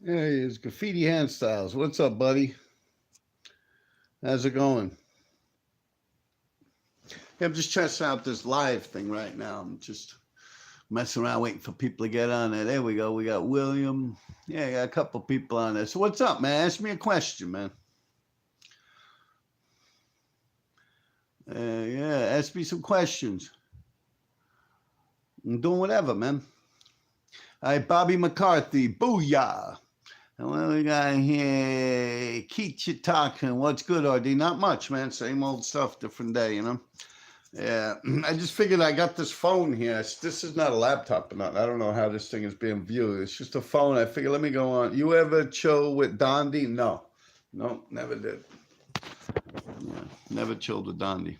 There he is, Graffiti Hand Styles. What's up, buddy? How's it going? Yeah, I'm just testing out this live thing right now. I'm just messing around, waiting for people to get on there. There we go. We got William. Yeah, got a couple people on there. So what's up, man? Ask me a question, man. Yeah, ask me some questions. I'm doing whatever, man. All right, Bobby McCarthy. Booyah. And what we got here? Keep you talking. What's good, RD? Not much, man. Same old stuff, different day, you know? Yeah, I just figured I got this phone here. This is not a laptop or nothing. I don't know how this thing is being viewed. It's just a phone. I figured, let me go on. You ever chill with Dondi? No. No, never did. Yeah, never chilled with Dondi.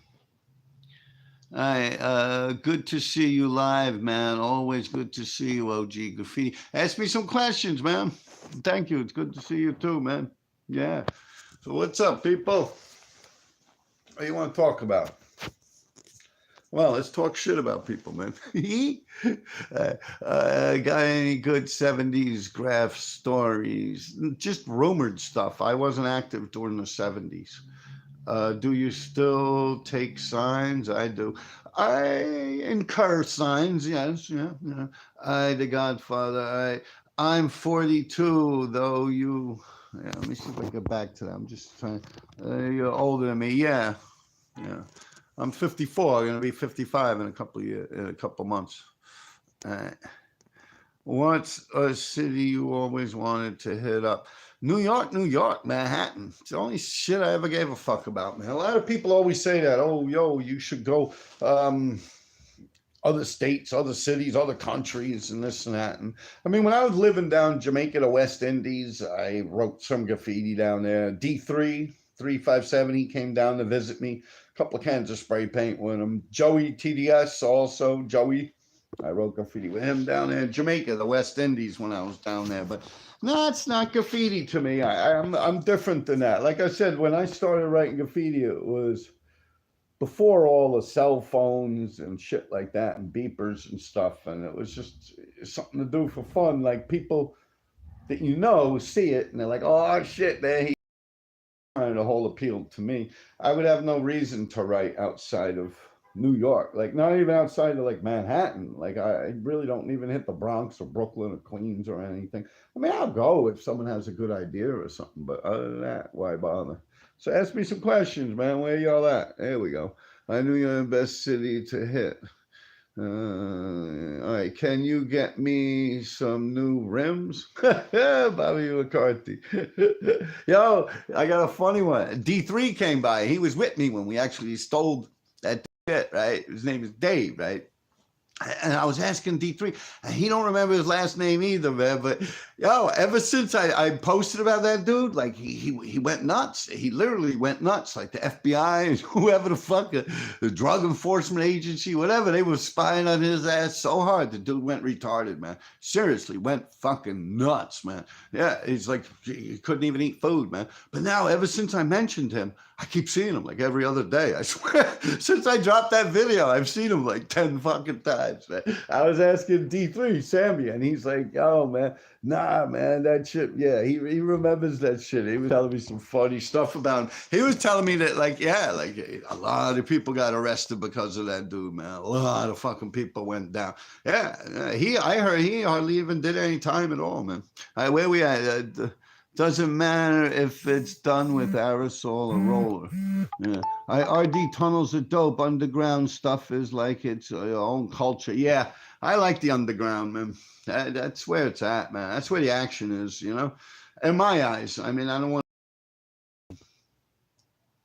All right, good to see you live, man. Always good to see you, OG Graffiti. Ask me some questions, man. Thank you. It's good to see you too, man. Yeah. So what's up, people? What do you want to talk about? Well, let's talk shit about people, man. Got any good 70s graph stories? Just rumored stuff. I wasn't active during the 70s. Do you still take signs? I do. I incur signs, yes, yeah. I, the Godfather, I'm 42, though you, yeah, let me see if I get back to that. I'm just trying, you're older than me, yeah. I'm 54, I'm gonna be 55 in a couple of years, in a couple of months. What's a city you always wanted to hit up? New York, Manhattan. It's the only shit I ever gave a fuck about, man. A lot of people always say that. Oh, yo, you should go other states, other cities, other countries, and this and that. And I mean, when I was living down Jamaica, the West Indies, I wrote some graffiti down there. D3, 357, he came down to visit me. A couple of cans of spray paint with him. Joey TDS also, Joey. I wrote graffiti with him down there in Jamaica, the West Indies, when I was down there. But no, it's not graffiti to me. I'm different than that. Like I said, when I started writing graffiti, it was before all the cell phones and shit like that and beepers and stuff. And it was just something to do for fun. Like people that you know see it and they're like, oh shit, man, he's trying to whole appeal to me. I would have no reason to write outside of New York, like not even outside of like Manhattan. Like I really don't even hit the Bronx or Brooklyn or Queens or anything. I mean, I'll go if someone has a good idea or something, but other than that, why bother? So ask me some questions, man. Where y'all at? There we go. I knew you're the best city to hit. All right, can you get me some new rims? Bobby McCarthy. Yo, I got a funny one. D3 came by. He was with me when we actually stole that shit, right? His name is Dave, right? And I was asking D3, and he don't remember his last name either, man. But yo, ever since I posted about that dude, like he went nuts. He literally went nuts. Like the FBI and whoever the fuck, the Drug Enforcement Agency, whatever, they were spying on his ass so hard. The dude went retarded, man. Seriously, went fucking nuts, man. Yeah, he's like he couldn't even eat food, man. But now, ever since I mentioned him, I keep seeing him like every other day. I swear, since I dropped that video, I've seen him like 10 fucking times, man. I was asking D3, Sammy, and he's like, oh, man, nah, man, that shit, yeah, he remembers that shit. He was telling me some funny stuff about him. He was telling me that, like, yeah, like a lot of people got arrested because of that dude, man. A lot of fucking people went down. Yeah, I heard he hardly even did any time at all, man. Where we at? Doesn't matter if it's done with aerosol or roller. Yeah. RD tunnels are dope. Underground stuff is like its own culture. Yeah, I like the underground, man. That's where it's at, man. That's where the action is, you know? In my eyes. I mean, I don't want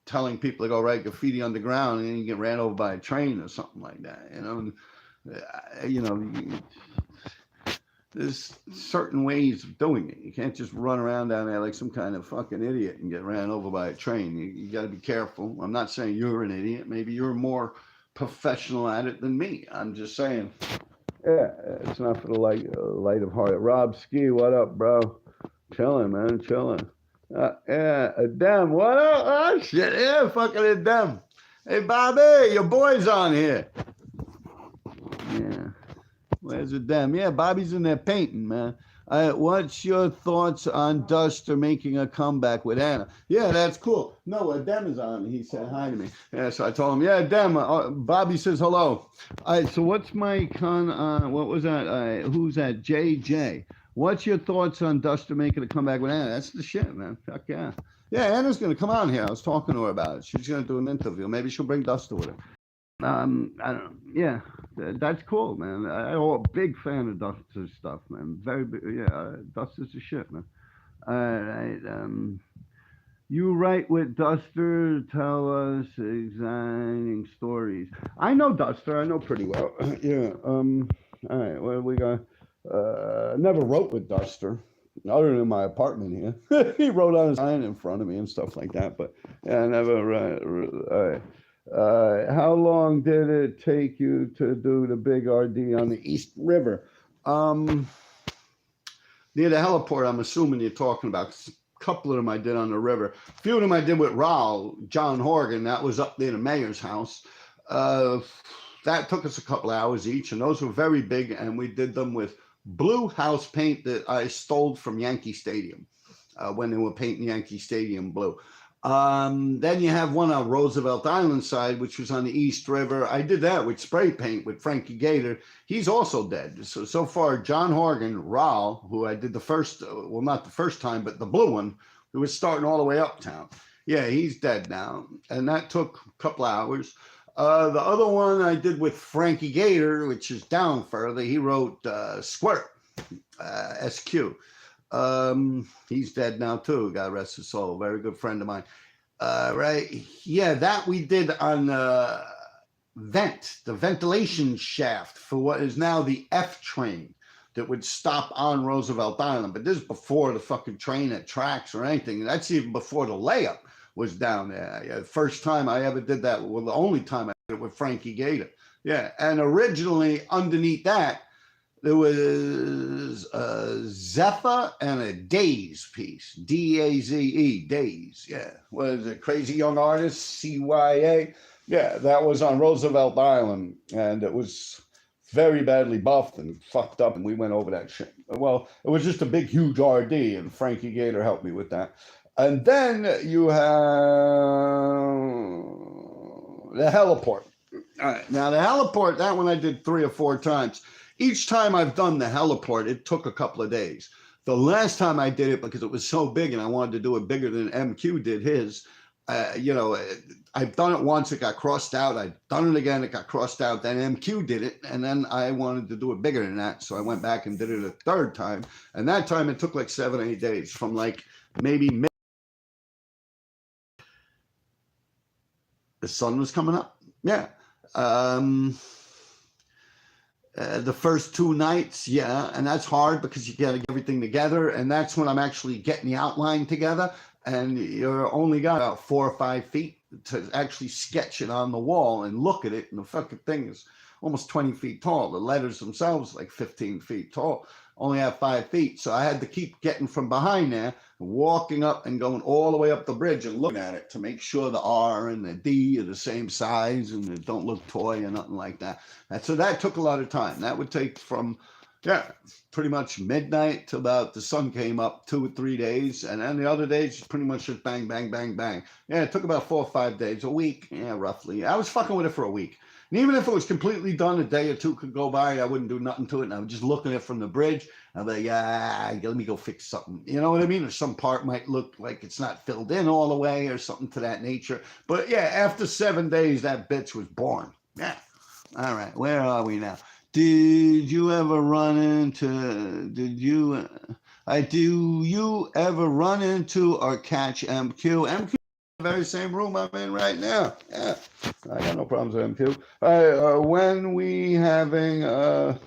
telling people to go write graffiti underground and then you get ran over by a train or something like that, you know? You know, there's certain ways of doing it. You can't just run around down there like some kind of fucking idiot and get ran over by a train. You got to be careful. I'm not saying you're an idiot. Maybe you're more professional at it than me. I'm just saying. Yeah, it's not for the light of heart. Rob Ski, what up, bro? Chilling, man, chilling. Yeah, Adem, what up? Oh, shit, yeah, fucking Adem. Hey, Bobby, your boy's on here. Yeah. Where's Adem? Yeah, Bobby's in there painting, man. What's your thoughts on Duster making a comeback with Anna? Yeah, that's cool. No, Dem is on. He said hi to me. Yeah, so I told him, yeah, Dem. Bobby says hello. All right, so what's my what was that? Who's that? JJ. What's your thoughts on Duster making a comeback with Anna? That's the shit, man. Fuck yeah. Yeah, Anna's going to come on here. I was talking to her about it. She's going to do an interview. Maybe she'll bring Duster with her. I don't know. Yeah, that's cool, man. I'm a big fan of Duster's stuff, man. Very big. Yeah, Duster's the shit, man. All right. You write with Duster. Tell us exciting stories. I know Duster. I know pretty well. Yeah. All right. What we got? Never wrote with Duster, other than my apartment here. He wrote on a sign in front of me and stuff like that. But yeah, never. How long did it take you to do the big RD on the East River? Near the heliport, I'm assuming you're talking about. A couple of them I did on the river. A few of them I did with Raul, John Horgan. That was up near the mayor's house. That took us a couple hours each, and those were very big, and we did them with blue house paint that I stole from Yankee Stadium when they were painting Yankee Stadium blue. Then you have one on Roosevelt Island side, which was on the East River. I did that with spray paint with Frankie Gator. He's also dead. So far, John Horgan, Raul, who I did the first, well, not the first time, but the blue one, who was starting all the way uptown. Yeah, he's dead now. And that took a couple hours. The other one I did with Frankie Gator, which is down further. He wrote Squirt, SQ. He's dead now too. God rest his soul. Very good friend of mine. Right. Yeah, that we did on the ventilation shaft for what is now the F train that would stop on Roosevelt Island. But this is before the fucking train at tracks or anything. That's even before the layup was down there. Yeah, the first time I ever did that, well, the only time I did it with Frankie Gator. Yeah. And originally underneath that, there was a Zephyr and a Daze piece, D-A-Z-E, Daze, yeah. What is it, Crazy Young Artist, C-Y-A? Yeah, that was on Roosevelt Island, and it was very badly buffed and fucked up, and we went over that shit. Well, it was just a big, huge RD, and Frankie Gator helped me with that. And then you have the heliport. All right, now the heliport, that one I did 3 or 4 times. Each time I've done the heliport, it took a couple of days. The last time I did it, because it was so big and I wanted to do it bigger than MQ did his, I've done it once, it got crossed out. I've done it again, it got crossed out. Then MQ did it, and then I wanted to do it bigger than that. So I went back and did it a 3rd time. And that time it took like 7 or 8 days from like maybe the sun was coming up. Yeah. The first 2 nights, yeah, and that's hard because you got to get everything together, and that's when I'm actually getting the outline together, and you're only got about 4 or 5 feet to actually sketch it on the wall and look at it, and the fucking thing is almost 20 feet tall. The letters themselves like 15 feet tall, only have 5 feet, so I had to keep getting from behind there, walking up and going all the way up the bridge and looking at it to make sure the R and the D are the same size and it don't look toy or nothing like that. And so that took a lot of time. That would take from, yeah, pretty much midnight to about the sun came up, 2 or 3 days. And then the other days, pretty much just bang, bang, bang, bang. Yeah, it took about 4 or 5 days, a week. Yeah, roughly. I was fucking with it for a week. And even if it was completely done, a day or 2 could go by, I wouldn't do nothing to it. And I would just look at it from the bridge. I'd be like, yeah, let me go fix something. You know what I mean? Or some part might look like it's not filled in all the way or something to that nature. But yeah, after 7 days, that bitch was born. Yeah. All right. Where are we now? Did you ever run into, do you ever run into or catch MQ? MQ? Very same room I'm in right now. Yeah, I got no problems with MQ. When we having a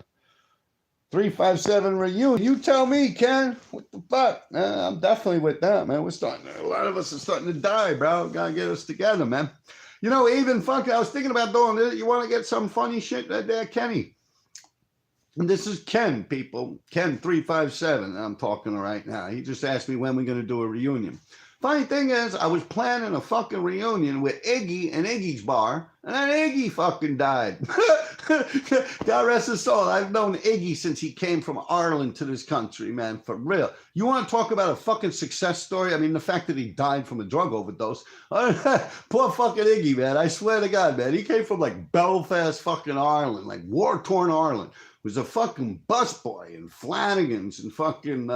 357 reunion, you tell me, Ken. What the fuck? I'm definitely with that, man. A lot of us are starting to die, bro. Gotta get us together, man. You know, even fuck, I was thinking about doing this. You want to get some funny shit right there, Kenny? And this is Ken, people. Ken 357. I'm talking right now. He just asked me when we're going to do a reunion. Funny thing is, I was planning a fucking reunion with Iggy and Iggy's bar, and then Iggy fucking died. God rest his soul. I've known Iggy since he came from Ireland to this country, man, for real. You want to talk about a fucking success story? I mean, the fact that he died from a drug overdose. Poor fucking Iggy, man. I swear to God, man. He came from like Belfast, fucking Ireland, like war-torn Ireland. Was a fucking busboy in Flanagan's and fucking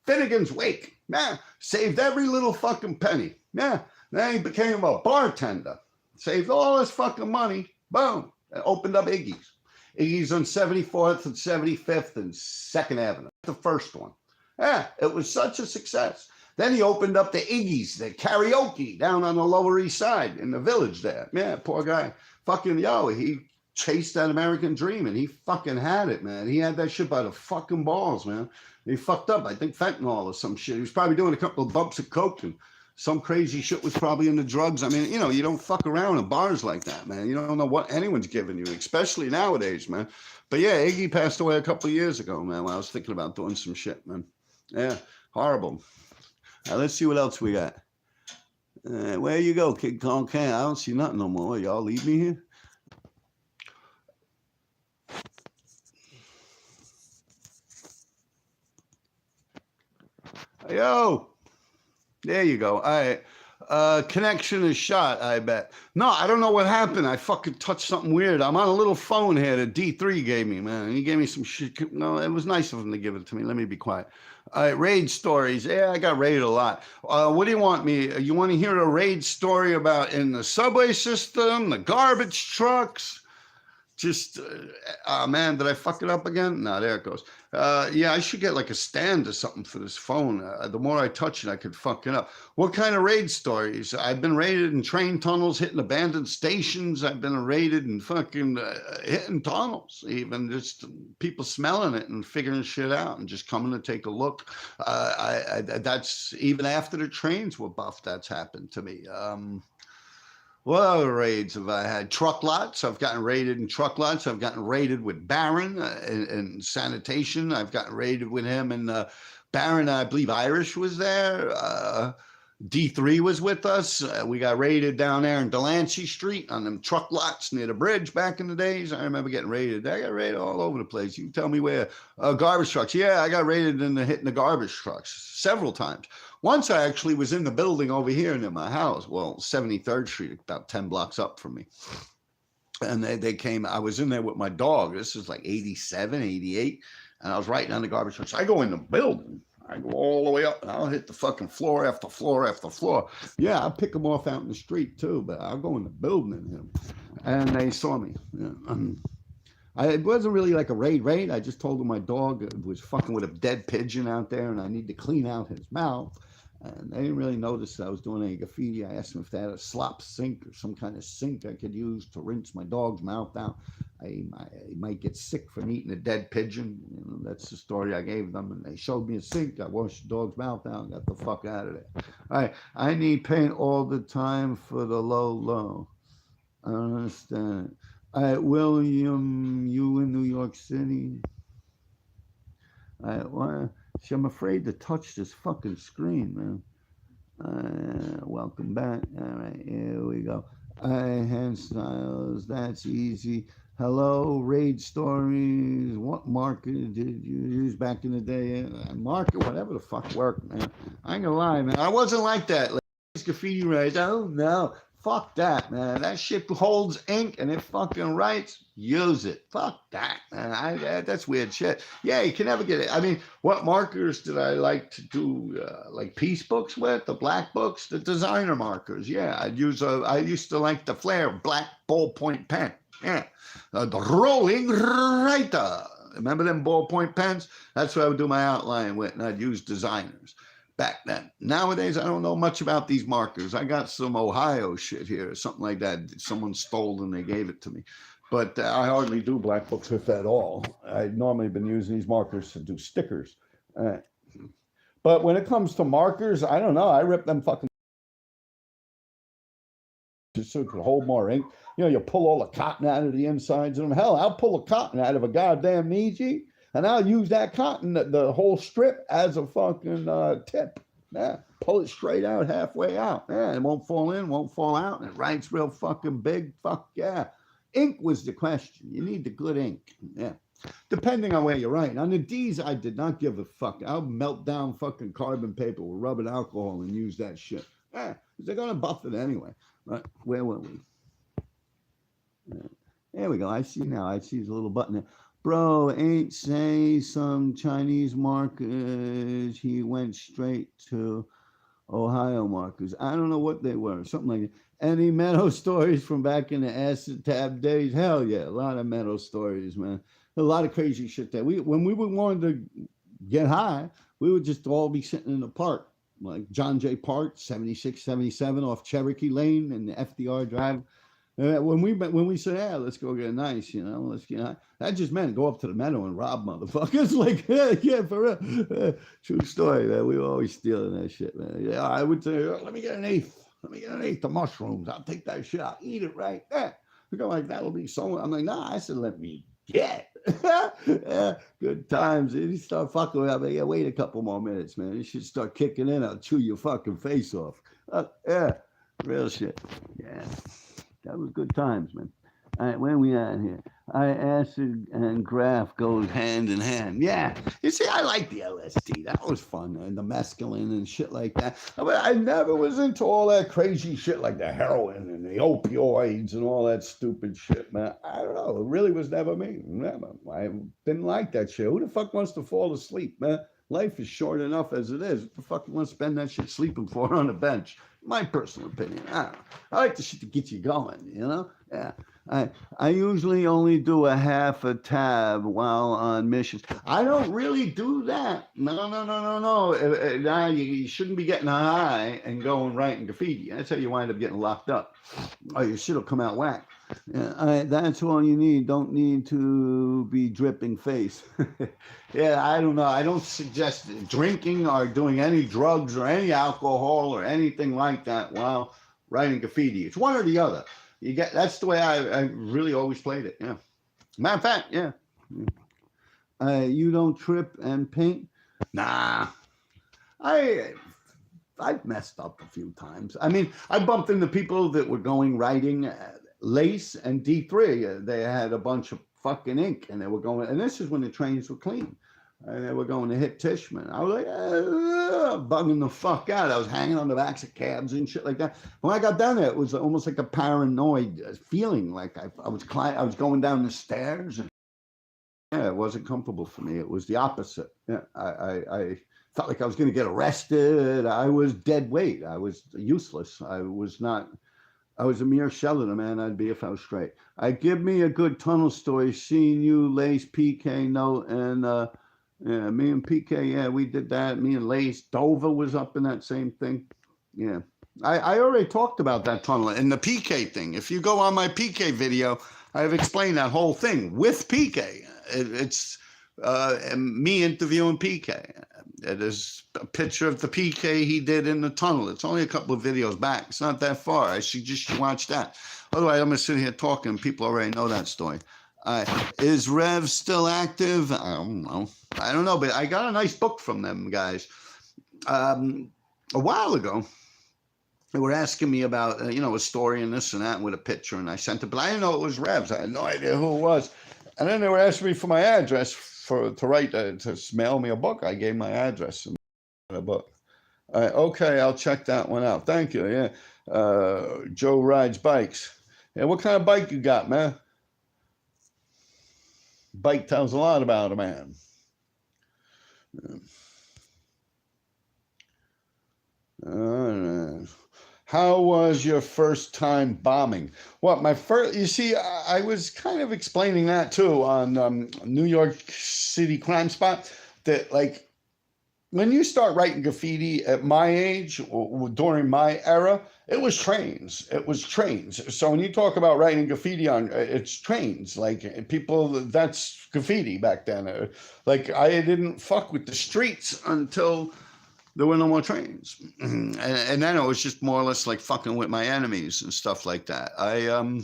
Finnegan's Wake. Yeah, saved every little fucking penny. Yeah, then he became a bartender. Saved all his fucking money. Boom. And opened up Iggy's. Iggy's on 74th and 75th and 2nd Avenue. The first one. Yeah, it was such a success. Then he opened up the Iggy's, the karaoke down on the Lower East Side in the Village there. Yeah, poor guy. Fucking he chased that American dream and he fucking had it, man. He had that shit by the fucking balls, man. He fucked up, I think fentanyl or some shit. He was probably doing a couple of bumps of coke and some crazy shit was probably in the drugs. I mean, you know, you don't fuck around in bars like that, man. You don't know what anyone's giving you, especially nowadays, man. But yeah, Iggy passed away a couple of years ago, man, when I was thinking about doing some shit, man. Yeah, horrible. Let's see what else we got. Where you go, Kid Kong Can? I don't see nothing no more. Y'all leave me here? Yo, there you go. All right. Connection is shot, I bet. No, I don't know what happened. I fucking touched something weird. I'm on a little phone here that D3 gave me, man. And he gave me some shit. No, it was nice of him to give it to me. Let me be quiet. All right, raid stories. Yeah, I got raided a lot. What do you want me? You want to hear a raid story about in the subway system, the garbage trucks? Just, man, did I fuck it up again? No, there it goes. Yeah, I should get like a stand or something for this phone. The more I touch it, I could fuck it up. What kind of raid stories? I've been raided in train tunnels, hitting abandoned stations. I've been raided in fucking hitting tunnels, even just people smelling it and figuring shit out and just coming to take a look. That's even after the trains were buffed, that's happened to me. What other raids have I had? Truck lots. I've gotten raided in truck lots. I've gotten raided with Barron in sanitation. I've gotten raided with him and Barron, I believe Irish was there. D3 was with us. We got raided down there in Delancey Street on them truck lots near the bridge back in the days. I remember getting raided. I got raided all over the place. You tell me where. Garbage trucks. Yeah, I got raided in hitting the garbage trucks several times. Once I actually was in the building over here near my house. Well, 73rd Street, about 10 blocks up from me. And they came. I was in there with my dog. This is like 87, 88. And I was right on the garbage trucks. I go in the building. I go all the way up and I'll hit the fucking floor after floor after floor. Yeah, I'll pick them off out in the street too, but I'll go in the building and hit them. And they saw me. Yeah. It wasn't really like a raid. I just told them my dog was fucking with a dead pigeon out there and I need to clean out his mouth. And they didn't really notice that I was doing any graffiti. I asked them if they had a slop sink or some kind of sink I could use to rinse my dog's mouth out. He might get sick from eating a dead pigeon. You know, that's the story I gave them. And they showed me a sink. I washed the dog's mouth out and got the fuck out of there. All right. I need paint all the time for the low. I don't understand. All right, William, you in New York City? All right, well, see, I'm afraid to touch this fucking screen, man. Welcome back. All right, here we go. Hand styles, that's easy. Hello, raid stories. What marker did you use back in the day? Marker, whatever the fuck worked, man. I ain't gonna lie, man. I wasn't like that. Ladies graffiti raids. Oh, no. Fuck that, man. That shit holds ink and it fucking writes. Use it. Fuck that, man. That's weird shit. Yeah, you can never get it. I mean, what markers did I like to do? Like piece books with? The black books? The designer markers. Yeah, I used to like the Flair black ballpoint pen. Yeah. The rolling writer. Remember them ballpoint pens? That's what I would do my outline with, and I'd use designers back then. Nowadays, I don't know much about these markers. I got some Ohio shit here, or something like that. Someone stole and they gave it to me. But I hardly do black books with at all. I've normally been using these markers to do stickers. But when it comes to markers, I don't know. I rip them fucking just so it could hold more ink. You know, you pull all the cotton out of the insides of them. Hell, I'll pull the cotton out of a goddamn Niji, and I'll use that cotton, the whole strip, as a fucking tip. Yeah, pull it straight out, halfway out. Yeah, it won't fall in, won't fall out, and it writes real fucking big. Fuck yeah. Ink was the question. You need the good ink. Yeah. Depending on where you're writing. On the D's, I did not give a fuck. I'll melt down fucking carbon paper with rubbing alcohol and use that shit. Yeah, because they're gonna buff it anyway. Right? Where were we? There we go. I see now. I see his little button there. Bro, ain't say some Chinese markers. He went straight to Ohio markers. I don't know what they were. Something like that. Any metal stories from back in the acid tab days? Hell yeah. A lot of metal stories, man. A lot of crazy shit there. When we wanted to get high, we would just all be sitting in the park. Like John J. Park, 76, 77 off Cherokee Lane and the FDR Drive. When we said, yeah, let's go get nice, let's get high. That just meant go up to the meadow and rob motherfuckers. Like, yeah, for real. True story, man. We were always stealing that shit, man. Yeah, I would say, let me get an eighth. Let me get an eighth of mushrooms. I'll take that shit. I'll eat it right there. We go like, that'll be so. I'm like, nah, I said, let me get. Yeah, good times. And you start fucking with me. Yeah, wait a couple more minutes, man. You should start kicking in. I'll chew your fucking face off. Yeah, real shit. Yeah. That was good times, man. All right, where are we at here? Acid and graph goes hand in hand. Yeah. You see, I like the LSD. That was fun. And the mescaline and shit like that. But I never was into all that crazy shit like the heroin and the opioids and all that stupid shit, man. I don't know. It really was never me. Never. I didn't like that shit. Who the fuck wants to fall asleep, man? Life is short enough as it is. What the fuck you want to spend that shit sleeping for on a bench? My personal opinion. I don't know. I like the shit that gets you going, Yeah. I usually only do a half a tab while on missions. I don't really do that. No. You shouldn't be getting high and going writing graffiti. That's how you wind up getting locked up. Or your shit will come out whack. Yeah, that's all you need. Don't need to be dripping face. Yeah, I don't know. I don't suggest drinking or doing any drugs or any alcohol or anything like that while writing graffiti. It's one or the other. That's the way I really always played it. Yeah. Matter of fact, yeah. You don't trip and paint? Nah. I've messed up a few times. I mean, I bumped into people that were writing Lace and D3. They had a bunch of fucking ink and they were going, and this is when the trains were clean. And they were going to hit Tishman. I was like, bugging the fuck out. I was hanging on the backs of cabs and shit like that. When I got down there, it was almost like a paranoid feeling. Like I was going down the stairs. And yeah, it wasn't comfortable for me. It was the opposite. Yeah, I felt like I was going to get arrested. I was dead weight. I was useless. I was a mere shell of the man I'd be if I was straight. Give me a good tunnel story. Seeing you, Lace, PK, Note, and yeah, me and PK, yeah, we did that. Me and Lace, Dover was up in that same thing. Yeah. I already talked about that tunnel and the PK thing. If you go on my PK video, I've explained that whole thing with PK. It's me interviewing PK. It is a picture of the PK he did in the tunnel. It's only a couple of videos back. It's not that far. I suggest you watch that. Otherwise, I'm going to sit here talking. People already know that story. Is Rev still active? I don't know, but I got a nice book from them guys. A while ago, they were asking me about, a story and this and that with a picture, and I sent it, but I didn't know it was Rev's. I had no idea who it was. And then they were asking me for my address to mail me a book. I gave my address and a book. Okay, I'll check that one out. Thank you. Yeah. Joe rides bikes. Yeah, what kind of bike you got, man? Bike tells a lot about a man. How was your first time bombing? You see, I was kind of explaining that too on New York City Crime Spot, that like when you start writing graffiti at my age or during my era, it was trains. So when you talk about writing graffiti it's trains. Like people, that's graffiti back then. Like I didn't fuck with the streets until there were no more trains. And then it was just more or less like fucking with my enemies and stuff like that. I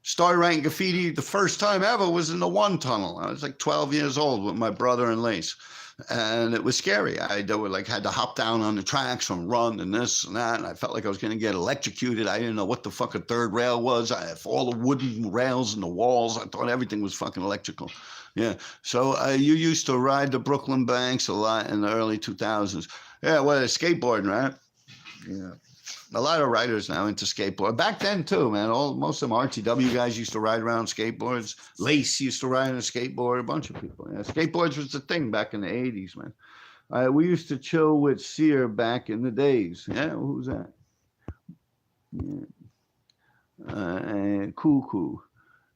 started writing graffiti the first time ever was in the 1 tunnel. I was like 12 years old with my brother and Lace. and it was scary. I like had to hop down on the tracks and run and this and that, and I felt like I was going to get electrocuted. I didn't know what the fuck a third rail was. I had all the wooden rails and the walls. I thought everything was fucking electrical. Yeah. So you used to ride the Brooklyn banks a lot in the early 2000s. Yeah, well, skateboarding, right? Yeah. A lot of riders now into skateboard. Back then too, man. Most of them RTW guys used to ride around skateboards. Lace used to ride on a skateboard. A bunch of people. Yeah, skateboards was the thing back in the '80s, man. We used to chill with Sear back in the days. Yeah, who's that? Yeah. And Cuckoo.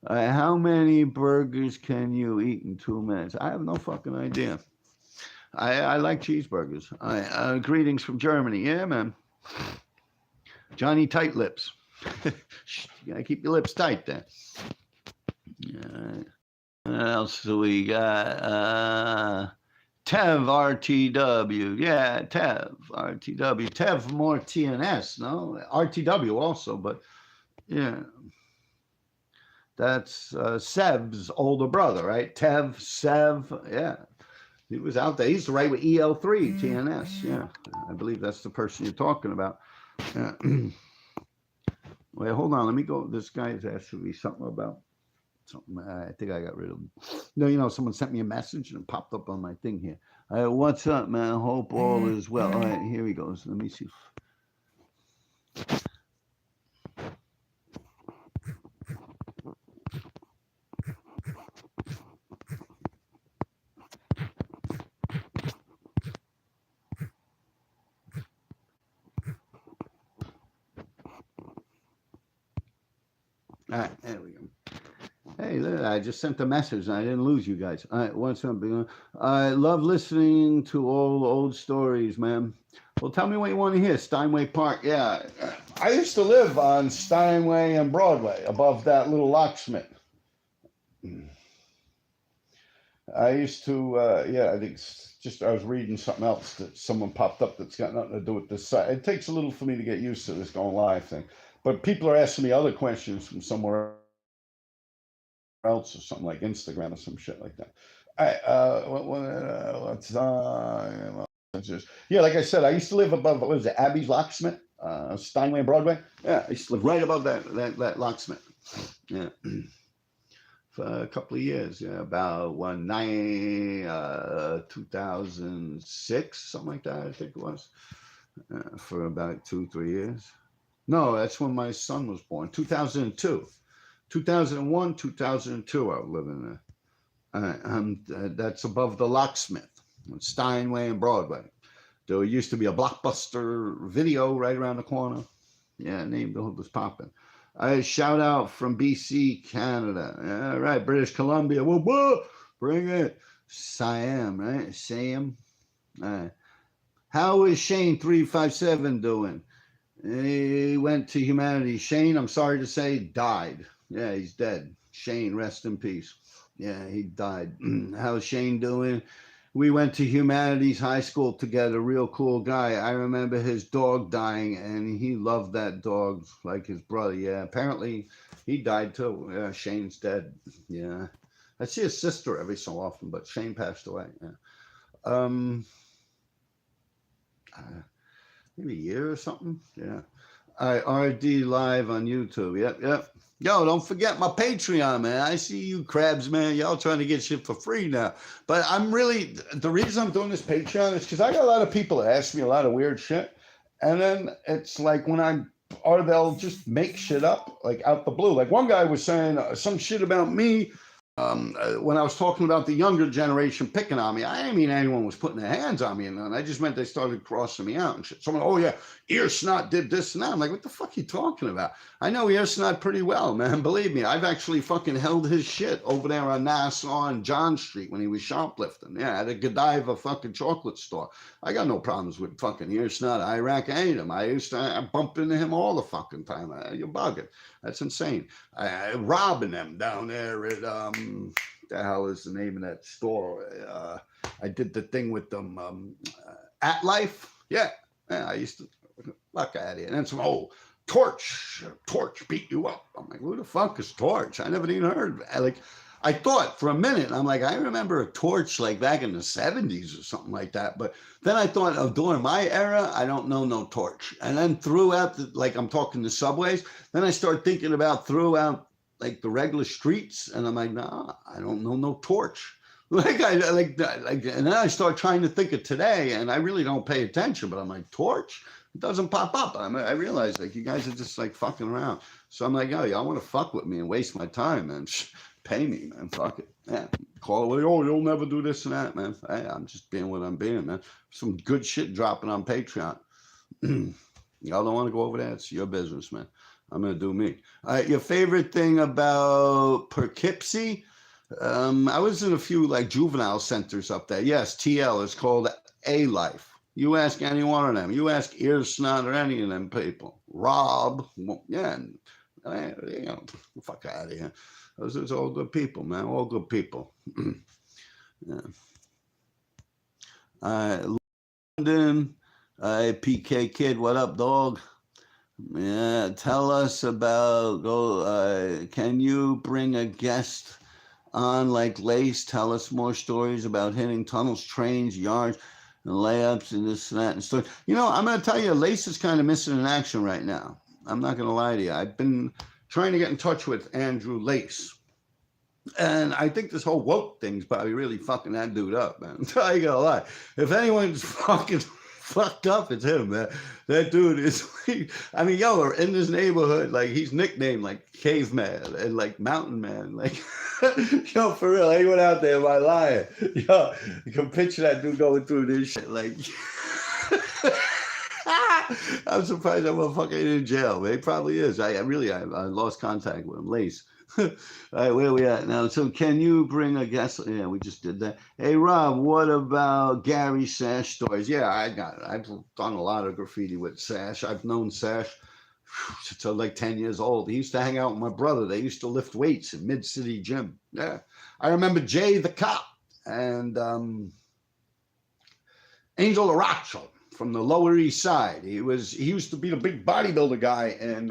How many burgers can you eat in 2 minutes? I have no fucking idea. I like cheeseburgers. Greetings from Germany. Yeah, man. Johnny Tight Lips. You gotta keep your lips tight there. What else do we got? Tev RTW. Yeah, Tev RTW. Tev more TNS, no? RTW also, but yeah. That's Sev's older brother, right? Tev, Sev, yeah. He was out there. He used to write with EL3, TNS, yeah. I believe that's the person you're talking about. Wait, hold on. Let me go. This guy is asking me something about something. I think I got rid of him. No, someone sent me a message and it popped up on my thing here. What's up, man? Hope all is well. All right, here he goes. Let me see. All right, there we go. Hey, look, I just sent a message and I didn't lose you guys. All right, what's up? I love listening to all old stories, man. Well, tell me what you want to hear. Steinway Park. Yeah, I used to live on Steinway and Broadway above that little locksmith. I used to, I think just I was reading something else that someone popped up that's got nothing to do with this site. It takes a little for me to get used to this going live thing. But people are asking me other questions from somewhere else or something like Instagram or some shit like that. Yeah, like I said, I used to live above, what was it, Abbey's Locksmith, Steinway and Broadway. Yeah, I used to live right above that locksmith. Yeah. For a couple of years, yeah, about 2006, something like that, I think it was, for about 2-3 years. No, that's when my son was born, 2002. 2001, 2002, I was living there. That's above the locksmith, Steinway and Broadway. There used to be a Blockbuster Video right around the corner. Yeah, neighborhood was popping. Shout out from BC, Canada. All right, British Columbia. Whoa, bring it. Siam, right? Siam. How is Shane 357 doing? He went to humanity. Shane, I'm sorry to say, died. Yeah, he's dead. Shane, rest in peace. Yeah, he died. How's Shane doing? We went to humanities high school together. Real cool guy. I remember his dog dying, and he loved that dog like his brother. Yeah, apparently he died too. Yeah, Shane's dead. Yeah, I see his sister every so often, but Shane passed away. Yeah. Maybe a year or something. Yeah. RD live on YouTube. Yep. Yo, don't forget my Patreon, man. I see you crabs, man. Y'all trying to get shit for free now. But the reason I'm doing this Patreon is because I got a lot of people that ask me a lot of weird shit. And then it's like or they'll just make shit up, like out the blue. Like one guy was saying some shit about me. When I was talking about the younger generation picking on me, I didn't mean anyone was putting their hands on me, and I just meant they started crossing me out and shit. Someone, oh yeah, Ear Snot did this and that. I'm like, what the fuck are you talking about? I know Ear Snot pretty well, man. Believe me, I've actually fucking held his shit over there on Nassau and John Street when he was shoplifting. Yeah, at a Godiva fucking chocolate store. I got no problems with fucking Ear Snot, Iraq, any of them. I bump into him all the fucking time. You're bugging. That's insane. Robbing them down there at the hell is the name of that store? I did the thing with them at Life. Yeah, I used to fuck out of here. And then some old Torch beat you up. I'm like, who the fuck is Torch? I never even heard. Like, I thought for a minute, I'm like, I remember a torch like back in the 70s or something like that. But then I thought, oh, during my era, I don't know no torch. And then throughout the, like I'm talking the subways, then I start thinking about throughout like the regular streets, and I'm like, nah, I don't know no torch. And then I start trying to think of today, and I really don't pay attention. But I'm like, torch, it doesn't pop up. I realize like you guys are just like fucking around. So I'm like, oh, y'all want to fuck with me and waste my time, man? Pay me, man. Fuck it. Yeah. Call away. Oh, you'll never do this and that, man. Hey, I'm just being what I'm being, man. Some good shit dropping on Patreon. Y'all don't want to go over that? It's your business, man. I'm gonna do me. Your favorite thing about Poughkeepsie? I was in a few like juvenile centers up there. Yes, TL is called A Life. You ask any one of them. You ask Ear Snot or any of them people. Rob, well, yeah, you know, fuck out of here. Those are all good people, man. All good people. Yeah. London, PK Kid, what up, dog? Yeah, tell us about, can you bring a guest on like Lace? Tell us more stories about hitting tunnels, trains, yards, and layups, and this and that and stuff. You know, I'm going to tell you, Lace is kind of missing in action right now. I'm not going to lie to you. I've been trying to get in touch with Andrew Lace. And I think this whole woke thing's probably really fucking that dude up, man. I ain't gonna lie. If anyone's fucking fucked up, it's him, man. That dude is, I mean, yo, in this neighborhood, like, he's nicknamed, like, Caveman and, like, Mountain Man. Like, yo, for real, anyone out there, am I lying? Yo, you can picture that dude going through this shit, like... I'm surprised that motherfucker ain't in jail, man. He probably is. I lost contact with him. Lace. All right, where are we at now? So can you bring a guest? Yeah, we just did that. Hey, Rob, what about Gary Sash stories? Yeah, I've done a lot of graffiti with Sash. I've known Sash since I was like 10 years old. He used to hang out with my brother. They used to lift weights in Mid-City Gym. Yeah. I remember Jay the Cop and Angel Aracho from the Lower East Side. He used to be the big bodybuilder guy in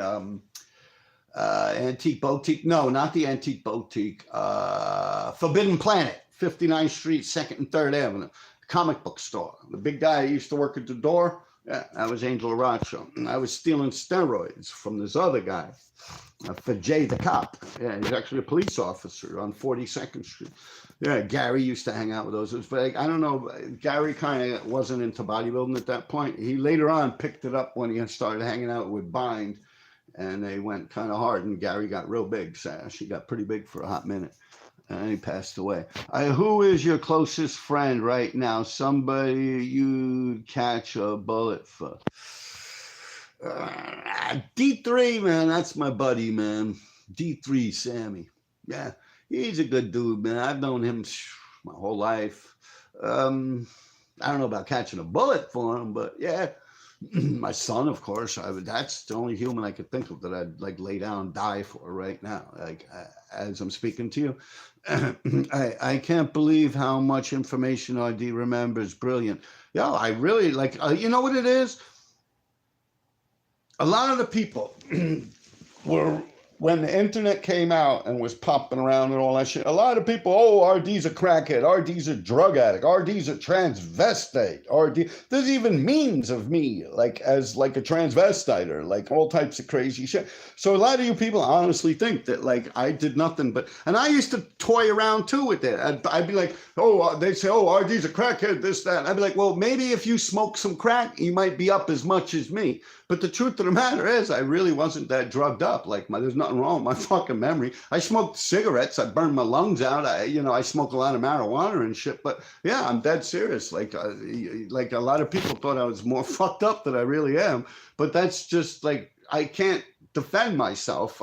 Antique Boutique. No, not the Antique Boutique. Forbidden Planet, 59th Street, 2nd and 3rd Avenue. Comic book store. The big guy who used to work at the door, yeah, that was Angel Aracho. And I was stealing steroids from this other guy, for Jay the Cop. Yeah, he's actually a police officer on 42nd Street. Yeah, Gary used to hang out with those. But like, I don't know, Gary kind of wasn't into bodybuilding at that point. He later on picked it up when he started hanging out with Bind. And they went kind of hard, and Gary got real big, Sash. He got pretty big for a hot minute, and he passed away. Who is your closest friend right now? Somebody you'd catch a bullet for? D3, man. That's my buddy, man. D3, Sammy. Yeah, he's a good dude, man. I've known him my whole life. I don't know about catching a bullet for him, but yeah. My son, of course, that's the only human I could think of that I'd like lay down and die for right now, like as I'm speaking to you. I can't believe how much information RD remembers. Brilliant. Yeah, I really like, you know what it is? A lot of the people were, when the internet came out and was popping around and all that shit, a lot of people, oh, RD's a crackhead, RD's a drug addict, RD's a transvestite, RD, there's even memes of me, like, as like a transvestite or like all types of crazy shit. So a lot of you people honestly think that like I did nothing but, and I used to toy around too with it. I'd be like, oh, they'd say, oh, RD's a crackhead, this, that. And I'd be like, well, maybe if you smoke some crack, you might be up as much as me. But the truth of the matter is, I really wasn't that drugged up. Like, there's nothing wrong with my fucking memory. I smoked cigarettes. I burned my lungs out. I smoke a lot of marijuana and shit. But yeah, I'm dead serious. Like a lot of people thought I was more fucked up than I really am. But that's just like, I can't defend myself.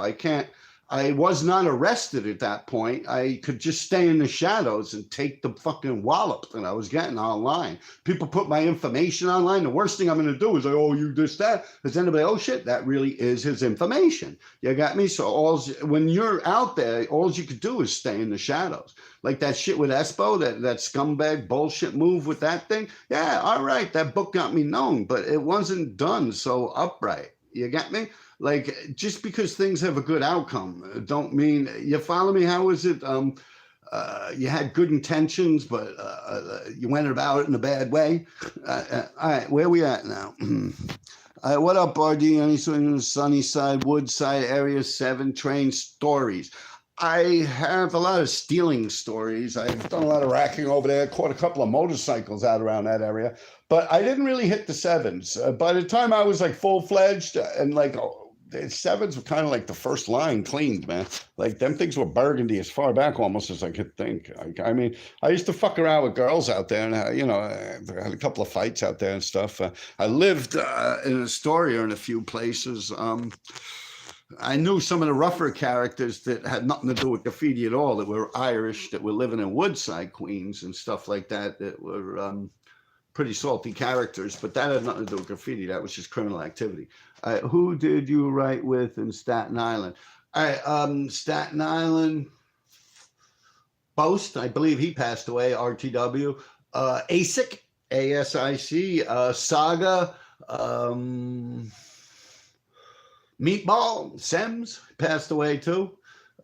I was not arrested at that point. I could just stay in the shadows and take the fucking wallop that I was getting online. People put my information online. The worst thing I'm going to do is like, oh, you this, that. Because then they'll be like, oh shit, that really is his information. You got me? So when you're out there, all you could do is stay in the shadows. Like that shit with Espo, that scumbag bullshit move with that thing. Yeah, all right, that book got me known, but it wasn't done so upright. You got me? Like, just because things have a good outcome don't mean, you follow me? How is it? you had good intentions, but you went about it in a bad way. All right, where we at now? What up, RD? Any Sunnyside, Woodside, Area 7 train stories? I have a lot of stealing stories. I've done a lot of racking over there, caught a couple of motorcycles out around that area, but I didn't really hit the sevens. By the time I was like full-fledged and like the sevens were kind of like the first line cleaned, man. Like them things were burgundy as far back almost as I could think. I mean, I used to fuck around with girls out there, and I had a couple of fights out there and stuff. I lived in Astoria in a few places. I knew some of the rougher characters that had nothing to do with graffiti at all, that were Irish, that were living in Woodside, Queens, and stuff like that, that were pretty salty characters, but that had nothing to do with graffiti. That was just criminal activity. Who did you write with in Staten Island? Staten Island, Boast, I believe he passed away, RTW. ASIC, ASIC, Saga, Meatball, Sems passed away too.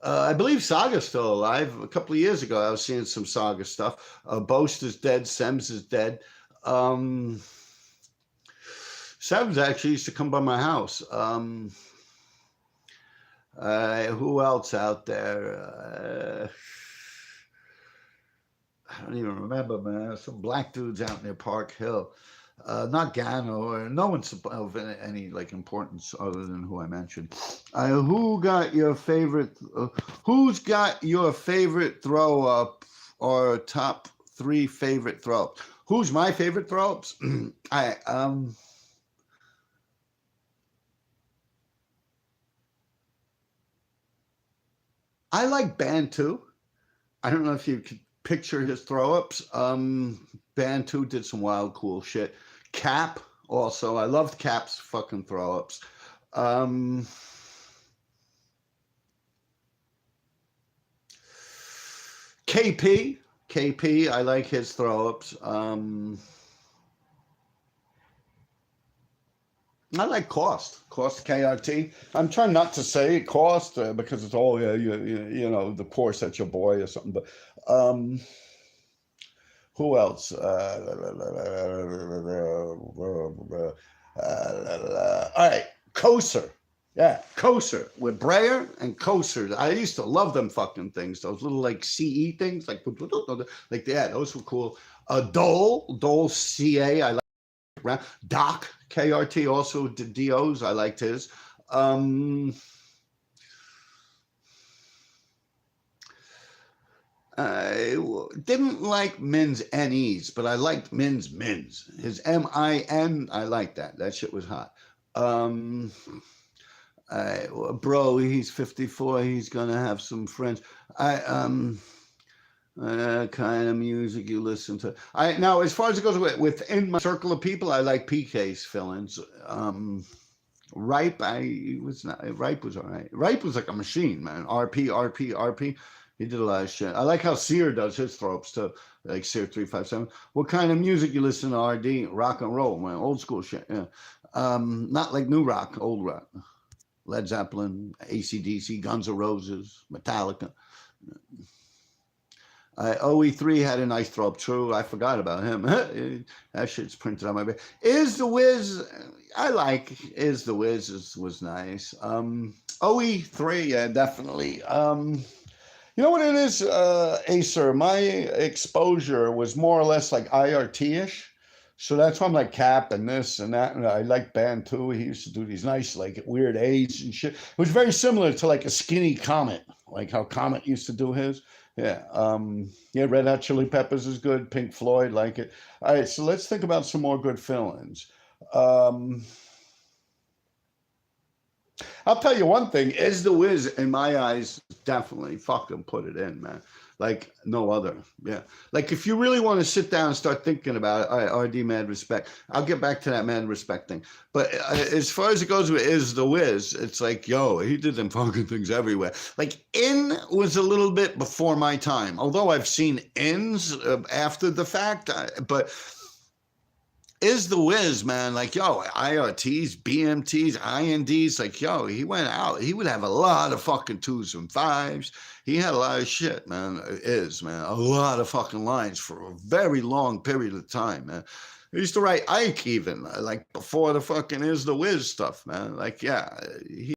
I believe Saga's still alive. A couple of years ago, I was seeing some Saga stuff. Boast is dead. Sems is dead. Sems actually used to come by my house. Who else out there? I don't even remember, man. Some black dudes out near Park Hill. Not Gano, or no one's of any like importance other than who I mentioned. Who's got your favorite throw up or top 3 favorite throw ups? Who's my favorite throw ups? I like Bantu. I don't know if you could picture his throw ups. Bantu did some wild, cool shit. Cap also. I loved Cap's fucking throw ups. KP, I like his throw ups. I like Cost KRT. I'm trying not to say Cost because it's all you know, the course at your boy or something. But who else? All right, Koser. Yeah, Koser with Breyer and Koser. I used to love them fucking things. Those little like CE things, like yeah, those were cool. Dole CA. I like. Doc KRT also did DOs. I liked his. I didn't like Min's NEs, but I liked Min's. His MIN, I liked that. That shit was hot. Bro, he's 54. He's gonna have some friends. Kind of music you listen to. Now, as far as it goes within my circle of people, I like PK's fill-ins. Ripe, Ripe was all right. Ripe was like a machine, man. RP. He did a lot of shit. I like how Sear does his throw-ups too, like Sear 357. What kind of music you listen to, RD? Rock and roll, man. Old school shit, yeah. Not like new rock, old rock. Led Zeppelin, AC/DC, Guns N' Roses, Metallica. OE3 had a nice throw up. True, I forgot about him. That shit's printed on my bed. Is the Wiz? I like Is the Wiz was nice. OE3, yeah, definitely. You know what it is, Acer? My exposure was more or less like IRT-ish. So that's why I'm like Cap and this and that. And I like Band too. He used to do these nice, like weird A's and shit. It was very similar to like a Skinny Comet, like how Comet used to do his. Yeah. Yeah, Red Hot Chili Peppers is good. Pink Floyd, like it. All right, so let's think about some more good fill-ins. I'll tell you one thing, Is the Wiz, in my eyes, definitely fucking put it in, man. Like no other. Yeah. Like if you really want to sit down and start thinking about it, all right, RD Mad Respect. I'll get back to that Mad Respect thing. But as far as it goes with Is the Wiz, it's like, yo, he did them fucking things everywhere. Like In was a little bit before my time, although I've seen Ins after the fact, but is the whiz, man. Like, yo, IRTs, BMTs, INDs. Like, yo, he went out. He would have a lot of fucking 2s and 5s. He had a lot of shit, man. Man. A lot of fucking lines for a very long period of time, man. He used to write Ike even, like before the fucking is the whiz stuff, man. Like, yeah, he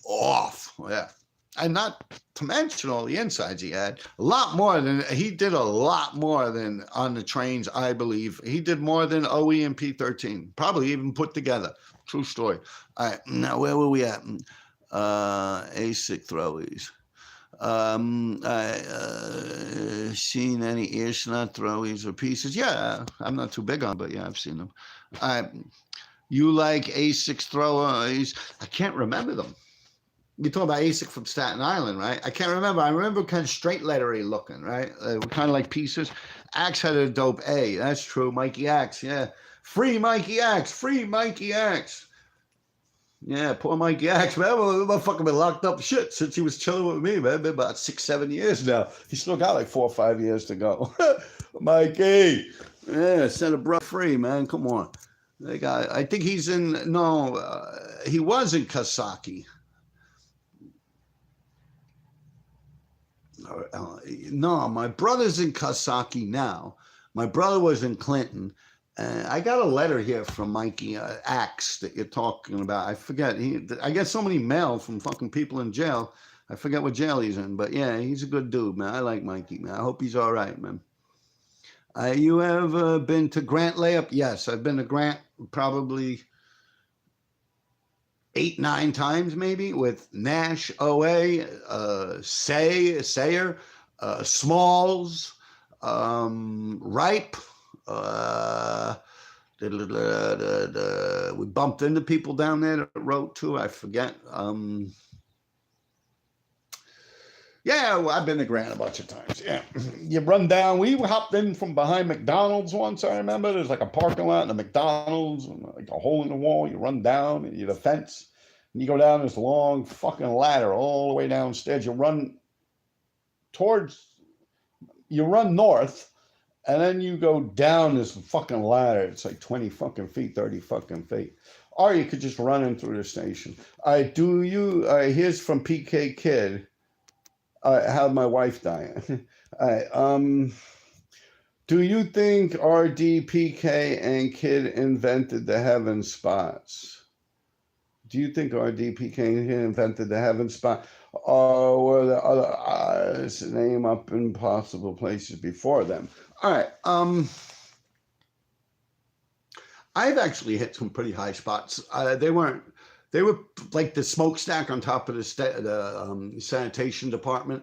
off. Yeah. And not to mention all the insides he had. He did a lot more than on the trains, I believe. He did more than OE and P13, probably even put together. True story. All right, now where were we at? ASIC throwies. Seen any ear snot throwies or pieces? Yeah, I'm not too big on, but yeah, I've seen them. You like ASIC throwies? I can't remember them. You're talking about ASIC from Staten Island, right? I can't remember. I remember kind of straight lettery looking, right? They were kind of like pieces. Axe had a dope A. That's true. Mikey Axe, yeah. Free Mikey Axe. Free Mikey Axe. Yeah, poor Mikey Axe, man. Well, motherfucker been locked up shit since he was chilling with me, man. Been about 6-7 years now. He still got like 4 or 5 years to go. Mikey. Yeah, set a bro free, man. Come on. They got, I think he's in, he was in Kasaki. No, my brother's in Kasaki now. My brother was in Clinton. I got a letter here from Mikey Axe that you're talking about. I forget. I get so many mail from fucking people in jail. I forget what jail he's in. But yeah, he's a good dude, man. I like Mikey, man. I hope he's all right, man. You ever been to Grant Layup? Yes, I've been to Grant probably 8-9 times maybe with Nash, OA, Sayer, Smalls, Ripe. We bumped into people down there that wrote too. I forget. Yeah, well, I've been to Grant a bunch of times. Yeah, you run down. We hopped in from behind McDonald's once. I remember there's like a parking lot and a McDonald's, and like a hole in the wall. You run down, and you the fence, and you go down this long fucking ladder all the way downstairs. You run north, and then you go down this fucking ladder. It's like 20 fucking feet, 30 fucking feet. Or you could just run in through the station. Here's from PK Kid. How'd my wife die? Do you think RDPK and Kid invented the heaven spots? Do you think RDPK and Kid invented the heaven spot? Or were the other artists name up impossible places before them? All right. I've actually hit some pretty high spots. They were like the smokestack on top of the sanitation department.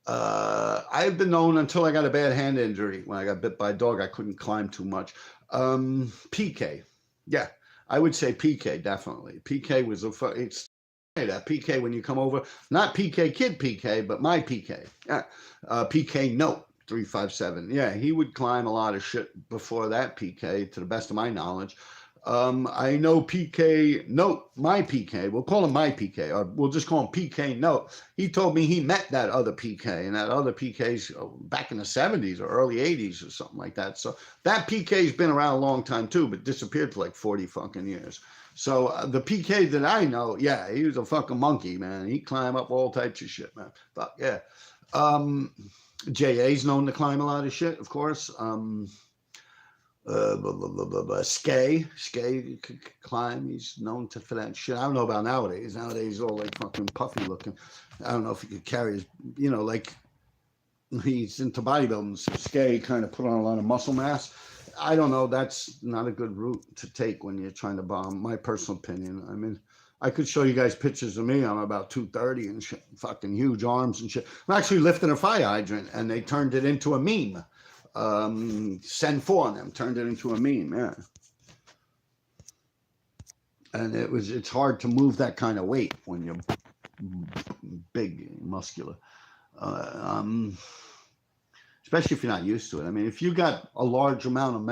I've been known until I got a bad hand injury. When I got bit by a dog, I couldn't climb too much. PK. Yeah, I would say PK, definitely. PK was it's that PK when you come over. Not PK Kid PK, but my PK. Yeah. PK Note 357. Yeah, he would climb a lot of shit before that PK, to the best of my knowledge. I know PK Note, my PK, we'll call him my PK, or we'll just call him PK Note. He told me he met that other PK, and that other PK's back in the 70s or early 80s or something like that. So that PK's been around a long time too, but disappeared for like 40 fucking years. So the PK that I know, yeah, he was a fucking monkey, man. He climbed up all types of shit, man. Fuck yeah. JA's known to climb a lot of shit, of course. Skay could climb. He's known for that shit. I don't know about nowadays. Nowadays, he's all like fucking puffy looking. I don't know if he could carry his, like he's into bodybuilding. So Skay kind of put on a lot of muscle mass. I don't know. That's not a good route to take when you're trying to bomb. My personal opinion. I mean, I could show you guys pictures of me. I'm about 230 and shit, fucking huge arms and shit. I'm actually lifting a fire hydrant, and they turned it into a meme. Send 4 on them, turned it into a meme, yeah. And it's hard to move that kind of weight when you're big, muscular. Especially if you're not used to it. I mean, if you got a large amount of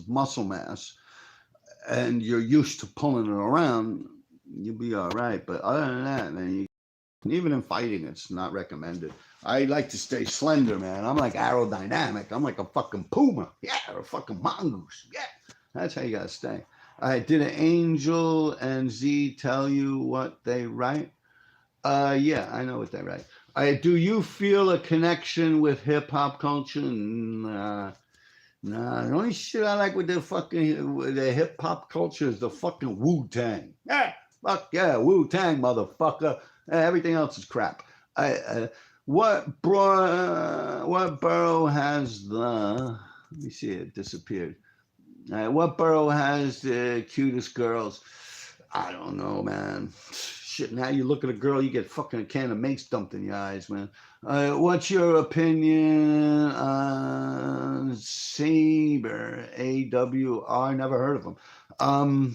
muscle mass, and you're used to pulling it around, you'll be all right. But other than that, man, even in fighting, it's not recommended. I like to stay slender, man. I'm like aerodynamic. I'm like a fucking puma. Yeah, or a fucking mongoose. Yeah. That's how you gotta stay. Did an Angel and Z tell you what they write? Yeah, I know what they write. Do you feel a connection with hip hop culture? Nah, nah. The only shit I like with the hip hop culture is the fucking Wu Tang. Yeah, fuck yeah, Wu Tang, motherfucker. Everything else is crap. I, what borough has the? Let me see. It disappeared. What borough has the cutest girls? I don't know, man. Shit, now you look at a girl, you get fucking a can of mace dumped in your eyes, man. What's your opinion on Saber? AWR? Never heard of them. All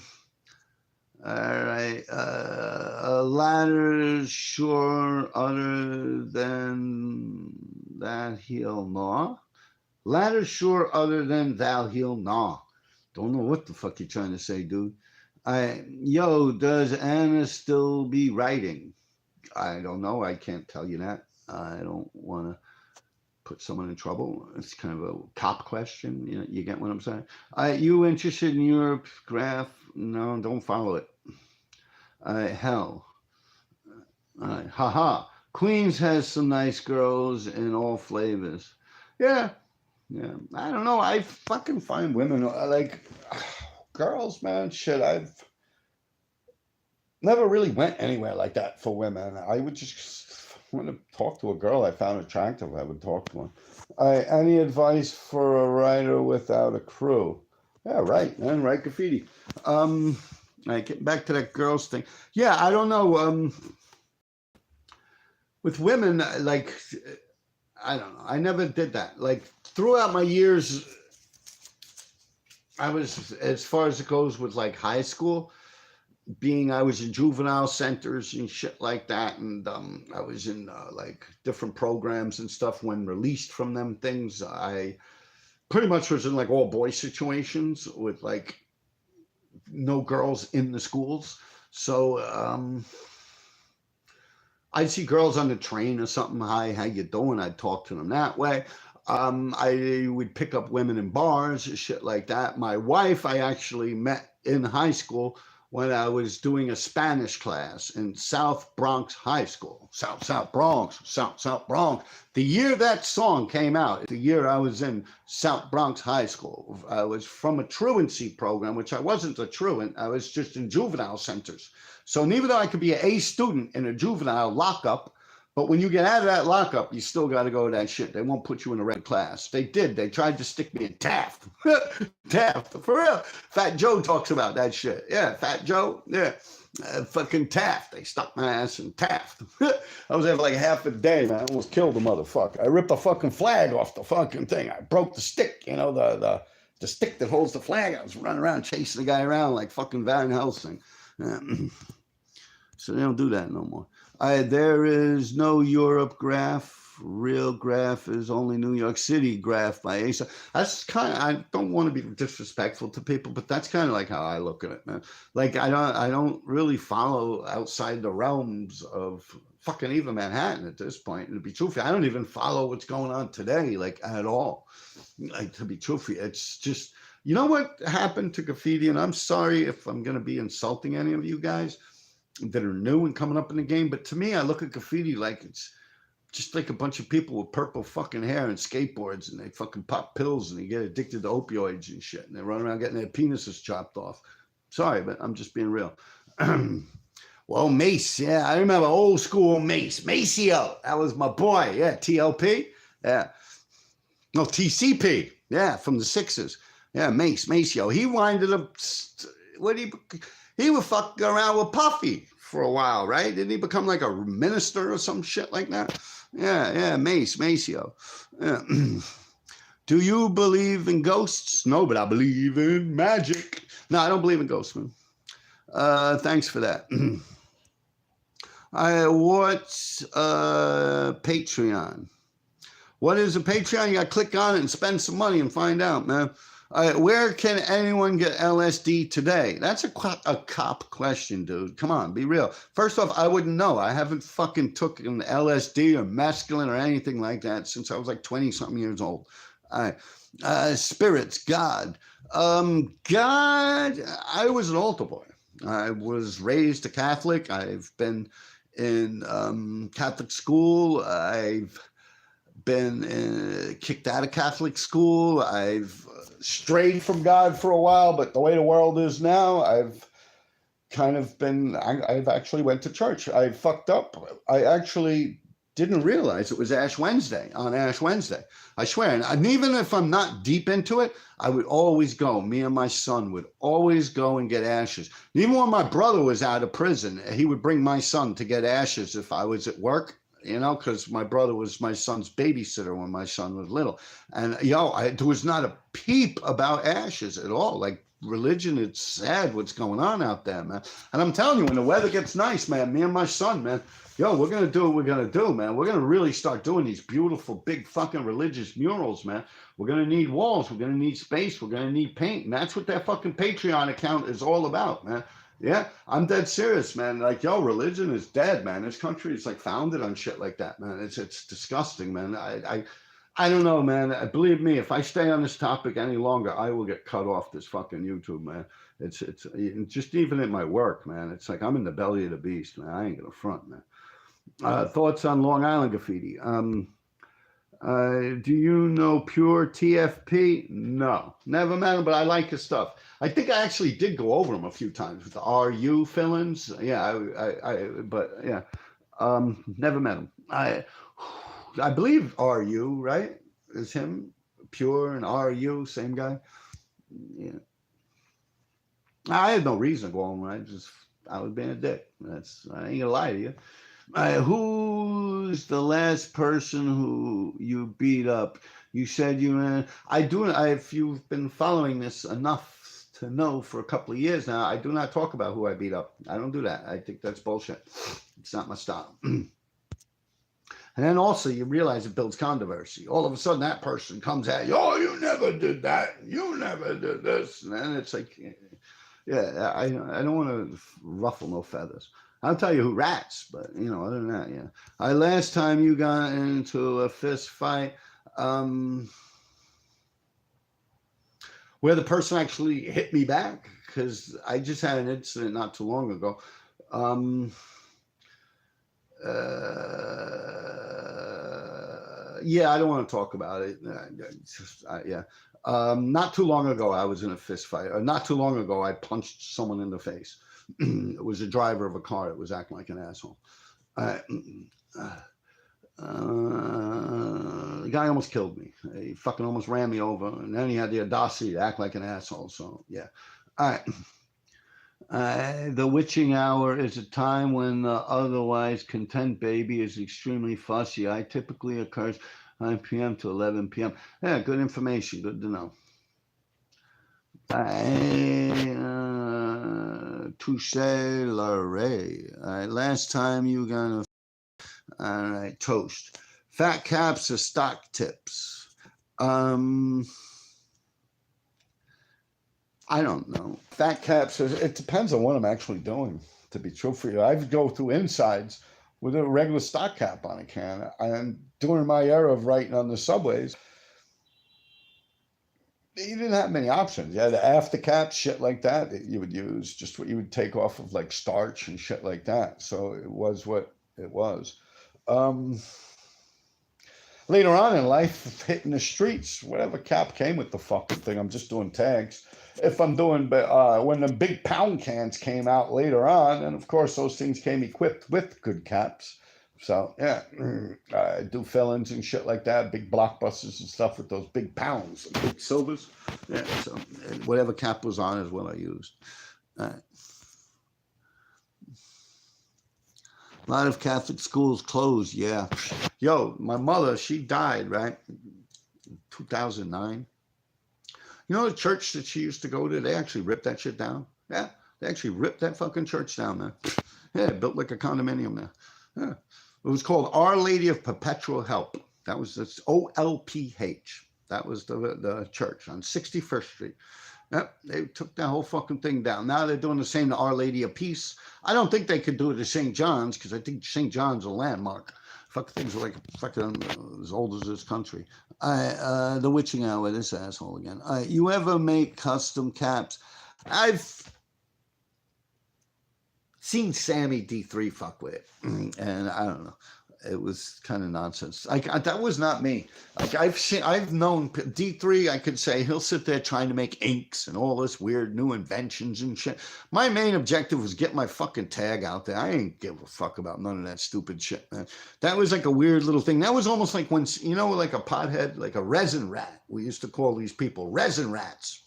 right. A ladder sure other than that he'll gnaw. Ladder sure other than thou he'll gnaw. Don't know what the fuck you're trying to say, dude. Yo, does Anna still be writing? I don't know. I can't tell you that. I don't want to put someone in trouble. It's kind of a cop question. You get what I'm saying? You interested in Europe graph? No, don't follow it. Hell. Haha. Queens has some nice girls in all flavors. Yeah. Yeah. I don't know. I fucking find women like girls, man. Shit. I've never really went anywhere like that for women. I would just want to talk to a girl I found attractive. I would talk to her. Any advice for a writer without a crew? Yeah, right, man. Write graffiti. Get back to that girls thing. Yeah, I don't know. With women, like, I don't know. I never did that. Like, throughout my years, I was, as far as it goes with like high school, I was in juvenile centers and shit like that. And I was in like different programs and stuff. When released from them things, I pretty much was in like all boy situations with like no girls in the schools. So I'd see girls on the train or something. Hi, how you doing? I'd talk to them that way. I would pick up women in bars, shit like that. My wife, I actually met in high school when I was doing a Spanish class in South Bronx High School. South Bronx. The year that song came out, the year I was in South Bronx High School, I was from a truancy program, which I wasn't a truant. I was just in juvenile centers. So even though I could be an A student in a juvenile lockup, but when you get out of that lockup, you still got to go to that shit. They won't put you in a red class. They did. They tried to stick me in Taft. Taft, for real. Fat Joe talks about that shit. Yeah, Fat Joe. Yeah. Fucking Taft. They stuck my ass in Taft. I was there for like half a day, man. I almost killed the motherfucker. I ripped the fucking flag off the fucking thing. I broke the stick, the stick that holds the flag. I was running around chasing the guy around like fucking Van Helsing. So they don't do that no more. There is no Europe graph. Real graph is only New York City graph by Asa. That's kind of, I don't want to be disrespectful to people, but that's kind of like how I look at it, man. Like I don't really follow outside the realms of fucking even Manhattan at this point. And to be truthful, I don't even follow what's going on today, like at all. Like to be truthful, it's just, you know what happened to graffiti? And I'm sorry if I'm going to be insulting any of you guys that are new and coming up in the game, but to me, I look at graffiti like it's just like a bunch of people with purple fucking hair and skateboards, and they fucking pop pills and they get addicted to opioids and shit, and they run around getting their penises chopped off. Sorry, but I'm just being real. Well, Mace, yeah, I remember old school Mace. Maceo, that was my boy. Yeah, TLP. Yeah. No, TCP. Yeah, from the Sixers. Yeah, Maceo. He winded up, he was fucking around with Puffy for a while, right? Didn't he become like a minister or some shit like that? Yeah, Maceo. Yeah. Do you believe in ghosts? No, but I believe in magic. No, I don't believe in ghosts, man. Thanks for that. What's Patreon? What is a Patreon? You got to click on it and spend some money and find out, man. Where can anyone get LSD today? That's a cop question, dude. Come on, be real. First off, I wouldn't know. I haven't fucking took an LSD or mescaline or anything like that since I was like 20-something years old. All right. Spirits, God. God, I was an altar boy. I was raised a Catholic. I've been in Catholic school. I've been kicked out of Catholic school. I've strayed from God for a while, but the way the world is now, I've kind of been, I've actually went to church. I fucked up. I actually didn't realize it was Ash Wednesday on Ash Wednesday. I swear. And even if I'm not deep into it, I would always go. Me and my son would always go and get ashes. Even when my brother was out of prison, he would bring my son to get ashes if I was at work, you know, because my brother was my son's babysitter when my son was little. And, there was not a peep about ashes at all. Like, religion, it's sad what's going on out there, man. And I'm telling you, when the weather gets nice, man, me and my son, man, we're going to do what we're going to do, man. We're going to really start doing these beautiful, big fucking religious murals, man. We're going to need walls. We're going to need space. We're going to need paint. And that's what that fucking Patreon account is all about, man. Yeah, I'm dead serious, man. Like, religion is dead, man. This country is like founded on shit like that, man. It's disgusting, man. I don't know, man. Believe me, if I stay on this topic any longer, I will get cut off this fucking YouTube, man. It's just even in my work, man. It's like I'm in the belly of the beast, man. I ain't gonna front, man. Thoughts on Long Island graffiti? Do you know Pure TFP? No, never met him, but I like his stuff. I think I actually did go over him a few times with the RU fill-ins. Yeah, never met him. I believe RU, right? Is him, Pure and RU, same guy. Yeah. I had no reason to go home. I was being a dick. I ain't gonna lie to you. Who's the last person who you beat up? You said if you've been following this enough to know for a couple of years now, I do not talk about who I beat up. I don't do that. I think that's bullshit. It's not my style. And then also you realize it builds controversy. All of a sudden that person comes at you, you never did that. You never did this. And then it's like, yeah, I don't want to ruffle no feathers. I'll tell you who rats, but other than that, yeah. Last time you got into a fist fight, where the person actually hit me back, because I just had an incident not too long ago. Yeah, I don't want to talk about it. Yeah. Not too long ago, I was in a fist fight. Not too long ago, I punched someone in the face. It was a driver of a car that was acting like an asshole. The guy almost killed me. He fucking almost ran me over, and then he had the audacity to act like an asshole. So, yeah. All right. The witching hour is a time when the otherwise content baby is extremely fussy. I typically occurs 9 p.m. to 11 p.m. Yeah, good information. Good to know. Touche l'array. All right, last time you gonna. All right, toast. Fat caps or stock tips? I don't know. Fat caps, it depends on what I'm actually doing, to be true for you. I go through insides with a regular stock cap on a can. And during my era of writing on the subways, you didn't have many options. You had the after cap, shit like that you would use, just what you would take off of like starch and shit like that. So it was what it was. Later on in life, hitting the streets, whatever cap came with the fucking thing, I'm just doing tags. If I'm doing, when the big pound cans came out later on, and of course those things came equipped with good caps. So yeah, I do fill-ins and shit like that, big blockbusters and stuff with those big pounds, big silvers. Yeah, so whatever cap was on is what I used. A lot of Catholic schools closed, yeah. My mother, she died, right? 2009. You know the church that she used to go to, they actually ripped that shit down. Yeah, they actually ripped that fucking church down, man. Yeah, built like a condominium there. Yeah. It was called Our Lady of Perpetual Help. That was this OLPH. That was the church on 61st Street. Yep, they took that whole fucking thing down. Now they're doing the same to Our Lady of Peace. I don't think they could do it to St. John's, because I think St. John's a landmark. Fuck, things are like fucking as old as this country. The witching hour, this asshole again. You ever make custom caps? I've seen Sammy D3 fuck with it, and I don't know. It was kind of nonsense. That was not me. Like I've known D3. I could say he'll sit there trying to make inks and all this weird new inventions and shit. My main objective was get my fucking tag out there. I ain't give a fuck about none of that stupid shit, man. That was like a weird little thing. That was almost like when, you know, like a pothead, like a resin rat. We used to call these people resin rats,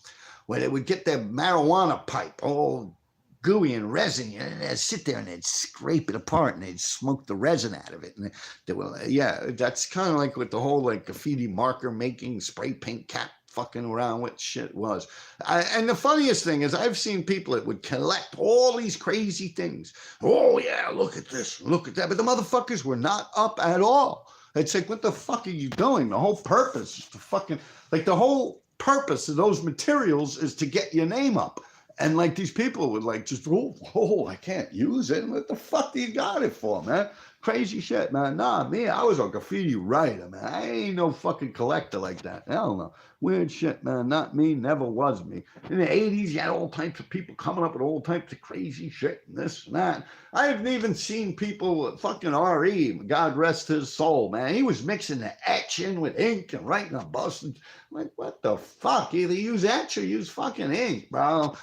where they would get their marijuana pipe all gooey and resin, and they'd sit there and they'd scrape it apart and they'd smoke the resin out of it. And they were, yeah, that's kind of like what the whole like graffiti marker making, spray paint cap fucking around with shit was. And the funniest thing is I've seen people that would collect all these crazy things. Oh yeah, look at this, look at that. But the motherfuckers were not up at all. It's like, what the fuck are you doing? The whole purpose is to fucking, like the whole purpose of those materials is to get your name up. And like these people would like just, oh, I can't use it. What the fuck do you got it for, man? Crazy shit, man. Nah, me, I was a graffiti writer, man. I ain't no fucking collector like that. Hell no. Weird shit, man. Not me, never was me. In the 80s, you had all types of people coming up with all types of crazy shit and this and that. I haven't even seen people, fucking R.E., God rest his soul, man. He was mixing the etch in with ink and writing a bus. And, like, what the fuck? Either use etch or use fucking ink, bro.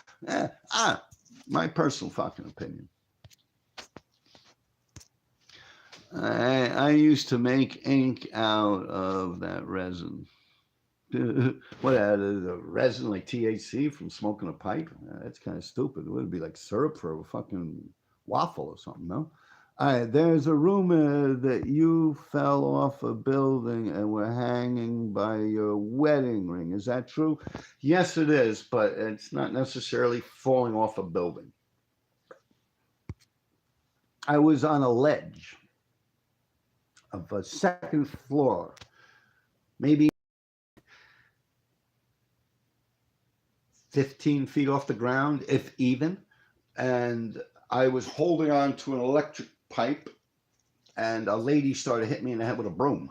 My personal fucking opinion. I used to make ink out of that resin. What, the resin like THC from smoking a pipe? That's kind of stupid. It would be like syrup for a fucking waffle or something, no? There's a rumor that you fell off a building and were hanging by your wedding ring. Is that true? Yes, it is, but it's not necessarily falling off a building. I was on a ledge of a second floor, maybe 15 feet off the ground, if even. And I was holding on to an electric pipe, and a lady started hitting me in the head with a broom.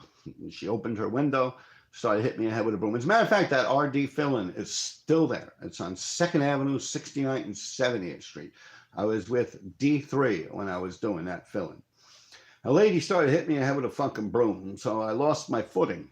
She opened her window, started hitting me in the head with a broom. As a matter of fact, that RD fill-in is still there. It's on 2nd Avenue, 69th and 70th Street. I was with D3 when I was doing that fill-in. A lady started hitting me in the head with a fucking broom, so I lost my footing.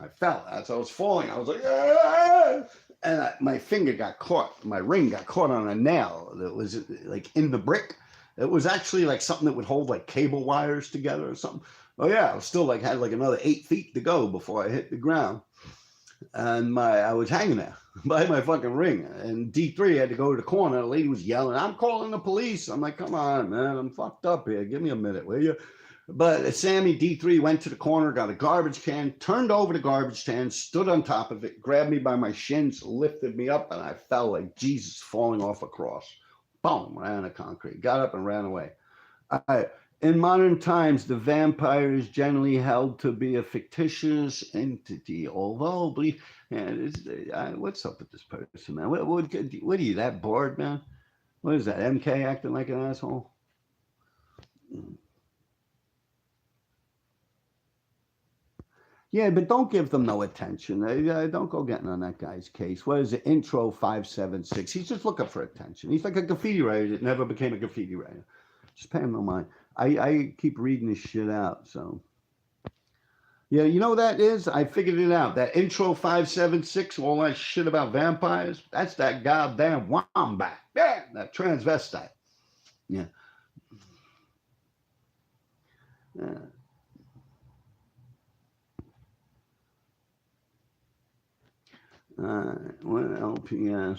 I fell. As I was falling, I was like, ah! And my finger got caught. My ring got caught on a nail that was like in the brick. It was actually like something that would hold like cable wires together or something. Oh yeah, I was still like, had like another 8 feet to go before I hit the ground. And I was hanging there by my fucking ring. And D3 had to go to the corner. The lady was yelling, I'm calling the police. I'm like, come on, man, I'm fucked up here. Give me a minute, will you? But Sammy D3 went to the corner, got a garbage can, turned over the garbage can, stood on top of it, grabbed me by my shins, lifted me up, and I fell like Jesus falling off a cross. Boom, ran on concrete, got up and ran away. In modern times, the vampire is generally held to be a fictitious entity, although, what's up with this person, man? What are you, that bored, man? What is that, MK acting like an asshole? Yeah, but don't give them no attention. Don't go getting on that guy's case. What is it? Intro 576. He's just looking for attention. He's like a graffiti writer that never became a graffiti writer. Just pay him no mind. I keep reading this shit out, so. Yeah, you know what that is? I figured it out. That Intro 576, all that shit about vampires, that's that goddamn wombat. Yeah, that transvestite. Yeah. What LPS?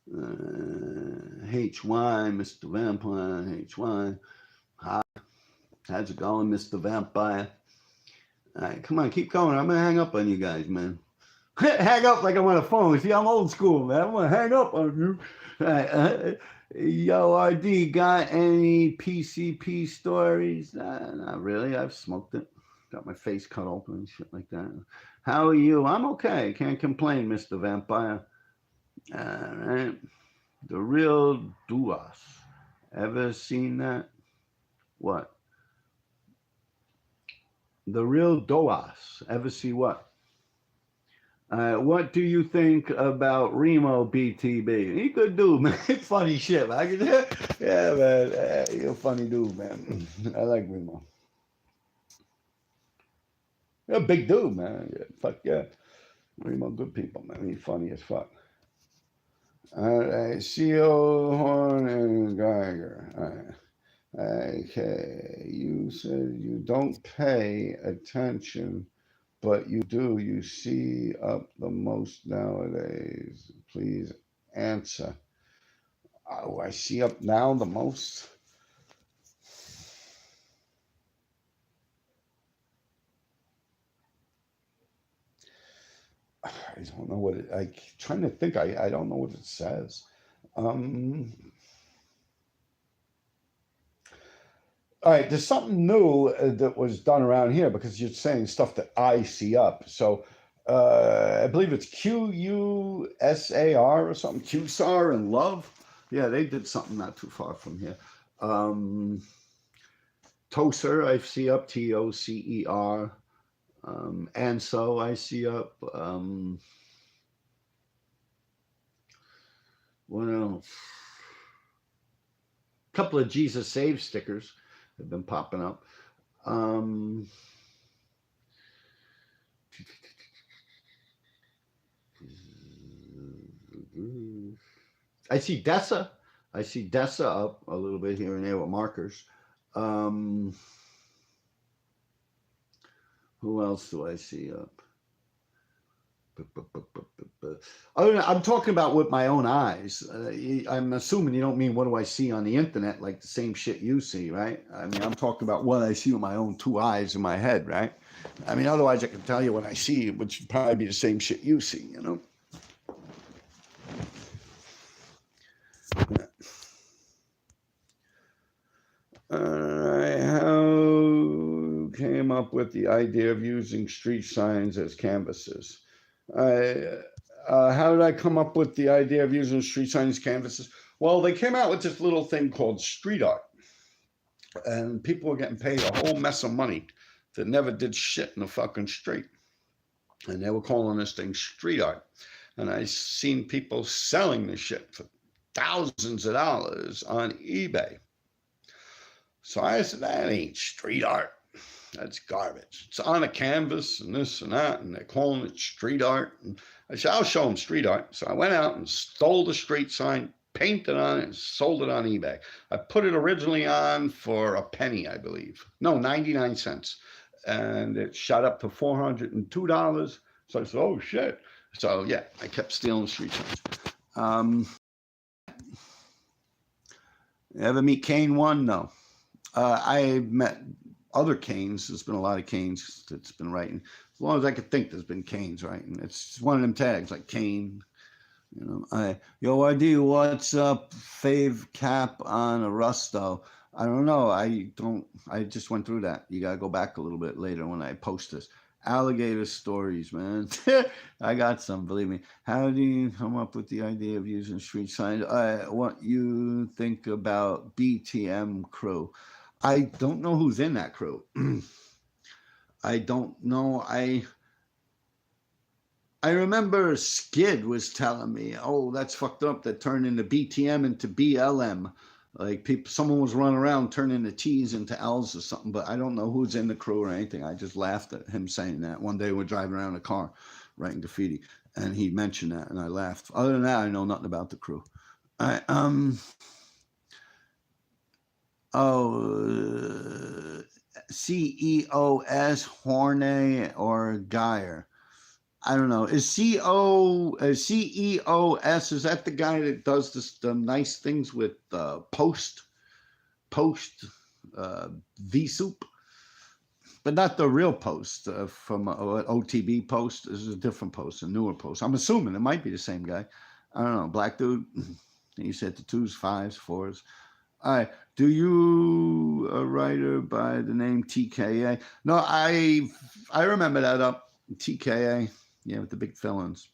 HY, Mr. Vampire, HY. Hi, how's it going, Mr. Vampire? All right, come on, keep going. I'm gonna hang up on you guys, man. Hang up like I'm on a phone. See, I'm old school, man. I'm gonna hang up on you. All right, yo, RD, got any PCP stories? Not really. I've smoked it. Got my face cut open and shit like that. How are you? I'm okay. Can't complain, Mr. Vampire. All right. The Real Duas. Ever seen that? What? The real Doas. Ever see what? What do you think about Remo BTB? He good dude, man. Funny shit, man. Yeah, man. You're a funny dude, man. I like Remo. You're a big dude, man. Yeah, fuck yeah. Remo, good people, man. He's funny as fuck. All right, CO Horn and Geiger. All right. Okay, you said you don't pay attention, but you do. You see up the most nowadays. Please answer. Oh, I see up now the most. I don't know what it. I trying to think. I don't know what it says. Um, all right, there's something new that was done around here because you're saying stuff that I see up. So I believe it's QUSAR or something. QSAR and Love. Yeah, they did something not too far from here. Um, Tocer, I see up. TOCER. And so I see up. What else? A couple of Jesus Save stickers have been popping up. Um, I see Dessa. I see Dessa up a little bit here and there with markers. Um, who else do I see up? I'm talking about with my own eyes. I'm assuming you don't mean what do I see on the internet, like the same shit you see, right? I mean, I'm talking about what I see with my own two eyes in my head, right? I mean, otherwise I can tell you what I see, which would probably be the same shit you see, you know? How came up with the idea of using street signs as canvases? I, how did I come up with the idea of using street signs as canvases? Well, they came out with this little thing called street art, and people were getting paid a whole mess of money that never did shit in the fucking street. And they were calling this thing street art. And I seen people selling this shit for thousands of dollars on eBay. So I said, that ain't street art. That's garbage. It's on a canvas and this and that, and they're calling it street art. And I said, I'll show them street art. So I went out and stole the street sign, painted on it, and sold it on eBay. I put it originally on for a penny, I believe. No, 99 cents. And it shot up to $402. So I said, oh shit. So yeah, I kept stealing street signs. Ever meet Kane One? No. I met other Canes. There's been a lot of Canes that's been writing. As long as I could think, there's been Canes writing. It's one of them tags like Kane. You know, yo, ID, what's up? Fave cap on a Rusto. I don't know. I just went through that. You gotta go back a little bit later when I post this. Alligator stories, man. I got some, believe me. How do you come up with the idea of using street signs? What you think about BTM crew? I don't know who's in that crew. I don't know. I remember Skid was telling me, "Oh, that's fucked up. That turned into BTM into BLM. Like people, someone was running around turning the T's into L's or something." But I don't know who's in the crew or anything. I just laughed at him saying that. One day we're driving around a car, writing graffiti, and he mentioned that, and I laughed. Other than that, I know nothing about the crew. I CEOS Horne or Geyer. I don't know. Is CEOS, is that the guy that does the nice things with post V soup? But not the real post from OTB post. This is a different post, a newer post. I'm assuming it might be the same guy. I don't know. Black dude. He said the 2s, 5s, 4s. All right. Do you a writer by the name TKA? No, I remember that up. TKA. Yeah, with the big felons.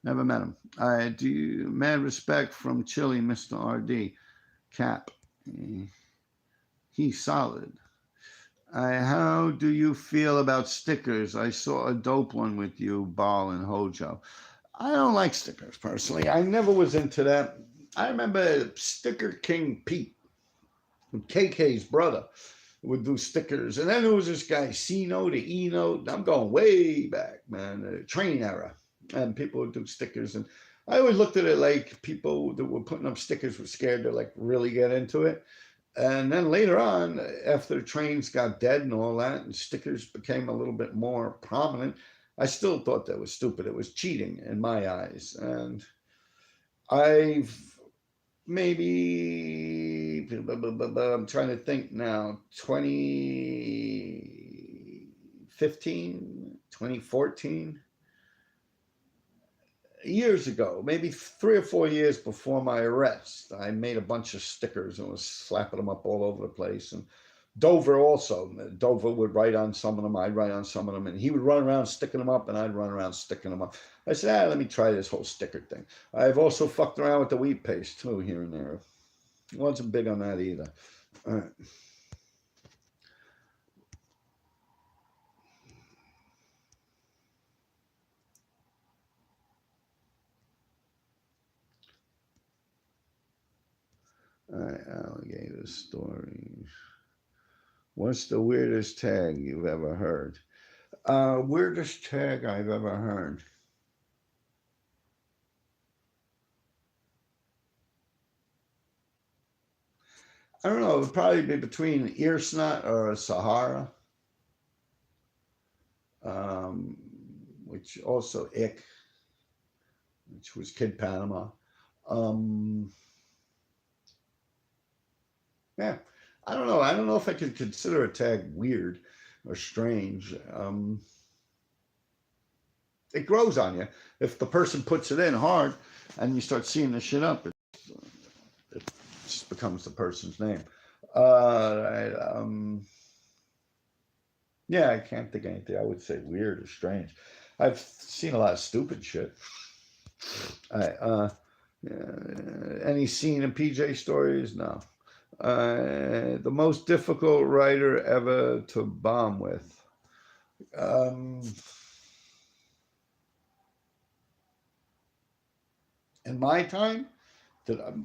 Never met him. I do mad respect from Chile, Mr. RD. Cap. He's solid. How do you feel about stickers? I saw a dope one with you, Ball and Hojo. I don't like stickers personally. I never was into that. I remember Sticker King Pete, KK's brother, would do stickers. And then there was this guy, C Note to E Note. I'm going way back, man, the train era. And people would do stickers. And I always looked at it like people that were putting up stickers were scared to like really get into it. And then later on, after trains got dead and all that, and stickers became a little bit more prominent, I still thought that was stupid. It was cheating in my eyes. And I've maybe, I'm trying to think now, 2015, 2014, years ago, maybe 3 or 4 years before my arrest, I made a bunch of stickers and was slapping them up all over the place. And Dover also, Dover would write on some of them, I'd write on some of them, and he would run around sticking them up, and I'd run around sticking them up. I said, let me try this whole sticker thing. I've also fucked around with the wheat paste too, here and there. Wasn't big on that either. All right. All right, alligator stories. What's the weirdest tag you've ever heard? Weirdest tag I've ever heard. I don't know. It would probably be between ear snot or Sahara, um, which also ick, which was Kid Panama. Um, yeah, I don't know. I don't know if I could consider a tag weird or strange. It grows on you. If the person puts it in hard and you start seeing the shit up, it just becomes the person's name. Yeah, I can't think of anything I would say weird or strange. I've seen a lot of stupid shit. Any scene in PJ stories? No. The most difficult writer ever to bomb with. Um, in my time,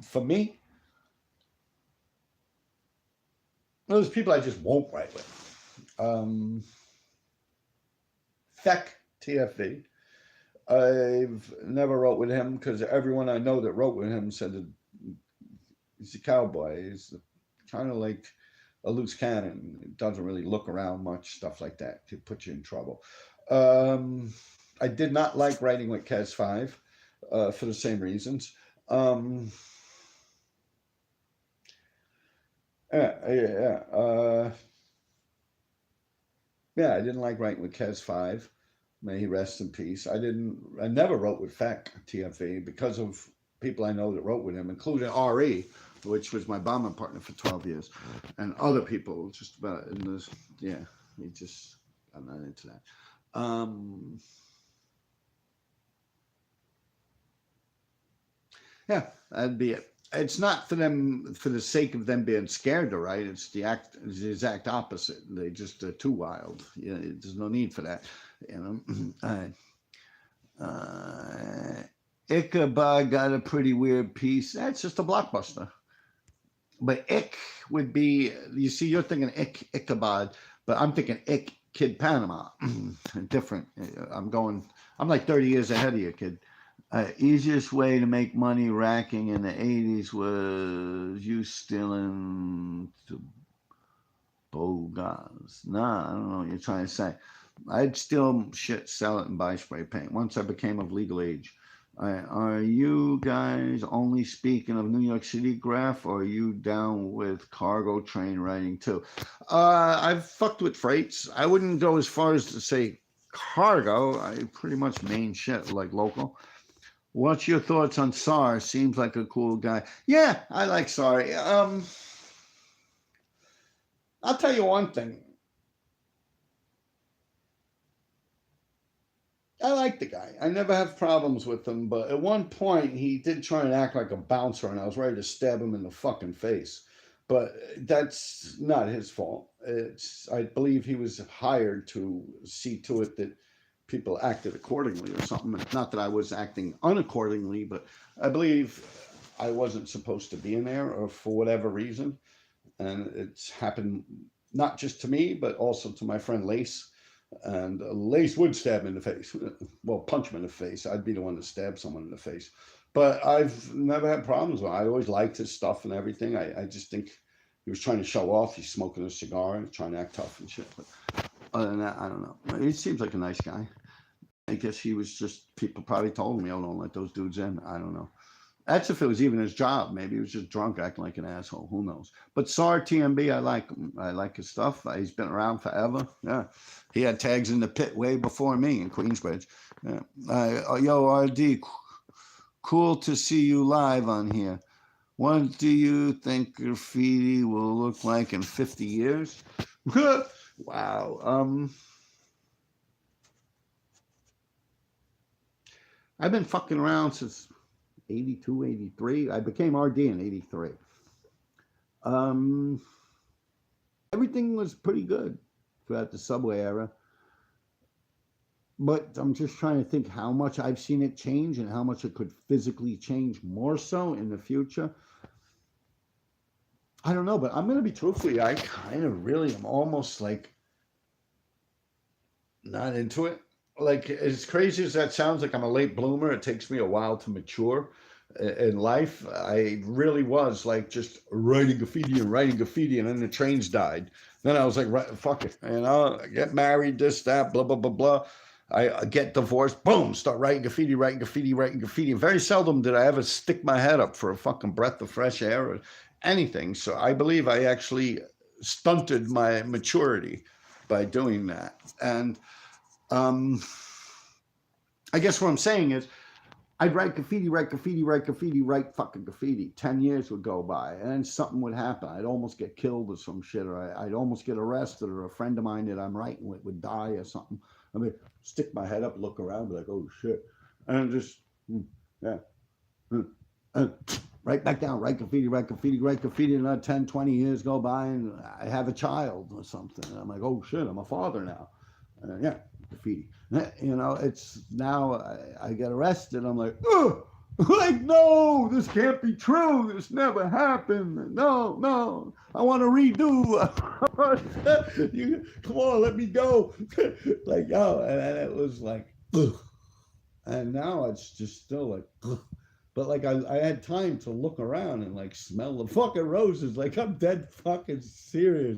for me, those people I just won't write with. Feck TFV. I've never wrote with him because everyone I know that wrote with him said that he's a cowboy. He's kind of like a loose cannon. He doesn't really look around much, stuff like that. To put you in trouble. I did not like writing with Kes 5 for the same reasons. Yeah. Yeah, I didn't like writing with Kes 5. May he rest in peace. I never wrote with Feck TFE because of people I know that wrote with him, including RE, which was my bombing partner for 12 years, and other people just about in this. Yeah, he just, I'm not into that. Yeah, that'd be it. It's not for them for the sake of them being scared to write. It's the exact opposite. They just are too wild. Yeah, there's no need for that. You know. Ichabod got a pretty weird piece. That's just a blockbuster. But Ick would be, you see, you're thinking Ichabod, but I'm thinking Ick Kid Panama. Different. I'm like 30 years ahead of you, kid. Easiest way to make money racking in the 80s was you stealing to bogas. Nah, I don't know what you're trying to say. I'd steal shit, sell it, and buy spray paint once I became of legal age. Are you guys only speaking of New York City, Graph, or are you down with cargo train writing too? I've fucked with freights. I wouldn't go as far as to say cargo. I pretty much main shit like local. What's your thoughts on SAR? Seems like a cool guy. Yeah, I like SAR. I'll tell you one thing. I like the guy. I never have problems with him, but at one point he did try and act like a bouncer, and I was ready to stab him in the fucking face. but that's not his fault. I believe he was hired to see to it that people acted accordingly or something. Not that I was acting unaccordingly, but I believe I wasn't supposed to be in there or for whatever reason. And it's happened not just to me, but also to my friend Lace. And Lace would stab me in the face. Well, punch me in the face. I'd be the one to stab someone in the face. But I've never had problems with him. I always liked his stuff and everything. I just think he was trying to show off. He's smoking a cigar and trying to act tough and shit. But other than that, I don't know. He seems like a nice guy. I guess he was just, people probably told him, don't let those dudes in. I don't know. That's if it was even his job. Maybe he was just drunk, acting like an asshole. Who knows? But SAR TMB, I like him. I like his stuff. He's been around forever. Yeah. He had tags in the pit way before me in Queensbridge. Yeah. Yo, RD, cool to see you live on here. What do you think graffiti will look like in 50 years? Wow. I've been fucking around since 82, 83. I became RD in 83. Everything was pretty good throughout the subway era. But I'm just trying to think how much I've seen it change and how much it could physically change more so in the future. I don't know, but I'm going to be truthful. I kind of really am almost like not into it. Like, as crazy as that sounds, like I'm a late bloomer. It takes me a while to mature in life. I really was like just writing graffiti, and then the trains died. Then I was like, right, fuck it, get married, this, that, blah, blah, blah, blah. I get divorced, boom, start writing graffiti. And very seldom did I ever stick my head up for a fucking breath of fresh air or anything. So I believe I actually stunted my maturity by doing that. And I guess what I'm saying is I'd write graffiti, write fucking graffiti. 10 years would go by and then something would happen. I'd almost get killed or some shit, or I'd almost get arrested, or a friend of mine that I'm writing with would die or something. I mean, stick my head up, look around, be like, oh shit. And just, right back down, write graffiti. Another 10, 20 years go by and I have a child or something. And I'm like, oh shit, I'm a father now. Graffiti. It's now I get arrested. I'm like, ugh! Like, no, this can't be true. This never happened. No, I want to redo. Come on, let me go. Like, and it was like, ugh. And now it's just still like, ugh. But like I had time to look around and like smell the fucking roses. Like, I'm dead fucking serious,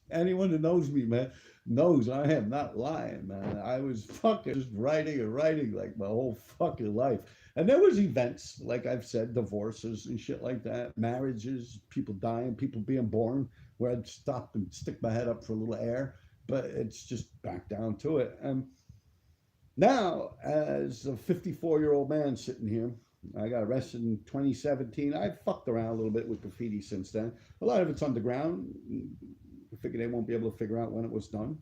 Anyone who knows me, man, knows I am not lying, man. I was fucking just writing like my whole fucking life. And there was events, like I've said, divorces and shit like that, marriages, people dying, people being born, where I'd stop and stick my head up for a little air. But it's just back down to it. And now, as a 54-year-old man sitting here, I got arrested in 2017. I've fucked around a little bit with graffiti since then. A lot of it's underground. I figure they won't be able to figure out when it was done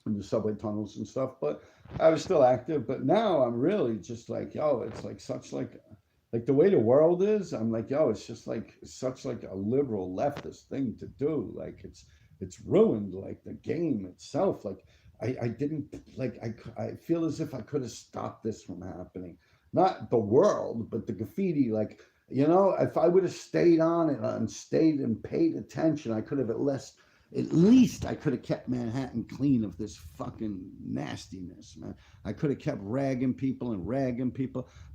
in the subway tunnels and stuff, but I was still active. But now I'm really just like, it's like such like the way the world is. I'm like, it's just like such like a liberal leftist thing to do. Like it's ruined like the game itself. Like I didn't like, I feel as if I could have stopped this from happening. Not the world, but the graffiti. Like, if I would have stayed on it and stayed and paid attention, I could have at least I could have kept Manhattan clean of this fucking nastiness, man. I could have kept ragging people,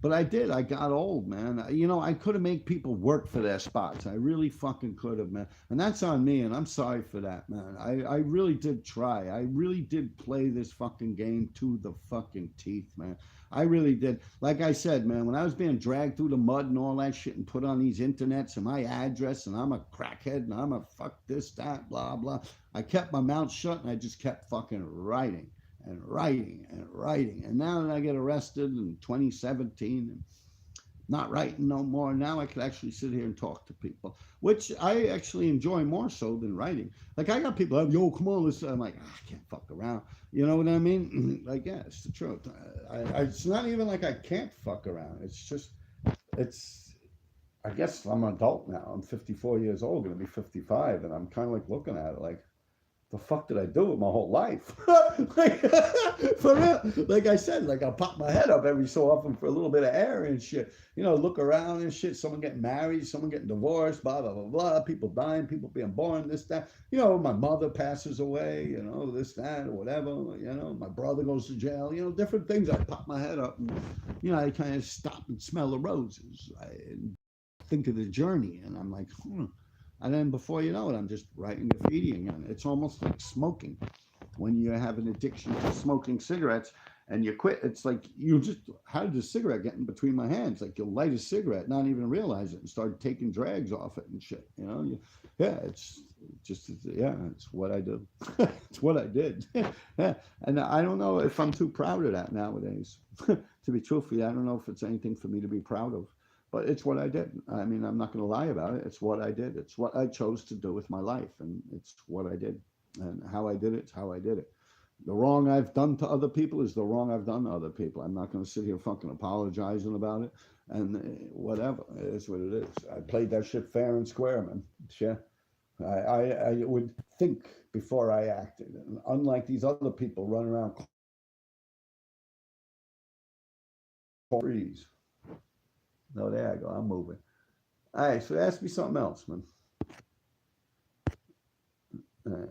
but I did. I got old, man. I could have made people work for their spots. I really fucking could have, man. And that's on me, and I'm sorry for that, man. I really did try. I really did play this fucking game to the fucking teeth, man. I really did. Like I said, man, when I was being dragged through the mud and all that shit and put on these internets and my address and I'm a crackhead and I'm a fuck this, that, blah, blah. I kept my mouth shut and I just kept fucking writing. And now that I get arrested in 2017 and not writing no more, now I could actually sit here and talk to people, which I actually enjoy more so than writing. Like, I got people like, yo, come on, listen. I'm like, I can't fuck around. You know what I mean? Like, yeah, it's the truth. It's not even like I can't fuck around. It's just, I guess I'm an adult now. I'm 54 years old, going to be 55, and I'm kind of like looking at it like, the fuck did I do with my whole life? Like, for real. Like I said, like I'll pop my head up every so often for a little bit of air and shit. You know, look around and shit. Someone getting married, someone getting divorced, blah, blah, blah, blah. People dying, people being born, this, that. You know, my mother passes away, you know, this, that, or whatever. You know, my brother goes to jail, you know, different things. I pop my head up and, you know, I kind of stop and smell the roses. And think of the journey. And I'm like, And then before you know it, I'm just writing graffiti again. It's almost like smoking. When you have an addiction to smoking cigarettes and you quit, it's like you just, how did the cigarette get in between my hands? Like you'll light a cigarette, not even realize it, and start taking drags off it and shit. You know, yeah, it's just, yeah, it's what I do. It's what I did. Yeah. And I don't know if I'm too proud of that nowadays. To be truthful, I don't know if it's anything for me to be proud of. But it's what I did. I mean, I'm not going to lie about it. It's what I did. It's what I chose to do with my life. And it's what I did. And how I did it's how I did it. The wrong I've done to other people is the wrong I've done to other people. I'm not going to sit here fucking apologizing about it. And whatever. It is what it is. I played that shit fair and square, man. Yeah. I would think before I acted. And unlike these other people running around trees. No, there I go. I'm moving. All right, so ask me something else, man. All right.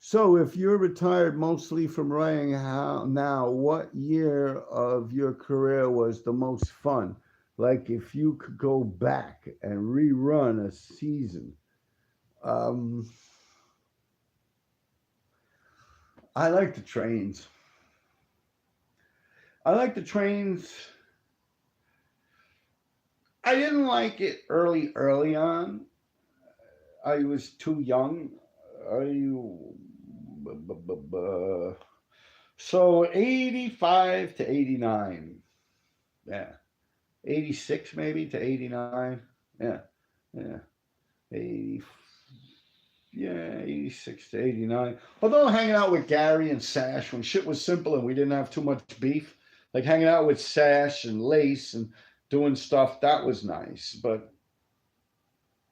So if you're retired mostly from writing, how now, what year of your career was the most fun? Like if you could go back and rerun a season. I like the trains. I like the trains. I didn't like it early on. I was too young. So 85 to 89. Yeah. 86 maybe to 89. Yeah. Yeah. 80, yeah, 86 to 89. Although hanging out with Gary and Sash when shit was simple and we didn't have too much beef, like hanging out with Sash and Lace and doing stuff, that was nice. But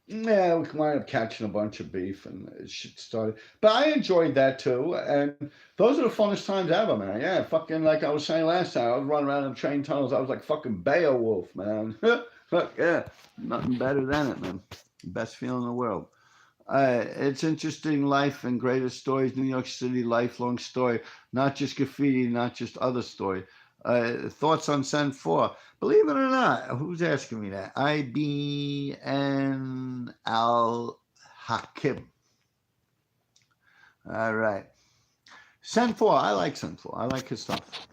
yeah, we wound up catching a bunch of beef and shit started. But I enjoyed that too. And those are the funnest times ever, man. Yeah, fucking like I was saying last time, I was running around in train tunnels. I was like fucking Beowulf, man. Fuck yeah, nothing better than it, man. Best feeling in the world. It's interesting life and greatest stories. New York City, lifelong story. Not just graffiti, not just other story. Thoughts on Sen 4. Believe it or not, who's asking me that? IBN Al Hakim. All right. Sen 4, I like Sen 4. I like his stuff.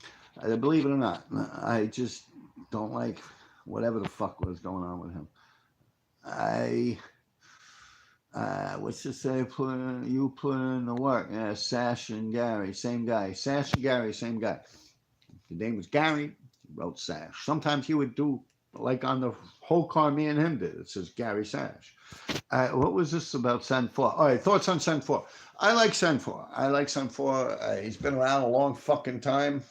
Believe it or not, I just don't like whatever the fuck was going on with him. What's to say? You put in the work. Yeah, Sash and Gary, same guy. Sash and Gary, same guy. The name was Gary. He wrote Sash. Sometimes he would do like on the whole car me and him did. It says Gary Sash. What was this about Sen 4? All right, thoughts on Sen 4. I like Sen 4. I like Sen 4. He's been around a long fucking time.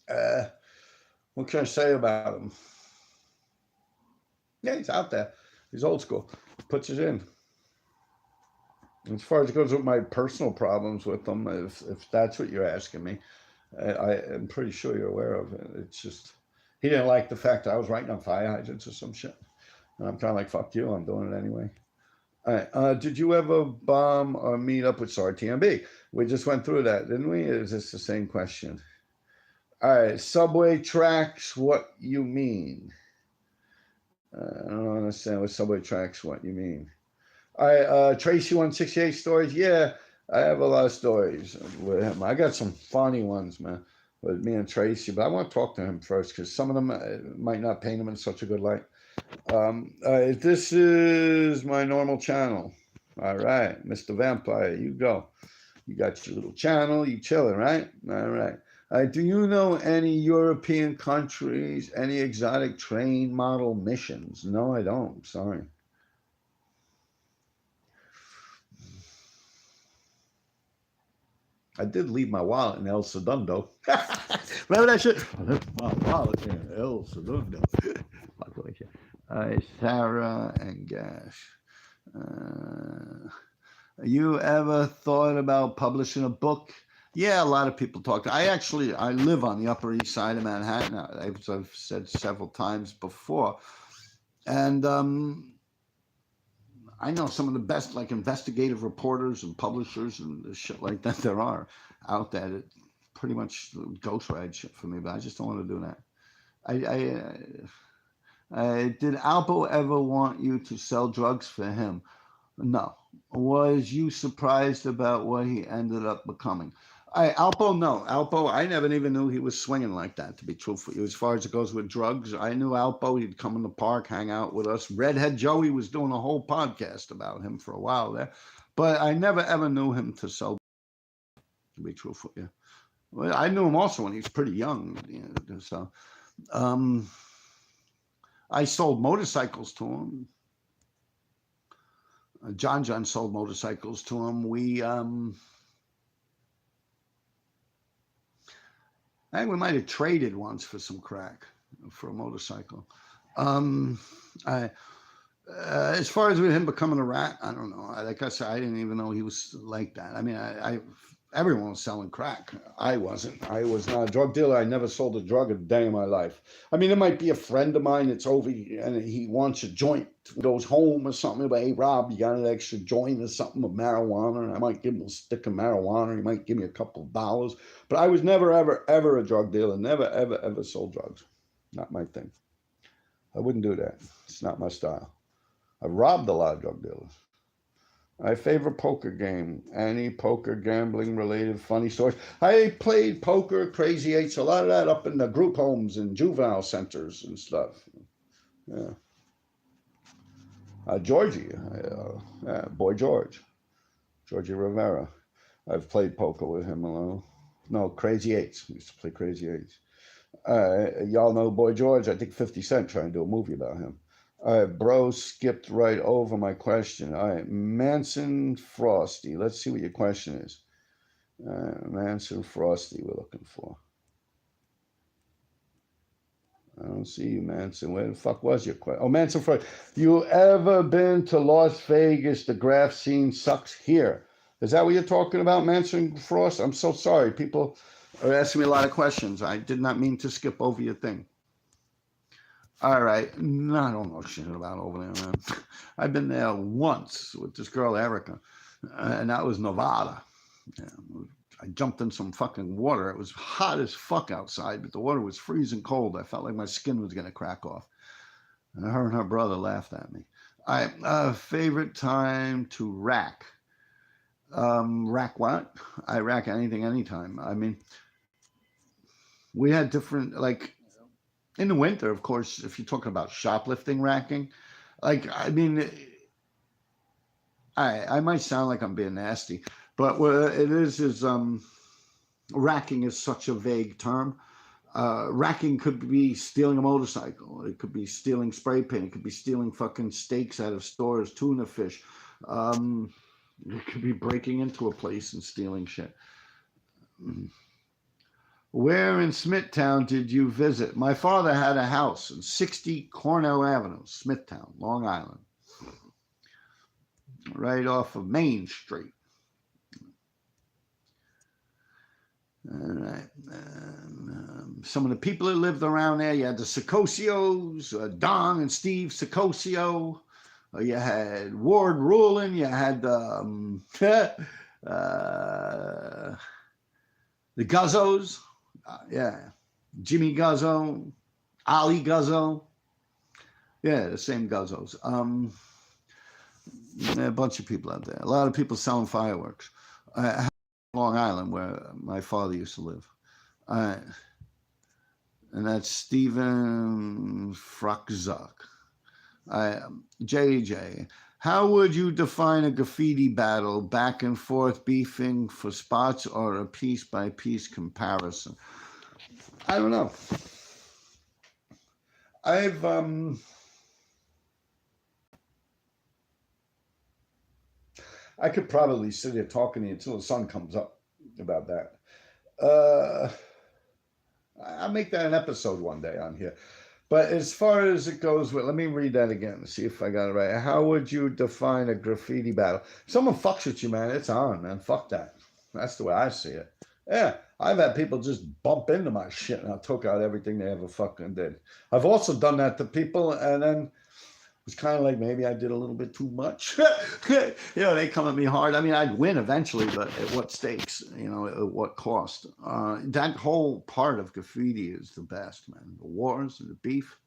What can I say about him? Yeah, he's out there. He's old school. Puts it in. As far as it goes with my personal problems with him, if that's what you're asking me, I am pretty sure you're aware of it. It's just, he didn't like the fact that I was writing on fire hydrants or some shit. And I'm kind of like, fuck you, I'm doing it anyway. All right. Did you ever bomb or meet up with SRTMB? We just went through that, didn't we? Is this the same question? All right. Subway tracks, what you mean? I don't understand what subway tracks, what you mean. All right. Tracy 168 stories. Yeah, I have a lot of stories with him. I got some funny ones, man, with me and Tracy, but I want to talk to him first because some of them might not paint him in such a good light. This is my normal channel. All right, Mr. Vampire, you go. You got your little channel, you chilling, right? All right. Do you know any European countries, any exotic train model missions? No, I don't. Sorry. I did leave my wallet in El Segundo. Remember that shit? I left my wallet in El Segundo. fuck with you. Sarah and Gash. Uh, you ever thought about publishing a book? Yeah, a lot of people talk. I live on the Upper East Side of Manhattan. I've said several times before, and I know some of the best like investigative reporters and publishers and shit like that there are out there. That pretty much ghostwrite shit for me, but I just don't want to do that. Did Alpo ever want you to sell drugs for him? No. Was you surprised about what he ended up becoming? Alpo, no. Alpo, I never even knew he was swinging like that, to be truthful. As far as it goes with drugs, I knew Alpo. He'd come in the park, hang out with us. Redhead Joey was doing a whole podcast about him for a while there. But I never, ever knew him to sell, to be truthful. Yeah. Well, I knew him also when he was pretty young. So I sold motorcycles to him. John sold motorcycles to him. I think we might have traded once for some crack for a motorcycle. As far as with him becoming a rat, I don't know. Like I said, I didn't even know he was like that. I mean, everyone was selling crack. I wasn't. I was not a drug dealer. I never sold a drug a day in my life. I mean, it might be a friend of mine that's over and he wants a joint, goes home or something. But hey, Rob, you got an extra joint or something of marijuana? And I might give him a stick of marijuana. He might give me a couple of dollars. But I was never, ever, ever a drug dealer. Never, ever, ever sold drugs. Not my thing. I wouldn't do that. It's not my style. I've robbed a lot of drug dealers. My favorite poker game. Any poker gambling related funny stories? I played poker, Crazy Eights, a lot of that up in the group homes and juvenile centers and stuff. Yeah. Georgie, Boy George, Georgie Rivera. I've played poker with him alone. No, Crazy Eights. We used to play Crazy Eights. Y'all know Boy George. I think 50 Cent trying to do a movie about him. All right, bro skipped right over my question. All right, Manson Frosty. Let's see what your question is. Manson Frosty we're looking for. I don't see you, Manson. Where the fuck was your question? Oh, Manson Frosty. You ever been to Las Vegas? The graph scene sucks here. Is that what you're talking about, Manson Frost? I'm so sorry. People are asking me a lot of questions. I did not mean to skip over your thing. All right. No, I don't know shit about over there, man. I've been there once with this girl, Erica, and that was Nevada. Yeah, I jumped in some fucking water. It was hot as fuck outside, but the water was freezing cold. I felt like my skin was going to crack off. And her and her brother laughed at me. All right. Favorite time to rack? Rack what? I rack anything, anytime. I mean, we had different, like, in the winter, of course, if you're talking about shoplifting racking, like, I mean, I might sound like I'm being nasty, but what it is racking is such a vague term. Racking could be stealing a motorcycle. It could be stealing spray paint. It could be stealing fucking steaks out of stores, tuna fish. It could be breaking into a place and stealing shit. Where in Smithtown did you visit? My father had a house in 60 Cornell Avenue, Smithtown, Long Island, right off of Main Street. All right. Some of the people that lived around there, you had the Sicosios, Don and Steve Sicosio. You had Ward Rulin. You had the Guzzos. Yeah. Jimmy Guzzo. Ali Guzzo. Yeah, the same Guzzos. A bunch of people out there. A lot of people selling fireworks. Long Island, where my father used to live. And that's Stephen Frockzuck. JJ, how would you define a graffiti battle? Back and forth beefing for spots or a piece by piece comparison? I don't know. I could probably sit here talking to you until the sun comes up about that. I'll make that an episode one day on here. But as far as it goes with, let me read that again and see if I got it right. How would you define a graffiti battle? If someone fucks with you, man, it's on, man. Fuck that. That's the way I see it. Yeah, I've had people just bump into my shit and I took out everything they ever fucking did. I've also done that to people and then was kind of like maybe I did a little bit too much. They come at me hard. I mean, I'd win eventually, but at what stakes? At what cost? That whole part of graffiti is the best, man. The wars and the beef.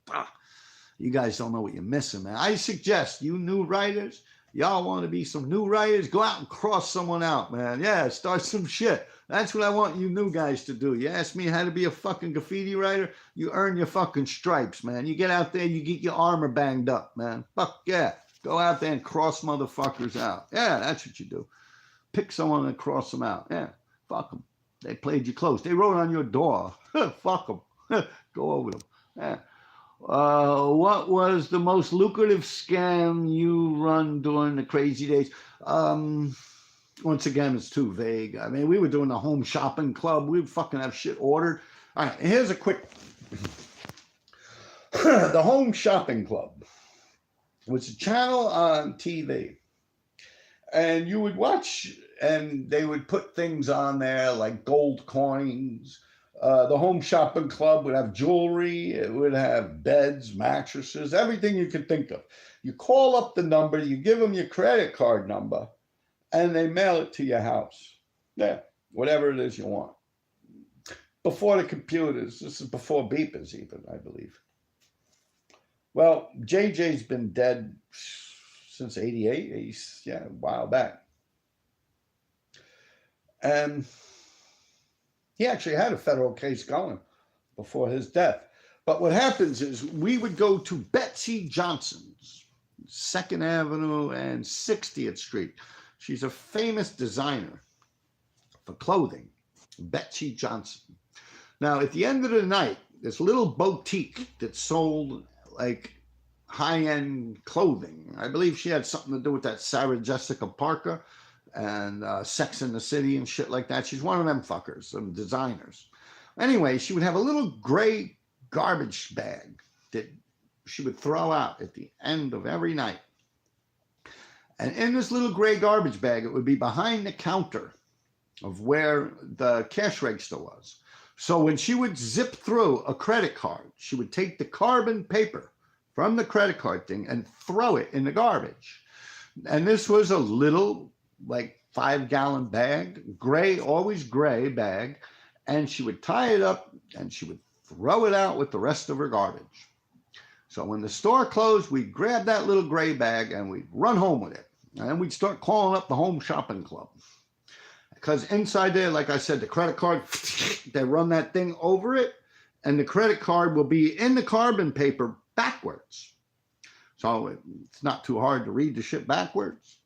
You guys don't know what you're missing, man. I suggest you new writers, y'all want to be some new writers, go out and cross someone out, man. Yeah, start some shit. That's what I want you new guys to do. You ask me how to be a fucking graffiti writer, you earn your fucking stripes, man. You get out there, you get your armor banged up, man. Fuck yeah. Go out there and cross motherfuckers out. Yeah, that's what you do. Pick someone and cross them out. Yeah, fuck them. They played you close. They wrote on your door. Fuck them. Go over them. Yeah. What was the most lucrative scam you run during the crazy days? Once again, it's too vague. I mean, we were doing the home shopping club. We'd fucking have shit ordered. All right, here's a quick. The home shopping club was a channel on TV. And you would watch, and they would put things on there like gold coins. The home shopping club would have jewelry. It would have beds, mattresses, everything you could think of. You call up the number, you give them your credit card number, and they mail it to your house. Yeah, whatever it is you want. Before the computers, this is before beepers even, I believe. Well, JJ's been dead since 88. He's, a while back. And he actually had a federal case going before his death. But what happens is we would go to Betsy Johnson's, 2nd Avenue and 60th Street. She's a famous designer for clothing, Betsy Johnson. Now, at the end of the night, this little boutique that sold like high-end clothing. I believe she had something to do with that Sarah Jessica Parker and Sex in the City and shit like that. She's one of them fuckers, some designers. Anyway, she would have a little gray garbage bag that she would throw out at the end of every night. And in this little gray garbage bag, it would be behind the counter of where the cash register was. So when she would zip through a credit card, she would take the carbon paper from the credit card thing and throw it in the garbage. And this was a little, like 5-gallon bag, gray, always gray bag. And she would tie it up and she would throw it out with the rest of her garbage. So when the store closed, we'd grab that little gray bag and we'd run home with it. And then we'd start calling up the home shopping club. Because inside there, like I said, the credit card, they run that thing over it, and the credit card will be in the carbon paper backwards. So it's not too hard to read the shit backwards.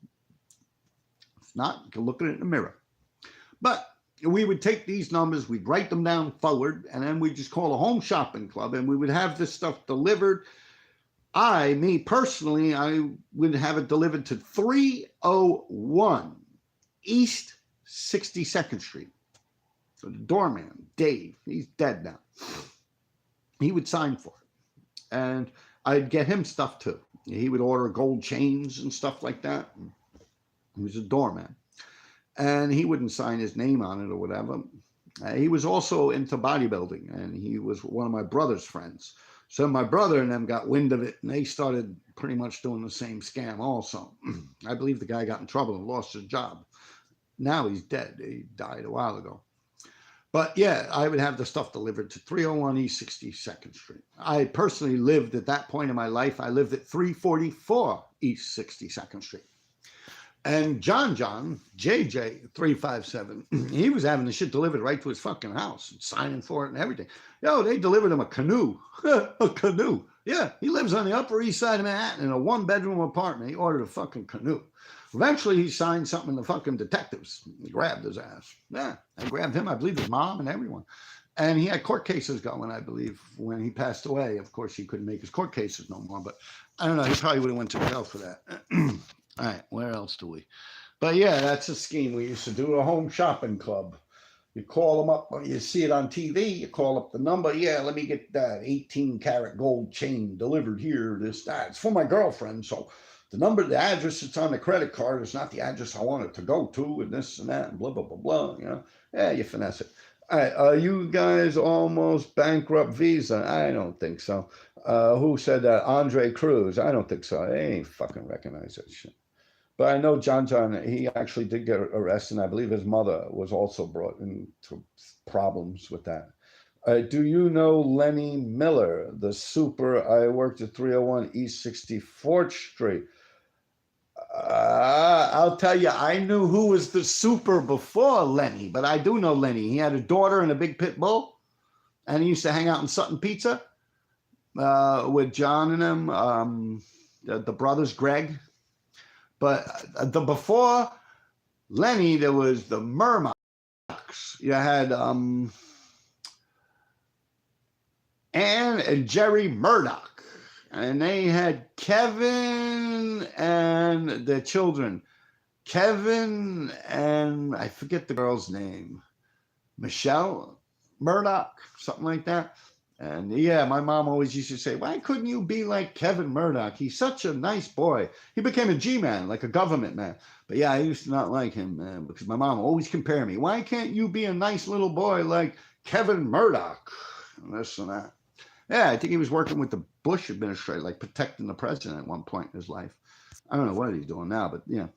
It's not, you can look at it in the mirror. But we would take these numbers, we'd write them down forward, and then we'd just call a home shopping club, and we would have this stuff delivered. Me personally, I would have it delivered to 301 East 62nd Street. So the doorman, Dave, he's dead now. He would sign for it. And I'd get him stuff too. He would order gold chains and stuff like that. He was a doorman. And he wouldn't sign his name on it or whatever. He was also into bodybuilding, and he was one of my brother's friends. So my brother and them got wind of it, and they started pretty much doing the same scam also. I believe the guy got in trouble and lost his job. Now he's dead. He died a while ago. But yeah, I would have the stuff delivered to 301 East 62nd Street. I personally lived at that point in my life, I lived at 344 East 62nd Street. And John, JJ 357, he was having the shit delivered right to his fucking house, signing for it and everything. They delivered him a canoe. A canoe. Yeah, he lives on the Upper East Side of Manhattan in a 1-bedroom apartment. He ordered a fucking canoe. Eventually, he signed something in the fucking detectives. They grabbed his ass. Yeah, they grabbed him, I believe his mom and everyone. And he had court cases going, I believe, when he passed away. Of course, he couldn't make his court cases no more, but I don't know. He probably would have went to jail for that. All right, where else do we? But yeah, that's a scheme. We used to do a home shopping club. You call them up, or you see it on TV, you call up the number. Yeah, let me get that 18 karat gold chain delivered here, this, that. It's for my girlfriend. So the number, the address that's on the credit card is not the address I want it to go to, and this and that, and blah, blah, blah, blah. You know, yeah, you finesse it. All right, are you guys almost bankrupt Visa? I don't think so. Who said that? Andre Cruz. I don't think so. They ain't fucking recognize that shit. But I know John, he actually did get arrested, and I believe his mother was also brought into problems with that. Do you know Lenny Miller, the super? I worked at 301 East 64th Street. I'll tell you, I knew who was the super before Lenny, but I do know Lenny. He had a daughter and a big pit bull, and he used to hang out in Sutton Pizza with John and them, the brothers, Greg. But the before Lenny, there was the Murdochs. You had Ann and Jerry Murdoch, and they had Kevin and their children. Kevin and I forget the girl's name, Michelle Murdoch, something like that. And yeah, my mom always used to say, why couldn't you be like Kevin Murdoch? He's such a nice boy. He became a G-man, like a government man. But yeah, I used to not like him, man, because my mom always compared me. Why can't you be a nice little boy like Kevin Murdoch? And this and that. Yeah, I think he was working with the Bush administration, like protecting the president at one point in his life. I don't know what he's doing now, but yeah.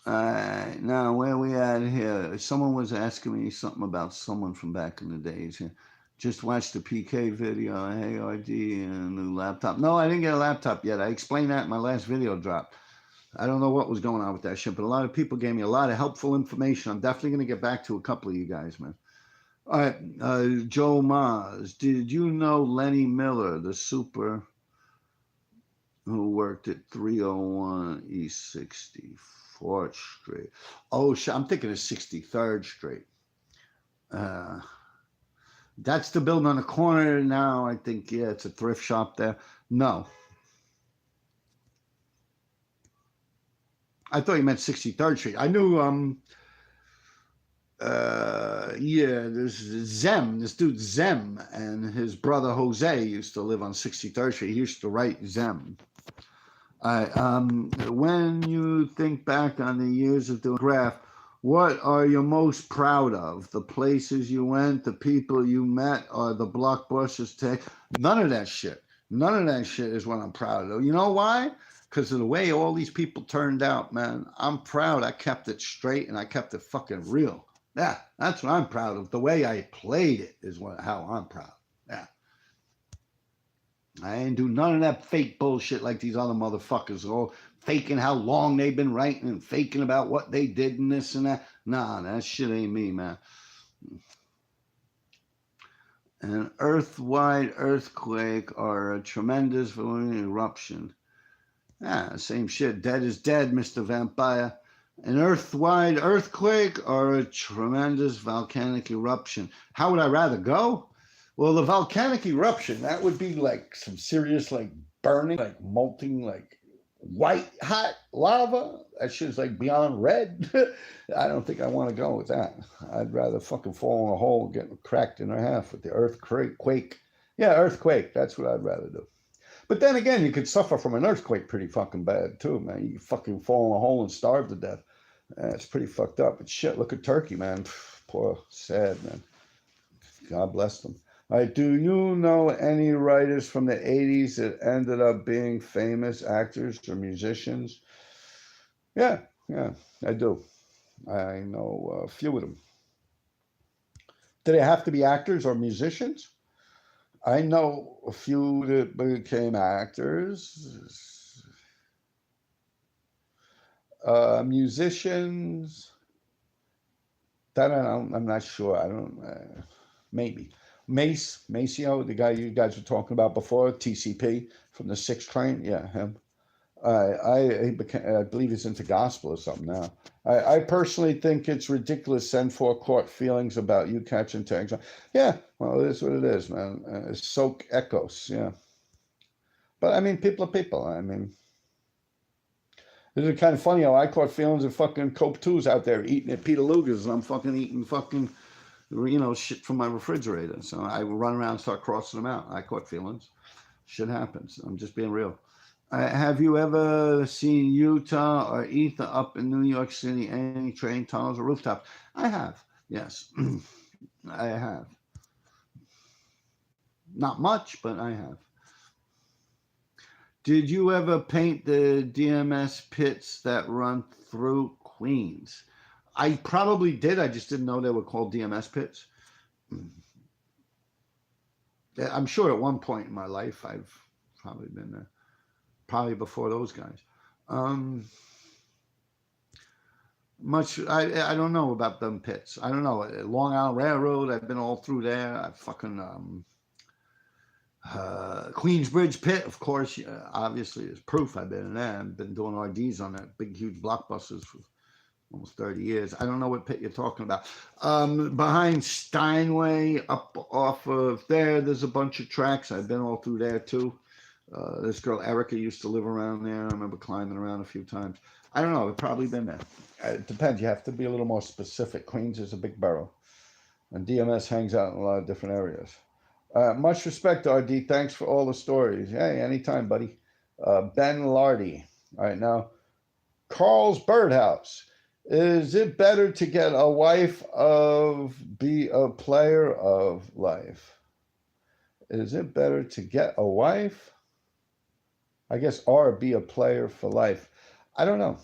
Now where we at here? Someone was asking me something about someone from back in the days. Yeah. Just watched the PK video. Hey, RD, and a new laptop. No, I didn't get a laptop yet. I explained that in my last video drop. I don't know what was going on with that shit, but a lot of people gave me a lot of helpful information. I'm definitely going to get back to a couple of you guys, man. All right, Joe Mars. Did you know Lenny Miller, the super who worked at 301 East 64th Street? Oh, I'm thinking of 63rd Street. That's the building on the corner now. I think, yeah, it's a thrift shop there. No. I thought you meant 63rd Street. I knew, yeah, there's Zem, this dude Zem, and his brother Jose used to live on 63rd Street. He used to write Zem. When you think back on the years of doing graph, what are you most proud of? The places you went, the people you met, or the blockbusters take? None of that shit. None of that shit is what I'm proud of. You know why? Because of the way all these people turned out, man. I'm proud I kept it straight and I kept it fucking real. Yeah, that's what I'm proud of. The way I played it is how I'm proud. Yeah. I ain't do none of that fake bullshit like these other motherfuckers, all faking how long they've been writing and faking about what they did and this and that. Nah, that shit ain't me, man. An earth-wide earthquake or a tremendous volcanic eruption. Ah, same shit. Dead is dead, Mr. Vampire. An earth-wide earthquake or a tremendous volcanic eruption? How would I rather go? Well, the volcanic eruption, that would be like some serious, like burning, like molting, like white hot lava. That shit's like beyond red. I don't think I want to go with that. I'd rather fucking fall in a hole and get cracked in half with the earthquake. Yeah, earthquake. That's what I'd rather do. But then again, you could suffer from an earthquake pretty fucking bad too, man. You fucking fall in a hole and starve to death. It's pretty fucked up. But shit, look at Turkey, man. Poor, sad, man. God bless them. All right, do you know any writers from the 80s that ended up being famous actors or musicians? Yeah, I do. I know a few of them. Do they have to be actors or musicians? I know a few that became actors, musicians. That I'm not sure. I don't. Maybe Maceo, the guy you guys were talking about before, TCP from the 6 Train. Yeah, him. I believe he's into gospel or something now. I personally think it's ridiculous send for court feelings about you catching tags. Yeah, well, it is what it is, man. Soak echoes, yeah. But I mean, people are people. I mean, This is kind of funny how I caught feelings of fucking Cope 2s out there eating at Peter Luger's, and I'm fucking eating fucking, shit from my refrigerator. So I would run around and start crossing them out. I caught feelings. Shit happens. I'm just being real. Have you ever seen Utah or Ether up in New York City, any train tunnels or rooftops? I have, yes. I have. Not much, but I have. Did you ever paint the DMS pits that run through Queens? I probably did. I just didn't know they were called DMS pits. I'm sure at one point in my life I've probably been there. Probably before those guys. I don't know about them pits. I don't know. Long Island Railroad, I've been all through there. I fucking Queensbridge pit, of course, obviously is proof I've been in there. I've been doing RDs on that big, huge blockbusters for almost 30 years. I don't know what pit you're talking about. Behind Steinway, up off of there's a bunch of tracks. I've been all through there too. This girl Erica used to live around there. I remember climbing around a few times. I don't know. I've probably been there. It depends. You have to be a little more specific. Queens is a big borough, and DMS hangs out in a lot of different areas. Much respect, RD. Thanks for all the stories. Hey, anytime, buddy. Ben Lardy. All right, now, Carl's Birdhouse. Is it better to get a wife of be a player of life? Is it better to get a wife? I guess, or be a player for life. I don't know.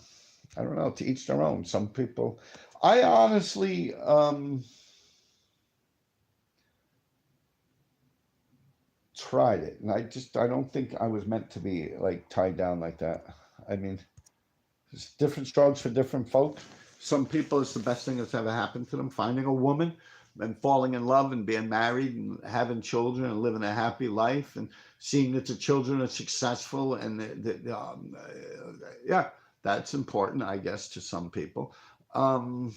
I don't know. To each their own. Some people. I honestly. Tried it, and I don't think I was meant to be like tied down like that. I mean, there's different strokes for different folks. Some people, it's the best thing that's ever happened to them, finding a woman and falling in love and being married and having children and living a happy life and seeing that the children are successful, and yeah, that's important, I guess, to some people. I've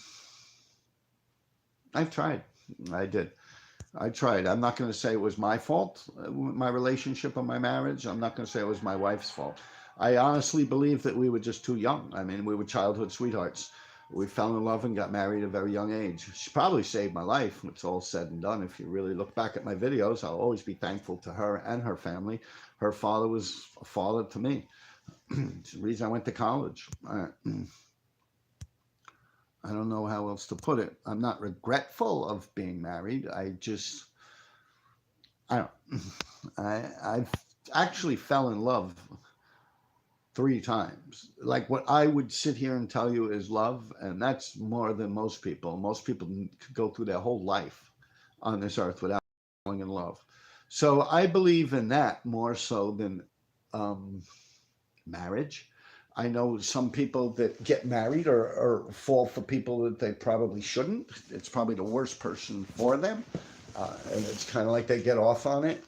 tried. I did. I tried. I'm not going to say it was my fault, my relationship or my marriage. I'm not going to say it was my wife's fault. I honestly believe that we were just too young. I mean, we were childhood sweethearts. We fell in love and got married at a very young age. She probably saved my life when it's all said and done. If you really look back at my videos, I'll always be thankful to her and her family. Her father was a father to me. It's the reason I went to college. I don't know how else to put it. I'm not regretful of being married. I've actually fell in love 3 times. Like what I would sit here and tell you is love, and that's more than most people. Most people could go through their whole life on this earth without falling in love. So I believe in that more so than marriage. I know some people that get married or fall for people that they probably shouldn't. It's probably the worst person for them. And it's kind of like they get off on it.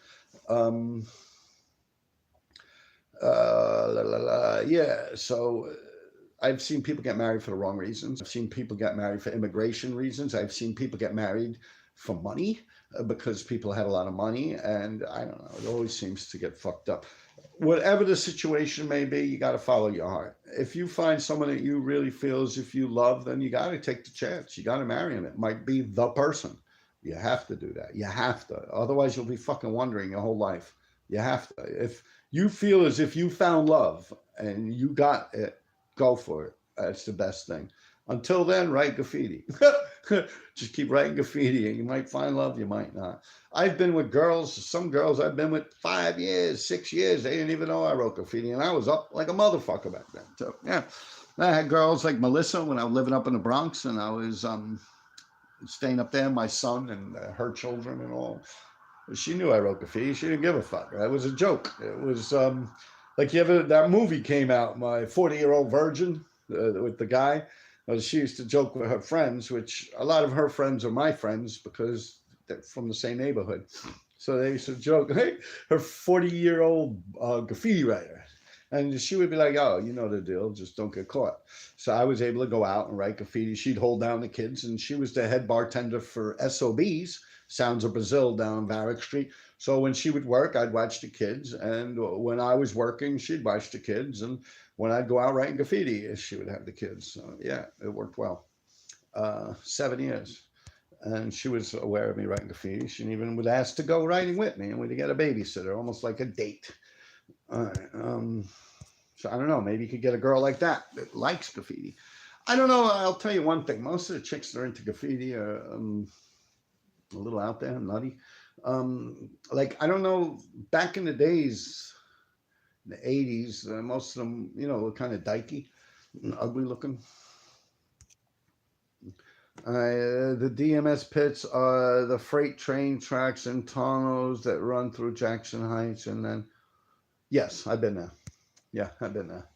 Yeah, so I've seen people get married for the wrong reasons. I've seen people get married for immigration reasons. I've seen people get married for money because people had a lot of money. And I don't know, it always seems to get fucked up. Whatever the situation may be, you got to follow your heart. If you find someone that you really feel as if you love, then you got to take the chance. You got to marry him. It might be the person. You have to do that. You have to. Otherwise, you'll be fucking wondering your whole life. You have to. If you feel as if you found love and you got it, go for it. That's the best thing. Until then, write graffiti. Just keep writing graffiti, and you might find love, you might not. I've been with girls, some girls I've been with 5 years, 6 years. They didn't even know I wrote graffiti, and I was up like a motherfucker back then. So, yeah. I had girls like Melissa when I was living up in the Bronx, and I was staying up there, my son and her children and all. She knew I wrote graffiti. She didn't give a fuck. It was a joke. It was like that movie came out, My 40-Year-Old Virgin, with the guy. She used to joke with her friends, which a lot of her friends are my friends because they're from the same neighborhood. So they used to joke, hey, her 40-year-old graffiti writer. And she would be like, oh, you know the deal, just don't get caught. So I was able to go out and write graffiti. She'd hold down the kids, and she was the head bartender for SOBs, Sounds of Brazil down on Varick Street. So when she would work, I'd watch the kids, and when I was working, she'd watch the kids, and when I'd go out writing graffiti, she would have the kids. So yeah, it worked well. 7 years. And she was aware of me writing graffiti. She even would ask to go writing with me, and we'd get a babysitter, almost like a date. All right. So I don't know. Maybe you could get a girl like that likes graffiti. I don't know. I'll tell you one thing. Most of the chicks that are into graffiti are a little out there, nutty. Like, I don't know. Back in the days, the 80s, most of them, were kind of dykey and ugly looking. The DMS pits are the freight train tracks and tunnels that run through Jackson Heights, and then yes, I've been there. Yeah, I've been there.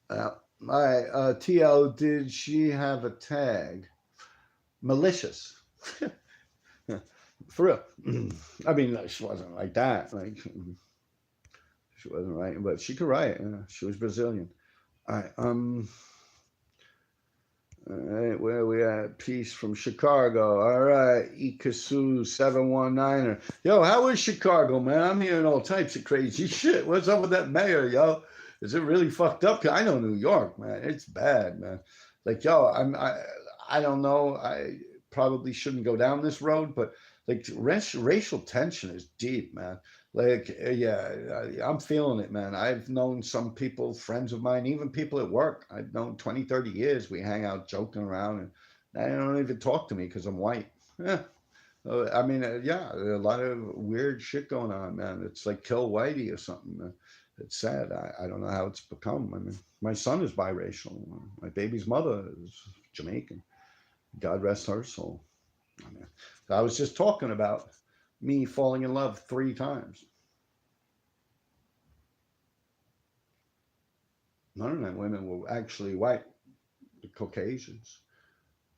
All right, TL, did she have a tag? Malicious. For real. I mean, she wasn't like that. Like, she wasn't writing, but she could write. She was Brazilian. All right. All right, where we at? Peace from Chicago. All right, Ikasu 719er. Yo, how is Chicago, man? I'm hearing all types of crazy shit. What's up with that mayor, yo? Is it really fucked up? I know New York, man. It's bad, man. Like, yo, I don't know. I probably shouldn't go down this road, but like racial tension is deep, man. Like, yeah, I'm feeling it, man. I've known some people, friends of mine, even people at work. I've known 20, 30 years. We hang out joking around, and they don't even talk to me because I'm white. Yeah. I mean, yeah, a lot of weird shit going on, man. It's like Kill Whitey or something. It's sad. I don't know how it's become. I mean, my son is biracial. My baby's mother is Jamaican. God rest her soul. I mean, I was just talking about me falling in love 3 times. None of them women were actually white, the Caucasians.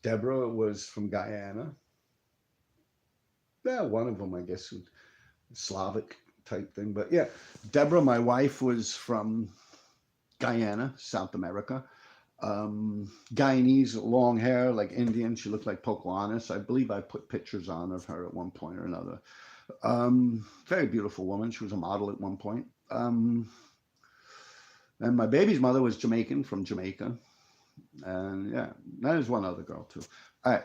Deborah was from Guyana. Yeah, one of them, I guess, Slavic type thing. But yeah, Deborah, my wife, was from Guyana, South America. Guyanese, long hair, like Indian. She looked like Pocahontas. I believe I put pictures on of her at one point or another. Very beautiful woman. She was a model at one point. And my baby's mother was Jamaican, from Jamaica. And yeah, there's one other girl too. All right,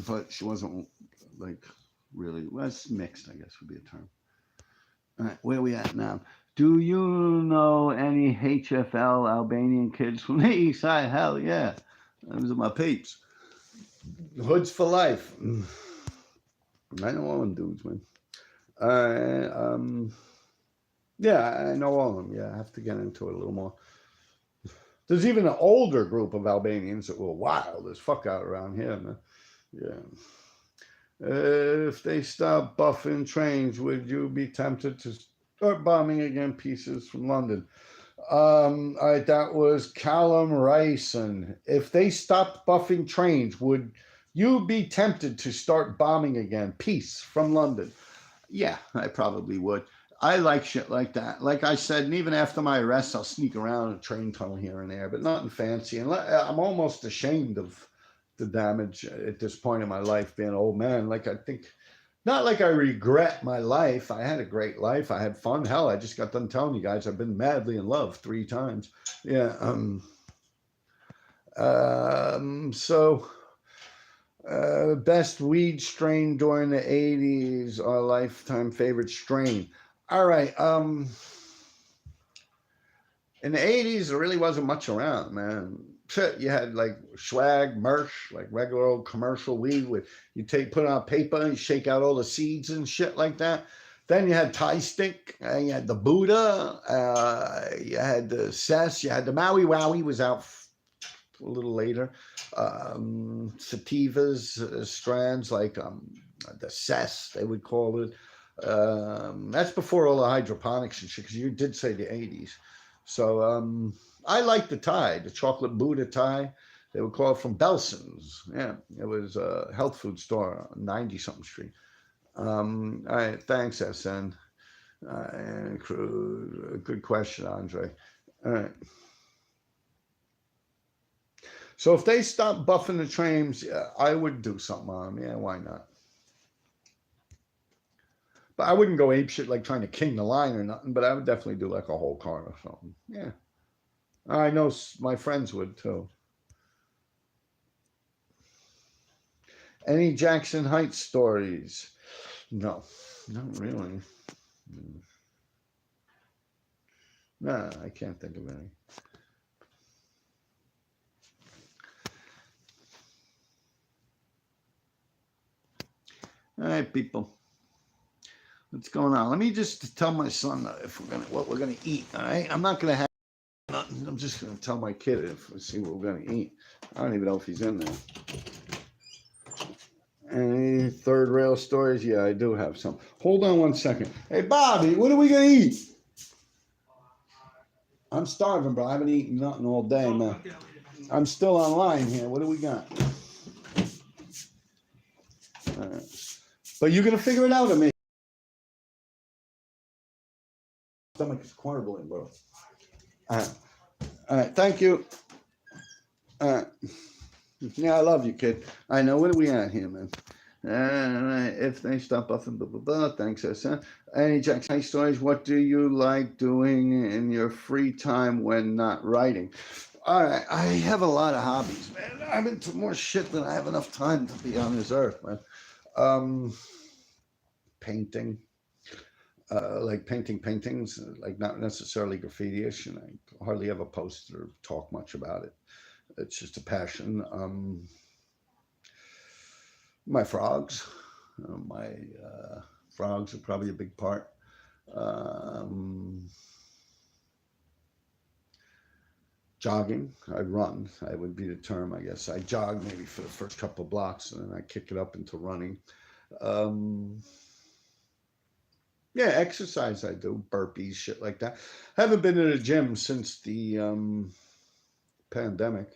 but she wasn't like really, well, it's mixed, I guess would be a term. All right, where are we at now? Do you know any HFL Albanian kids from the East Side? Hell yeah. Those are my peeps. Hoods for life. I know all them dudes, man. Yeah, I know all of them. Yeah, I have to get into it a little more. There's even an older group of Albanians that were wild as fuck out around here, man. Yeah. If they stop buffing trains, would you be tempted to start bombing again pieces from London? All right, that was Callum Ryson. If they stopped buffing trains, would you be tempted to start bombing again? Peace from London. Yeah, I probably would. I like shit like that. Like I said, and even after my arrest, I'll sneak around a train tunnel here and there, but nothing fancy. And I'm almost ashamed of the damage at this point in my life, being an old man. Like, I think, not like I regret my life. I had a great life. I had fun. Hell, I just got done telling you guys I've been madly in love 3 times. Yeah. Best weed strain during the 80s, our lifetime favorite strain. All right. In the 80s, there really wasn't much around, man. You had like swag, merch, like regular old commercial weed with you put it on paper and shake out all the seeds and shit like that. Then you had Thai stick, and you had the Buddha, you had the Cess, you had the Maui Wowie was out a little later. Sativas, strands like the Cess, they would call it. That's before all the hydroponics and shit, because you did say the 80s. So I like the Thai, the chocolate Buddha Thai. They would call it from Belson's. Yeah, it was a health food store on 90-something street. All right, thanks, SN. Good question, Andre. All right. So if they stop buffing the trains, I would do something on them. Yeah, why not? But I wouldn't go ape shit like trying to king the line or nothing. But I would definitely do like a whole car or something. Yeah, I know my friends would too. Any Jackson Heights stories? No, not really. Nah, I can't think of any. All right, people. What's going on? Let me just tell my son if what we're gonna eat. All right, I'm not gonna have nothing. I'm just gonna tell my kid if we see what we're gonna eat. I don't even know if he's in there. Any third rail stories? Yeah, I do have some. Hold on one second. Hey, Bobby, what are we gonna eat? I'm starving, bro. I haven't eaten nothing all day, man. I'm still online here. What do we got? But you're gonna figure it out, or me? Stomach is quarbling, bro. All right. Thank you. Yeah, I love you, kid. I know. What are we at here, man? If they stop off and blah blah blah. Thanks, son. Any Jackson stories? What do you like doing in your free time when not writing? All right, I have a lot of hobbies, man. I'm into more shit than I have enough time to be on this earth, man. Painting, like painting paintings, like not necessarily graffiti-ish, and I hardly ever post or talk much about it. It's just a passion. My frogs, my frogs are probably a big part. Jogging, I run. I would be the term, I guess. I jog maybe for the first couple of blocks, and then I kick it up into running. Yeah, exercise I do, burpees, shit like that. I haven't been in a gym since the pandemic.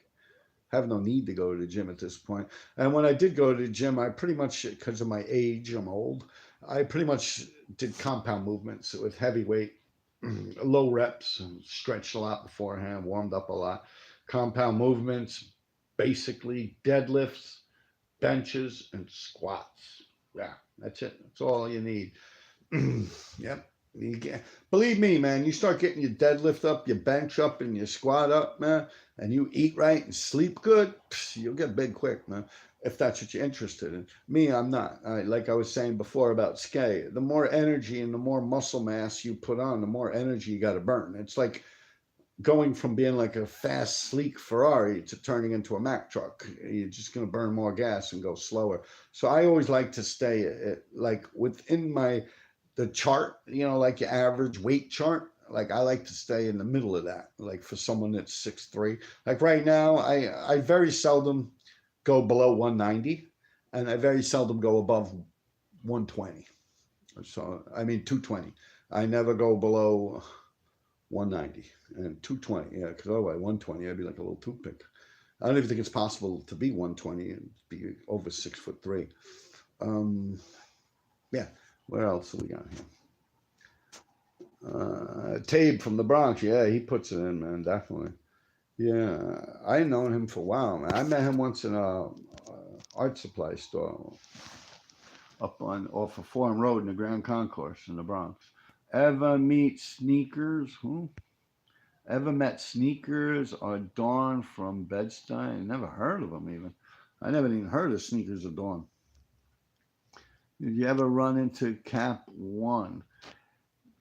Have no need to go to the gym at this point. And when I did go to the gym, I pretty much, because of my age, I'm old, I pretty much did compound movements with heavy weight, low reps, stretched a lot beforehand, warmed up a lot. Compound movements, basically deadlifts, benches, and squats. Yeah, that's it. That's all you need. Yep. Believe me, man, you start getting your deadlift up, your bench up, and your squat up, man, and you eat right and sleep good, you'll get big quick, man, if that's what you're interested in. Me, I'm not. Like I was saying before about Skye, the more energy and the more muscle mass you put on, the more energy you got to burn. It's like going from being like a fast, sleek Ferrari to turning into a Mack truck. You're just going to burn more gas and go slower. So I always like to stay like within the chart, like your average weight chart. Like I like to stay in the middle of that. Like for someone that's 6'3", like right now, I very seldom go below 190, and I very seldom go above 120. So I mean 220. I never go below 190 and 220. Yeah, because otherwise 120, I'd be like a little toothpick. I don't even think it's possible to be 120 and be over 6'3". Yeah. What else do we got here? Tabe from the Bronx. Yeah, he puts it in, man. Definitely. Yeah, I known him for a while, man. I met him once in a art supply store up off of Forum Road in the Grand Concourse in the Bronx. Ever meet Sneakers? Who? Ever met Sneakers or Dawn from Bed-Stuy? Never heard of them even. I never even heard of Sneakers or Dawn. Did you ever run into Cap One?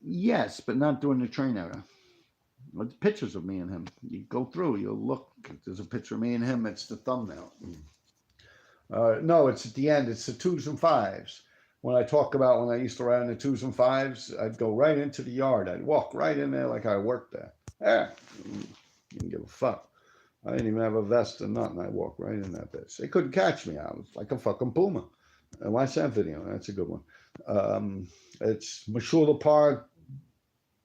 Yes, but not during the train era. With pictures of me and him. You go through, you'll look. There's a picture of me and him. It's the thumbnail. No, it's at the end. It's the 2s and 5s. When I talk about when I used to ride in the 2s and 5s, I'd go right into the yard. I'd walk right in there like I worked there. Yeah, didn't give a fuck. I didn't even have a vest or nothing. I walked right in that bitch. They couldn't catch me. I was like a fucking puma. Watch that video. That's a good one. It's Mashula Park,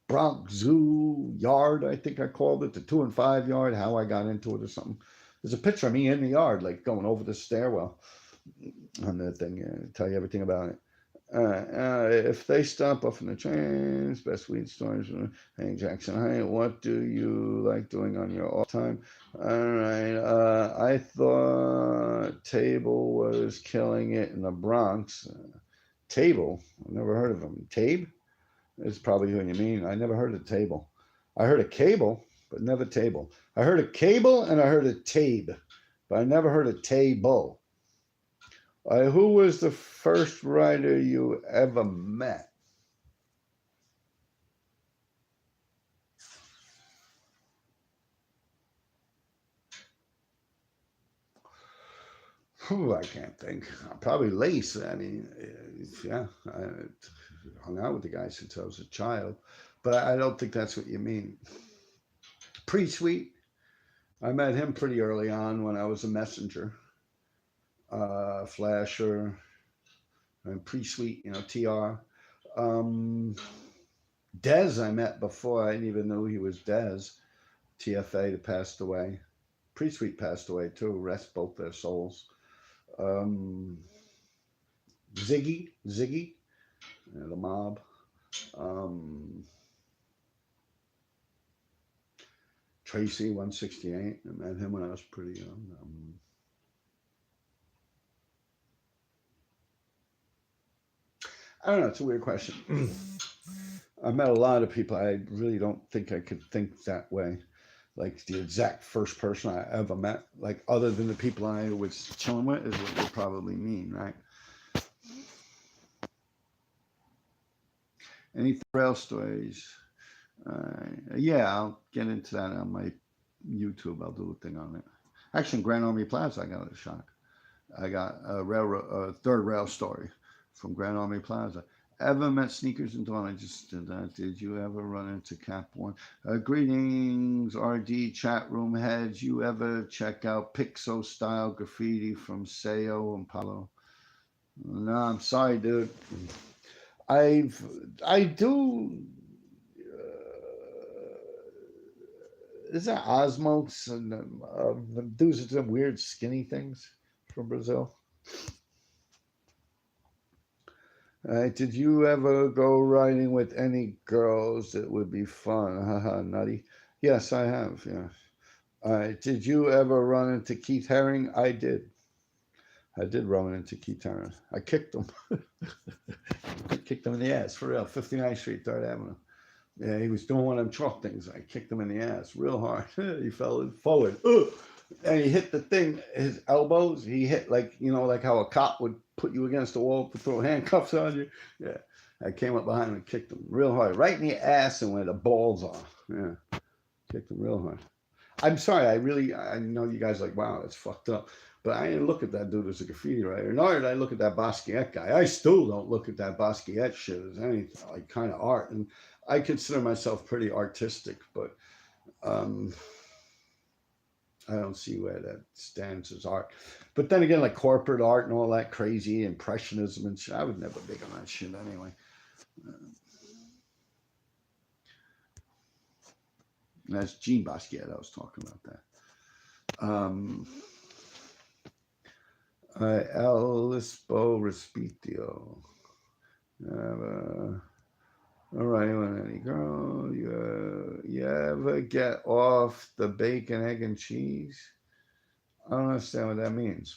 Bronx Zoo Yard, I think I called it, the 2 and 5 yard, how I got into it or something. There's a picture of me in the yard, like going over the stairwell on that thing. Tell you everything about it. If they stop off in the trains, best weed stores. Hey, Jackson, hey, what do you like doing on your off time? All right. I thought Table was killing it in the Bronx. Table. I've never heard of him. Tabe? That's probably who you mean. I never heard of Table. I heard of cable, but never table. I heard of cable and I heard of tabe, but I never heard of table. Who was the first writer you ever met? Whew, I can't think. Probably Lace. I mean, yeah, I hung out with the guy since I was a child, but I don't think that's what you mean. Pre-Sweet. I met him pretty early on when I was a messenger. Flasher and Pre-Sweet, TR. Um, Dez I met before. I didn't even know he was Dez. TFA that passed away. Pre-Sweet passed away too. Rest both their souls. Um, Ziggy, the Mob. Tracy 168. I met him when I was pretty young. I don't know. It's a weird question. I met a lot of people. I really don't think I could think that way. Like the exact first person I ever met, like other than the people I was chilling with, is what you probably mean, right? Any trail stories? Yeah, I'll get into that on my YouTube. I'll do a thing on it. Actually, in Grand Army Plaza, I got a shock. I got a third rail story from Grand Army Plaza. Ever met Sneakers and Dawn? I just did that. Did you ever run into Cap One? Greetings, RD chat room heads. You ever check out Pixo style graffiti from Sayo and Palo? No, I'm sorry, dude. I do. Is that Osmos and the dudes with some weird skinny things from Brazil? Did you ever go riding with any girls that would be fun? Haha, nutty. Yes, I have. Yeah. Did you ever run into Keith Haring? I did. I did run into Keith Haring. I kicked him. I kicked him in the ass for real. 59th Street, 3rd Avenue. Yeah, he was doing one of them chalk things. I kicked him in the ass real hard. He fell forward. Ugh! And he hit the thing, his elbows. He hit like how a cop would put you against the wall to throw handcuffs on you. Yeah. I came up behind him and kicked him real hard, right in the ass and where the balls are. Yeah. Kicked him real hard. I'm sorry. I know you guys are like, wow, that's fucked up. But I didn't look at that dude as a graffiti writer. Nor did I look at that Basquiat guy. I still don't look at that Basquiat shit as any like kind of art. And I consider myself pretty artistic, but I don't see where that stands as art. But then again, like corporate art and all that crazy impressionism and shit, I would never big on that shit anyway. That's Jean Basquiat. I was talking about that. El Lispo Respitio. All right, when any girl, you ever get off the bacon, egg, and cheese? I don't understand what that means.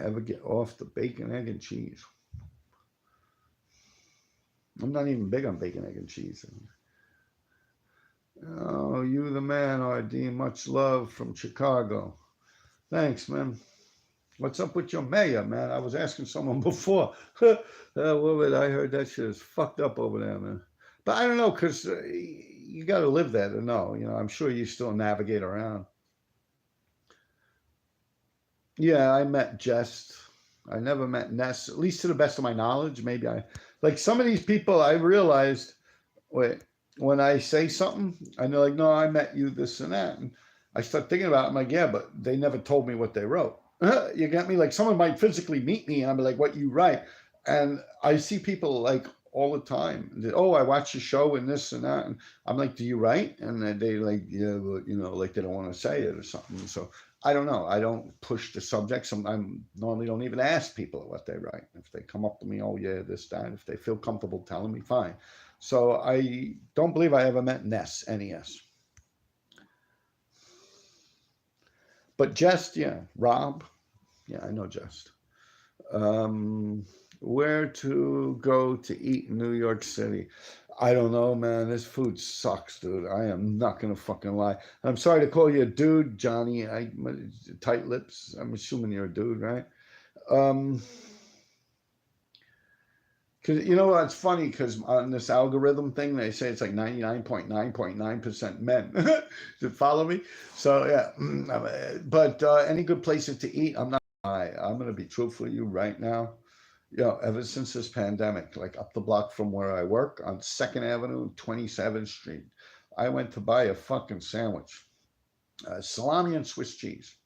Ever get off the bacon, egg, and cheese? I'm not even big on bacon, egg, and cheese. Oh, you the man, RD. Much love from Chicago. Thanks, man. What's up with your mayor, man? I was asking someone before. I heard that shit is fucked up over there, man. But I don't know, because you got to live there to know. I'm sure you still navigate around. Yeah, I met Jest. I never met Ness, at least to the best of my knowledge. Maybe like some of these people, I realized, wait, when I say something, and they're like, no, I met you, this and that. And I start thinking about it. I'm like, yeah, but they never told me what they wrote. You get me? Like someone might physically meet me and I'm like, what you write? And I see people like all the time. Oh, I watch your show and this and that. And I'm like, do you write? And they like, yeah, but, like they don't want to say it or something. So I don't know. I don't push the subject. I normally don't even ask people what they write. If they come up to me, oh yeah, this, that. If they feel comfortable telling me, fine. So I don't believe I ever met Ness, N-E-S. But Jest, yeah. Rob, yeah, I know Jest. Um, where to go to eat in New York City? I don't know, man. This food sucks, dude. I am not gonna fucking lie. I'm sorry to call you a dude, Johnny. Tight lips. I'm assuming you're a dude, right? Um, Cause you know what's funny? Because on this algorithm thing, they say it's like 99.9.9% men. Does it follow me? So yeah, but any good places to eat? I'm not. I'm gonna be truthful with you right now. You know, ever since this pandemic, like up the block from where I work on Second Avenue, 27th Street, I went to buy a fucking sandwich, salami and Swiss cheese.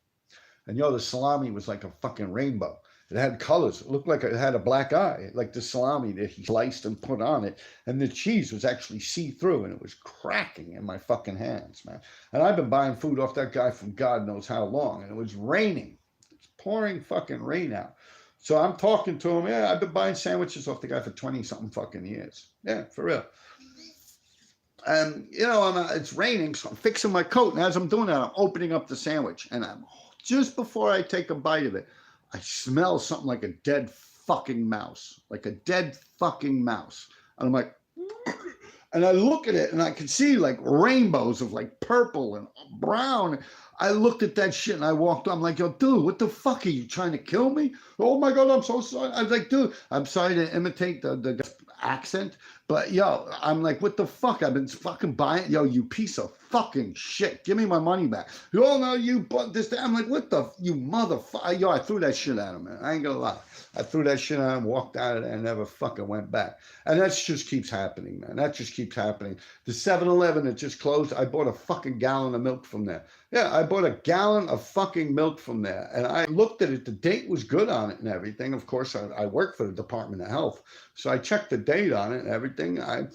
And yo, the salami was like a fucking rainbow. It had colors. It looked like it had a black eye, like the salami that he sliced and put on it. And the cheese was actually see through and it was cracking in my fucking hands, man. And I've been buying food off that guy from God knows how long. And it was raining. It's pouring fucking rain out. So I'm talking to him. Yeah, I've been buying sandwiches off the guy for 20 something fucking years. Yeah, for real. And you know, it's raining, so I'm fixing my coat. And as I'm doing that, I'm opening up the sandwich. And I'm just before I take a bite of it, I smell something like a dead fucking mouse, like a dead fucking mouse. And I'm like, and I look at it and I can see like rainbows of like purple and brown. I looked at that shit and I walked on. I'm like, yo, dude, what the fuck? Are you trying to kill me? Oh my God, I'm so sorry. I was like, dude, I'm sorry to imitate the accent, but yo, I'm like, what the fuck? I've been fucking buying, yo, you piece of fucking shit. Give me my money back. You all know you bought this. I'm like, what the, you motherfucker. Yo, I threw that shit at him, man. I ain't gonna lie. I threw that shit at him, walked out of there, and never fucking went back. And that just keeps happening, man. That just keeps happening. The 7-Eleven that just closed, I bought a fucking gallon of milk from there. Yeah, I bought a gallon of fucking milk from there. And I looked at it. The date was good on it and everything. Of course, I work for the Department of Health. So I checked the date on it and everything. I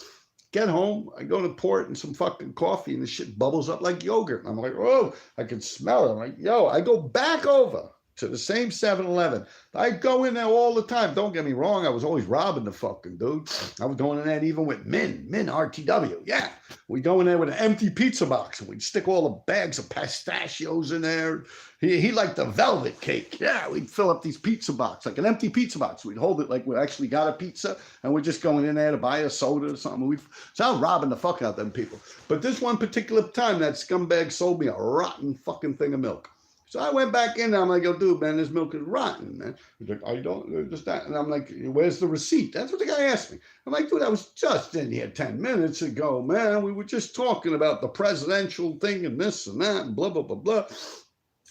get home, I go to pour it in some fucking coffee and the shit bubbles up like yogurt. And I'm like, oh, I can smell it. I'm like, yo, I go back over to the same 7-Eleven. I go in there all the time. Don't get me wrong. I was always robbing the fucking dude. I was going in there even with Min RTW. Yeah. We go in there with an empty pizza box and we'd stick all the bags of pistachios in there. He liked the velvet cake. Yeah. We'd fill up these pizza box, like an empty pizza box. We'd hold it like we actually got a pizza and we're just going in there to buy a soda or something. So I was robbing the fuck out of them people. But this one particular time, that scumbag sold me a rotten fucking thing of milk. So I went back in there. I'm like, yo, dude, man, this milk is rotten, man. He's like, I don't understand. And I'm like, where's the receipt? That's what the guy asked me. I'm like, dude, I was just in here 10 minutes ago, man. We were just talking about the presidential thing and this and that and blah, blah, blah, blah.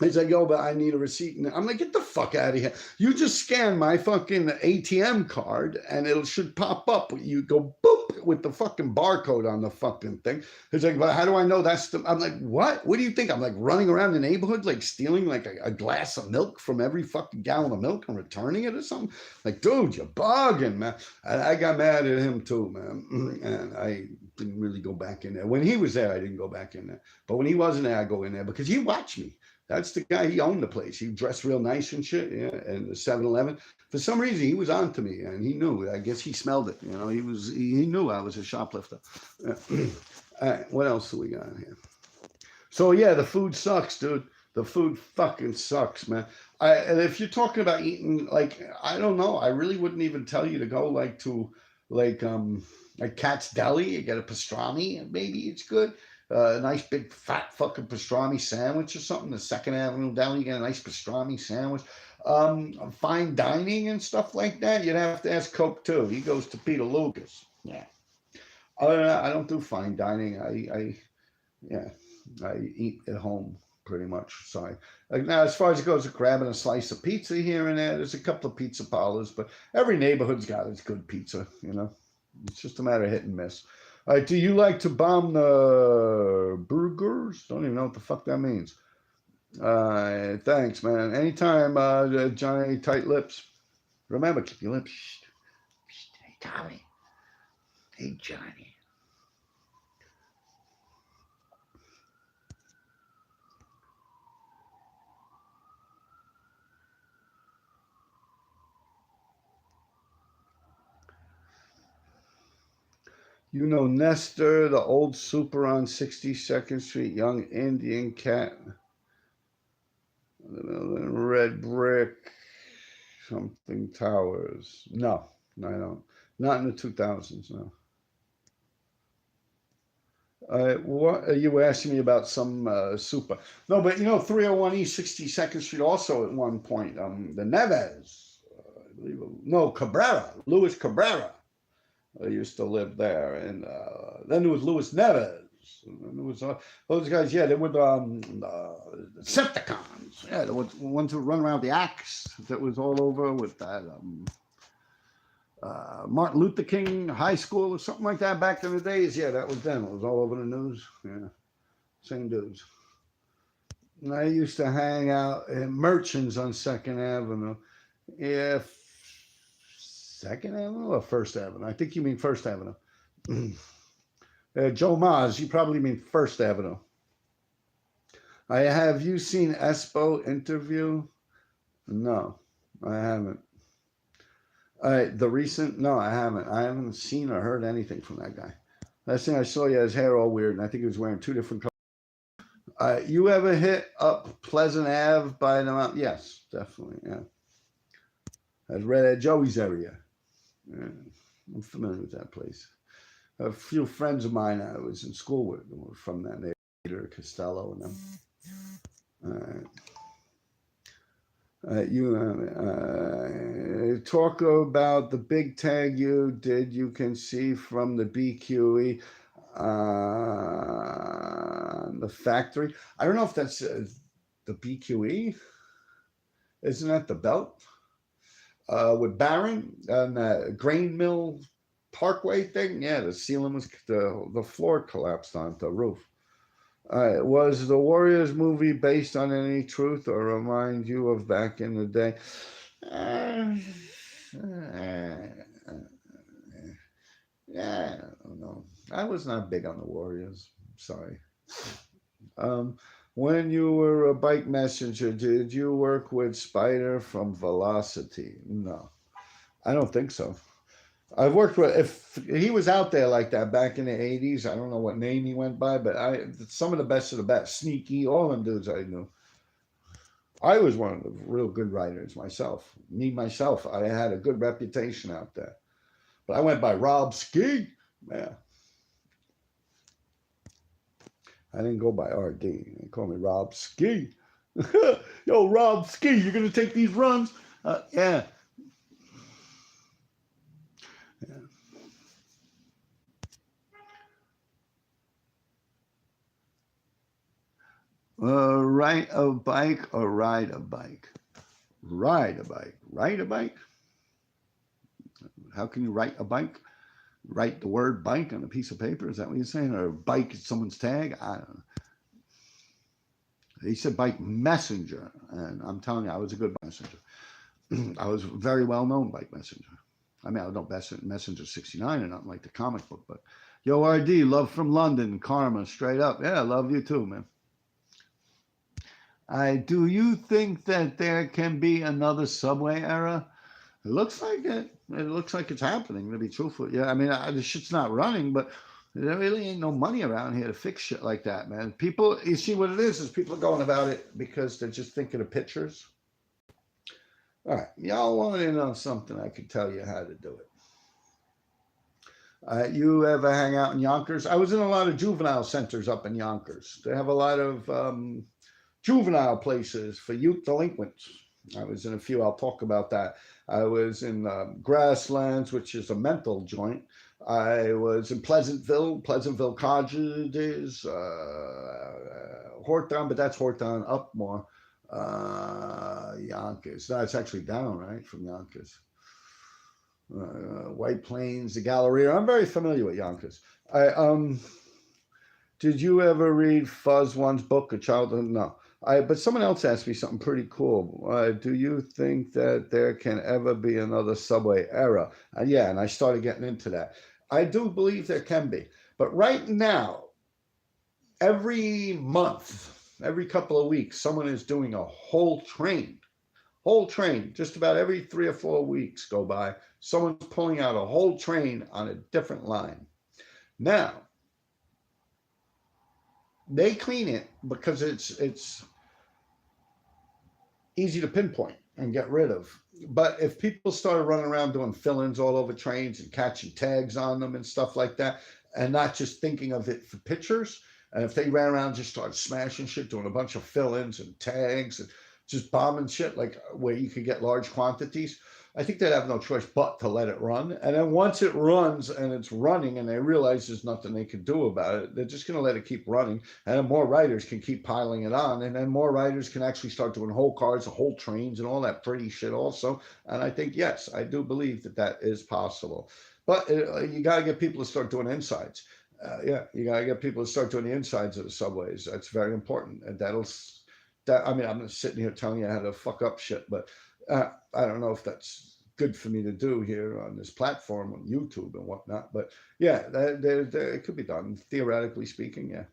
He's like, yo, but I need a receipt. And I'm like, get the fuck out of here. You just scan my fucking ATM card and it should pop up. You go boop with the fucking barcode on the fucking thing. He's like, but how do I know that's the, I'm like, what? What do you think? I'm like running around the neighborhood, like stealing like a glass of milk from every fucking gallon of milk and returning it or something? Like, dude, you're bugging, man. And I got mad at him too, man. And I didn't really go back in there. When he was there, I didn't go back in there. But when he wasn't there, I go in there because he watched me. That's the guy. He owned the place. He dressed real nice and shit. Yeah, and the 7-Eleven. For some reason, he was on to me, and he knew. I guess he smelled it. You know, he knew I was a shoplifter. All right, what else do we got here? So yeah, the food sucks, dude. The food fucking sucks, man. And if you're talking about eating, like, I don't know, I really wouldn't even tell you to go like to like Cat's Deli. You get a pastrami, and maybe it's good. A nice big fat fucking pastrami sandwich or something. The Second Avenue Deli, you get a nice pastrami sandwich. Fine dining and stuff like that, you'd have to ask Coke too. He goes to Peter Lucas. Yeah. I don't do fine dining. Yeah, I eat at home pretty much. So like now, as far as it goes, grabbing a slice of pizza here and there, there's a couple of pizza parlors, but every neighborhood's got its good pizza. You know, it's just a matter of hit and miss. All right, do you like to bomb the burgers? Don't even know what the fuck that means. Thanks, man. Anytime, Johnny, tight lips. Remember, keep your lips. Hey, Tommy. Hey, Johnny. You know Nestor, the old super on 62nd Street, young Indian cat. Red brick. something towers. No, I don't. Not in the 2000s, no. What you were asking me about some super? No, but 301 East 62nd Street also at one point. The Neves, I believe, no, Cabrera, Luis Cabrera, used to live there, and then there was Luis Neves. And then there was those guys. Yeah, they were Decepticons. Yeah, the ones who run around the axe that was all over with that. Martin Luther King High School or something like that back in the days. Yeah, that was them. It was all over the news. Yeah, same dudes. And I used to hang out at Merchants on Second Avenue. Yeah, Second Avenue or First Avenue? I think you mean First Avenue. Joe Maz, you probably mean First Avenue. Have you seen Espo interview? No, I haven't. The recent? No, I haven't. I haven't seen or heard anything from that guy. Last thing I saw, he had his hair all weird, and I think he was wearing two different colors. You ever hit up Pleasant Ave by the mountain? Yes, definitely. Yeah, that's Red at Joey's area. Yeah, I'm familiar with that place. A few friends of mine I was in school with were from that neighborhood, Peter Costello and them. You talk about the big tag you did. You can see from the BQE the factory. I don't know if that's the BQE. Isn't that the belt with Barron and the grain mill parkway thing? Yeah, the ceiling was the floor collapsed onto the roof. Was the Warriors movie based on any truth or remind you of back in the day? Yeah, I don't know. I was not big on the Warriors. Sorry. When you were a bike messenger, did you work with Spider from Velocity? No, I don't think so. I've worked with, if he was out there like that back in the 80s, I don't know what name he went by, but some of the best of the best. Sneaky, all them dudes I knew. I was one of the real good writers myself. Myself, I had a good reputation out there. But I went by Rob Ski. Yeah. I didn't go by RD. They called me Rob Ski. Yo, Rob Ski, you're going to take these runs? Yeah. Ride a bike or ride a bike? Ride a bike. Ride a bike? How can you write a bike? Write the word bike on a piece of paper? Is that what you're saying? Or bike is someone's tag? I don't know. He said bike messenger. And I'm telling you, I was a good messenger. I was a very well-known bike messenger. I mean, I don't messenger 69 or nothing like the comic book, but yo, RD, love from London, Karma, straight up. Yeah, I love you too, man. Do you think that there can be another subway era? It looks like it. It looks like it's happening, to be truthful. Yeah, I mean, the shit's not running, but there really ain't no money around here to fix shit like that, man. People, you see what it is people are going about it because they're just thinking of pictures. All right, y'all want to know something? I could tell you how to do it. You ever hang out in Yonkers? I was in a lot of juvenile centers up in Yonkers. They have a lot of juvenile places for youth delinquents. I was in a few. I'll talk about that. I was in Grasslands, which is a mental joint. I was in Pleasantville Cottages, Horton, but that's Horton up more. Yonkers. No, it's actually down, right, from Yonkers. White Plains, the Galleria. I'm very familiar with Yonkers. Did you ever read Fuzz One's book, A Childhood? No. But someone else asked me something pretty cool. Do you think that there can ever be another subway era? Yeah, and I started getting into that. I do believe there can be. But right now, every month, every couple of weeks, someone is doing a whole train. Just about every 3 or 4 weeks go by. Someone's pulling out a whole train on a different line. Now, they clean it because it's easy to pinpoint. and get rid of. But if people started running around doing fill-ins all over trains and catching tags on them and stuff like that, and not just thinking of it for pictures, and if they ran around and just started smashing shit, doing a bunch of fill-ins and tags and just bombing shit, like where you could get large quantities, I think they'd have no choice but to let it run. And then once it runs and it's running and they realize there's nothing they can do about it, they're just going to let it keep running. And then more riders can keep piling it on. And then more riders can actually start doing whole cars, whole trains, and all that pretty shit also. And I think, yes, I do believe that that is possible. But you got to get people to start doing insides. Yeah, you got to get people to start doing the insides of the subways. That's very important. And I mean, I'm sitting here telling you how to fuck up shit, but I don't know if that's good for me to do here on this platform on YouTube and whatnot. But yeah, it could be done, theoretically speaking. Yeah,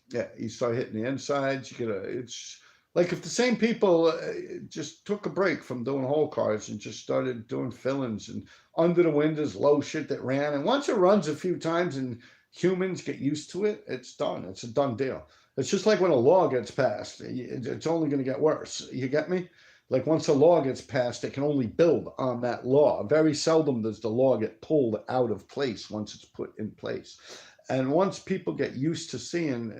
yeah. You start hitting the insides. It's like if the same people just took a break from doing whole cars and just started doing fill-ins and under the windows, low shit that ran. And once it runs a few times and humans get used to it, it's done. It's a done deal. It's just like when a law gets passed, it's only going to get worse. You get me? Like once a law gets passed, it can only build on that law. Very seldom does the law get pulled out of place once it's put in place. And once people get used to seeing,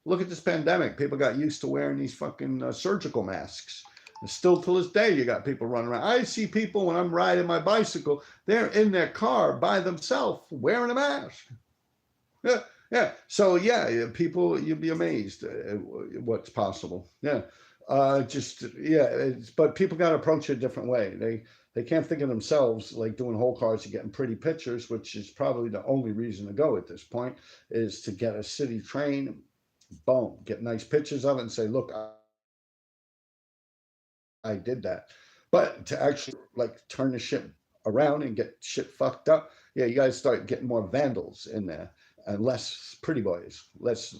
look at this pandemic, people got used to wearing these fucking surgical masks. And still to this day, you got people running around. I see people when I'm riding my bicycle, they're in their car by themselves wearing a mask. Yeah. Yeah. So yeah, people, you'd be amazed at what's possible. Yeah. But people got to approach it a different way. They can't think of themselves like doing whole cars and getting pretty pictures, which is probably the only reason to go at this point, is to get a city train, boom, get nice pictures of it and say, look, I did that. But to actually like turn the shit around and get shit fucked up, yeah, you guys start getting more vandals in there and less pretty boys, less.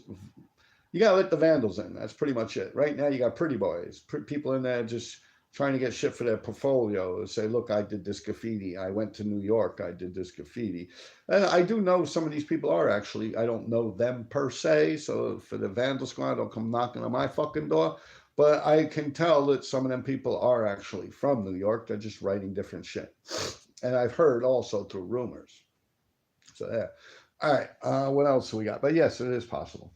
You got to let the vandals in. That's pretty much it. Right now, you got pretty boys, people in there just trying to get shit for their portfolio. Say, look, I did this graffiti. I went to New York. I did this graffiti. And I do know some of these people are actually, I don't know them per se. So for the vandal squad, they'll come knocking on my fucking door. But I can tell that some of them people are actually from New York. They're just writing different shit. And I've heard also through rumors. So yeah. All right. What else we got? But yes, it is possible.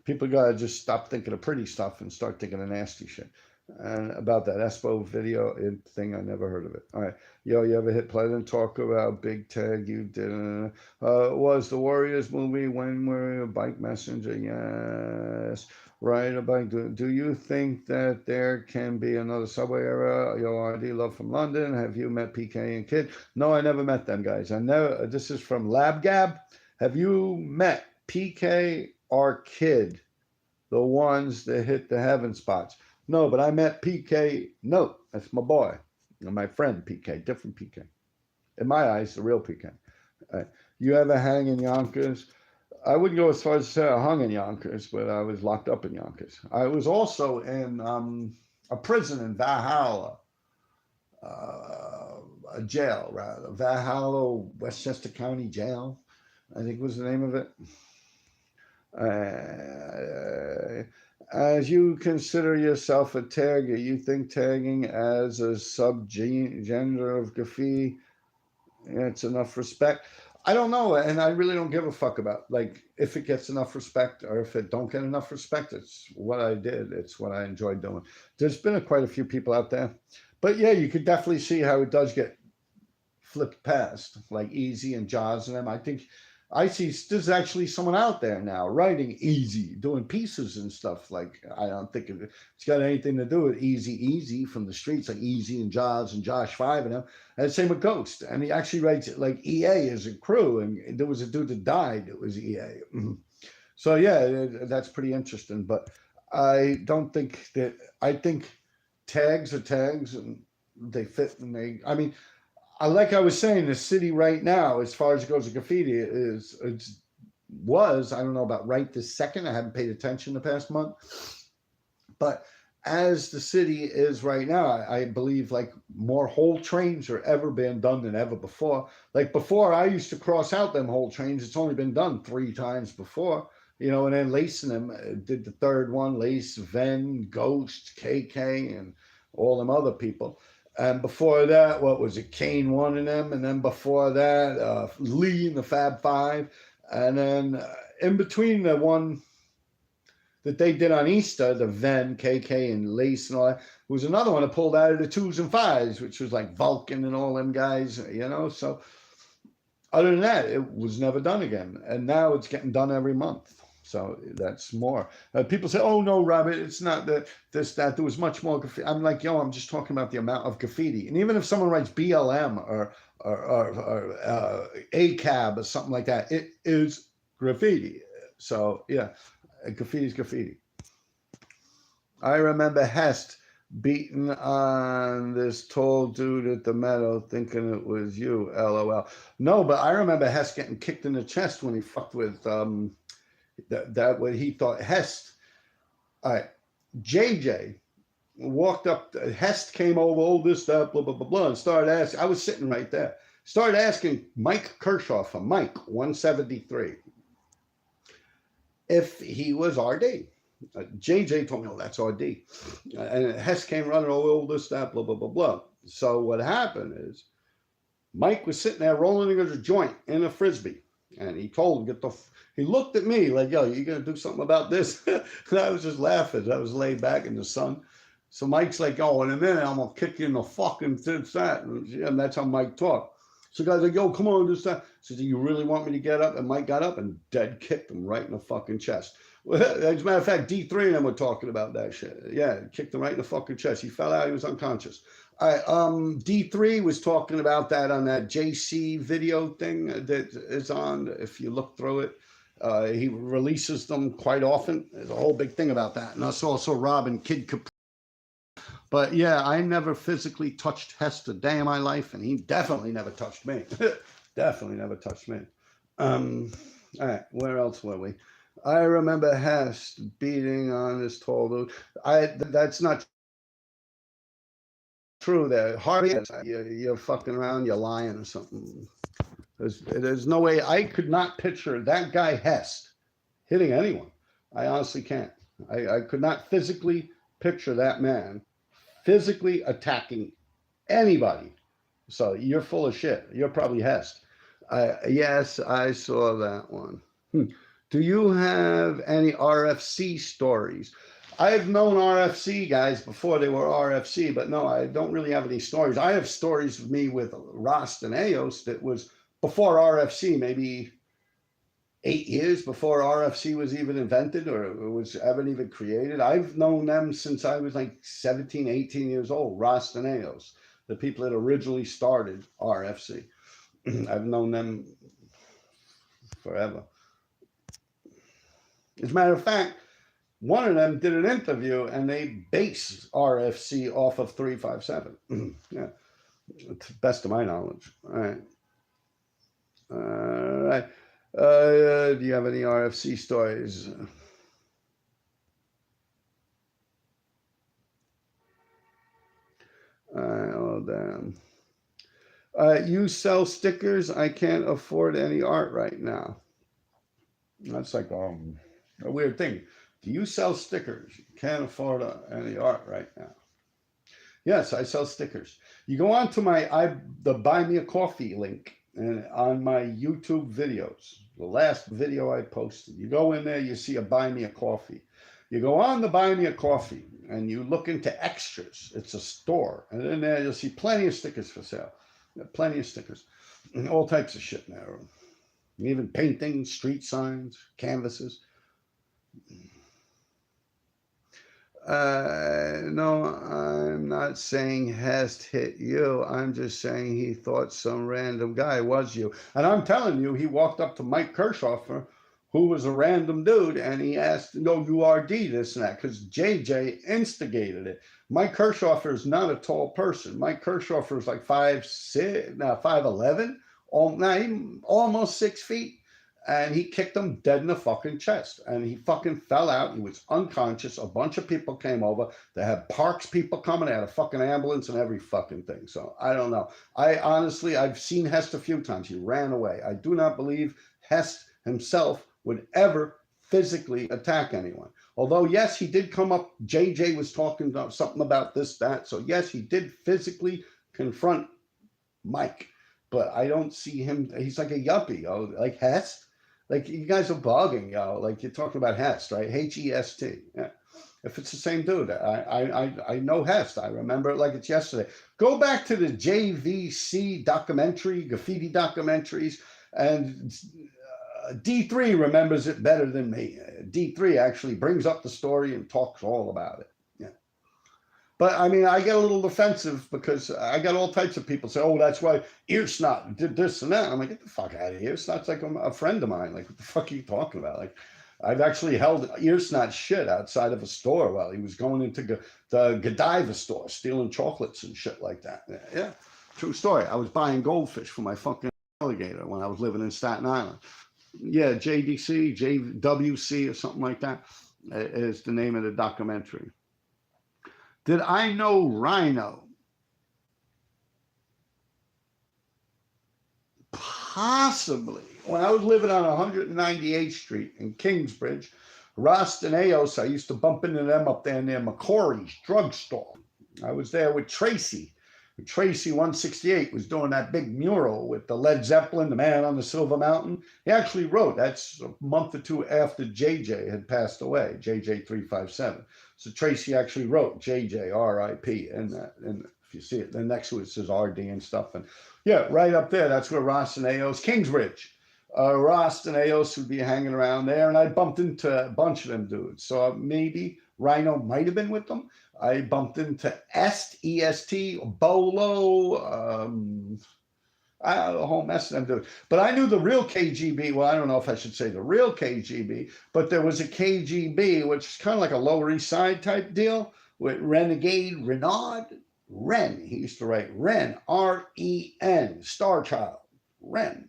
People gotta just stop thinking of pretty stuff and start thinking of nasty shit. And about that Espo video thing, I never heard of it. All right, yo, you ever hit play and talk about Big Tag? You did. Was the Warriors movie when we're a bike messenger? Yes, right. A bike. Do you think that there can be another Subway era? Yo, RD, love from London. Have you met PK and Kid? No, I never met them guys. I never. This is from Lab Gab. Have you met PK or Kid, the ones that hit the heaven spots? No, but I met PK. No, that's my boy, my friend PK, different PK. In my eyes, the real PK. You ever hang in Yonkers? I wouldn't go as far as to say I hung in Yonkers, but I was locked up in Yonkers. I was also in a prison in Valhalla, a jail rather, Valhalla, Westchester County Jail, I think was the name of it. As you consider yourself a tagger, you think tagging as a subgender of graffiti, it's enough respect? I don't know, and I really don't give a fuck about like if it gets enough respect or if it don't get enough respect. It's what I did. It's what I enjoyed doing. There's been quite a few people out there, but yeah, you could definitely see how it does get flipped past, like Easy and Jaws and them. I think I see there's actually someone out there now writing Easy, doing pieces and stuff. Like, I don't think it's got anything to do with Easy from the streets, like Easy and Jaws and Josh 5 and them. And same with Ghost. And he actually writes it like EA as a crew. And there was a dude that died. It was EA. So yeah, that's pretty interesting. But I don't think that, I think tags are tags and they fit and I mean, like I was saying, the city right now, as far as it goes to graffiti, was, I don't know about right this second, I haven't paid attention the past month, but as the city is right now, I believe like more whole trains are ever been done than ever before. Like before, I used to cross out them whole trains. It's only been done 3 times before. you know, and then Lace and them did the third one. Lace, Ven, Ghost, KK, and all them other people. And before that, what was it? Kane one of them, and then before that, Lee and the Fab Five, and then in between the one that they did on Easter, the Ven, KK, and Lace and all that, was another one that pulled out of the twos and fives, which was like Vulcan and all them guys, you know. So other than that, it was never done again, and now it's getting done every month. So that's more. People say, "Oh no, Robert, it's not that this that there was much more graffiti." I'm like, yo, I'm just talking about the amount of graffiti. And even if someone writes BLM or ACAB or something like that, it is graffiti. So yeah, graffiti is graffiti. I remember Hest beating on this tall dude at the meadow thinking it was you, LOL. No, but I remember Hest getting kicked in the chest when he fucked with that what he thought Hest. All right, JJ walked up. Hest came over, all this stuff, blah blah blah blah, and started asking. I was sitting right there. Started asking Mike Kershaw from Mike 173 if he was RD. JJ told me, "Oh, that's RD," and Hess came running over all this stuff, blah blah blah blah. So what happened is Mike was sitting there rolling a joint in a frisbee, and he told him, he looked at me like, "Yo, you gonna do something about this?" And I was just laughing. I was laid back in the sun. So Mike's like, "Oh, in a minute, I'm gonna kick you in the fucking this that," and that's how Mike talked. So guys like, "Yo, come on, this that." So do you really want me to get up? And Mike got up and dead kicked him right in the fucking chest. Well, as a matter of fact, D3 and them were talking about that shit. Yeah, kicked him right in the fucking chest. He fell out. He was unconscious. All right, D3 was talking about that on that JC video thing that is on. If you look through it, he releases them quite often. There's a whole big thing about that. And that's also Rob and Kid Capri. But yeah, I never physically touched Hest a day in my life, and he definitely never touched me. Definitely never touched me. All right, where else were we? I remember Hest beating on this tall dude. That's not true. There, Harvey, you're fucking around. You're lying or something. There's no way. I could not picture that guy Hest hitting anyone. I honestly can't. I could not physically picture that man physically attacking anybody. So you're full of shit. You're probably Hest. Yes, I saw that one. Do you have any RFC stories? I've known RFC guys before they were RFC, but no, I don't really have any stories. I have stories of me with Rost and Eos that was before RFC, maybe 8 years before RFC was even invented or was ever even created. I've known them since I was like 17, 18 years old, Rost and Eos, the people that originally started RFC. I've known them forever. As a matter of fact, one of them did an interview and they base RFC off of 357. Yeah, to the best of my knowledge. All right. All right. Do you have any RFC stories? Oh, damn. You sell stickers? I can't afford any art right now. That's like a weird thing. Do you sell stickers? You can't afford any art right now. Yes, I sell stickers. You go on to the Buy Me a Coffee link and on my YouTube videos, the last video I posted. You go in there, you see a Buy Me a Coffee. You go on the Buy Me a Coffee and you look into extras. It's a store. And in there, you'll see plenty of stickers for sale. Plenty of stickers. All types of shit in there. Even paintings, street signs, canvases. No, I'm not saying Hest hit you. I'm just saying he thought some random guy was you. And I'm telling you, he walked up to Mike Kershaw, who was a random dude, and he asked, "No, you RD this and that," because JJ instigated it. Mike Kershaw is not a tall person. Mike Kershaw is like 5'6", now 5'11", almost 6 feet. And he kicked him dead in the fucking chest. And he fucking fell out. He was unconscious. A bunch of people came over. They had Parks people coming. They had a fucking ambulance and every fucking thing. So I don't know. I've seen Hest a few times. He ran away. I do not believe Hest himself would ever physically attack anyone. Although, yes, he did come up, JJ was talking about something about this, that. So, yes, he did physically confront Mike. But I don't see him, he's like a yuppie, yo, like Hest. Like, you guys are bugging, yo. Like, you're talking about Hest, right? Hest. Yeah. If it's the same dude, I know Hest. I remember it like it's yesterday. Go back to the JVC documentary, graffiti documentaries, and D3 remembers it better than me. D3 actually brings up the story and talks all about it. Yeah. But I mean, I get a little defensive because I got all types of people say, oh, that's why Earsnot did this and that. I'm like, get the fuck out of here. Earsnot's like a friend of mine. Like, what the fuck are you talking about? Like, I've actually held Earsnot shit outside of a store while he was going into the Godiva store, stealing chocolates and shit like that. Yeah, true story. I was buying goldfish for my fucking alligator when I was living in Staten Island. Yeah, JDC, JWC or something like that is the name of the documentary. Did I know Rhino? Possibly. When I was living on 198th Street in Kingsbridge, Ross and Eos, I used to bump into them up there near McCory's drugstore. I was there with Tracy. Tracy 168 was doing that big mural with the Led Zeppelin, the Man on the Silver Mountain. He actually wrote, that's a month or two after JJ had passed away, JJ 357. So Tracy actually wrote JJ RIP, and if you see it, then next to it says RD and stuff. And yeah, right up there, that's where Ross and Eos, Kingsbridge. Ross and Eos would be hanging around there, and I bumped into a bunch of them dudes. So maybe Rhino might have been with them. I bumped into EST, Bolo, a whole mess of them dudes. But I knew the real KGB. Well, I don't know if I should say the real KGB, but there was a KGB, which is kind of like a Lower East Side type deal with Renegade Renard. Ren, he used to write Ren, R-E-N, Star Child, Ren.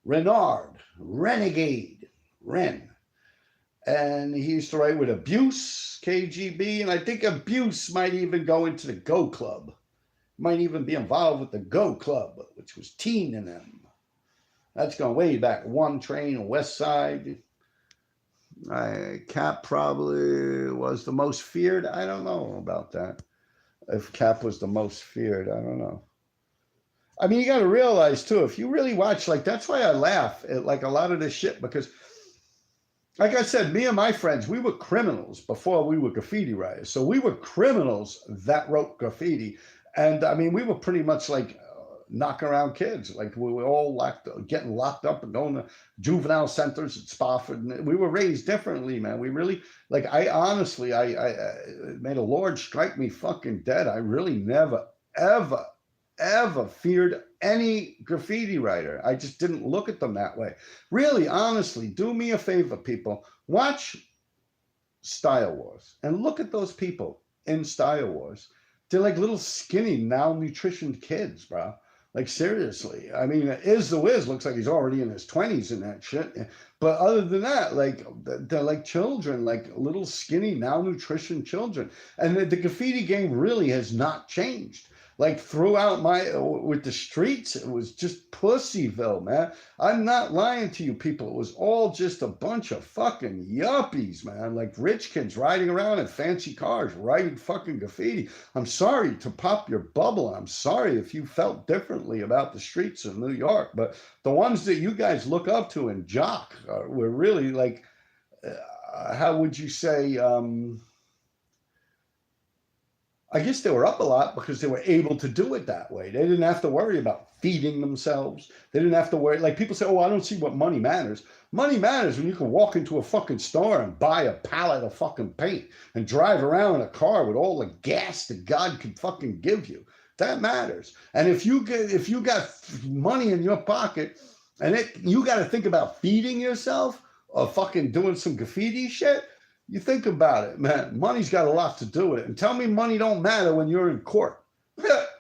Renard, Renegade, Ren. And he used to write with Abuse, KGB, and I think Abuse might even go into the Go Club. Might even be involved with the Go Club, which was Teen in them. That's going way back. One Train, West Side. Cap probably was the most feared. I don't know about that. If Cap was the most feared, I don't know. I mean, you got to realize, too, if you really watch, like, that's why I laugh at, like, a lot of this shit, because like I said, me and my friends, we were criminals before we were graffiti writers. So we were criminals that wrote graffiti. And I mean, we were pretty much like knocking around kids. Like we were all getting locked up and going to juvenile centers at Spofford. And we were raised differently, man. We really, like, I honestly, I may the Lord strike me fucking dead. I really never, ever feared any graffiti writer. I just didn't look at them that way. Really, honestly, do me a favor, people. Watch Style Wars and look at those people in Style Wars. They're like little skinny, malnutritioned kids, bro. Like, seriously. I mean, Iz the Wiz looks like he's already in his 20s and that shit. But other than that, like, they're like children, like little skinny, malnutritioned children. And the graffiti game really has not changed. Like throughout with the streets, it was just Pussyville, man. I'm not lying to you people. It was all just a bunch of fucking yuppies, man. Like rich kids riding around in fancy cars, writing fucking graffiti. I'm sorry to pop your bubble. I'm sorry if you felt differently about the streets of New York. But the ones that you guys look up to and jock were really like, how would you say, I guess they were up a lot because they were able to do it that way. They didn't have to worry about feeding themselves. They didn't have to worry. Like people say, oh, I don't see what money matters. Money matters when you can walk into a fucking store and buy a pallet of fucking paint and drive around in a car with all the gas that God could fucking give you. That matters. And if you got money in your pocket and you got to think about feeding yourself or fucking doing some graffiti shit, you think about it, man. Money's got a lot to do with it. And tell me money don't matter when you're in court.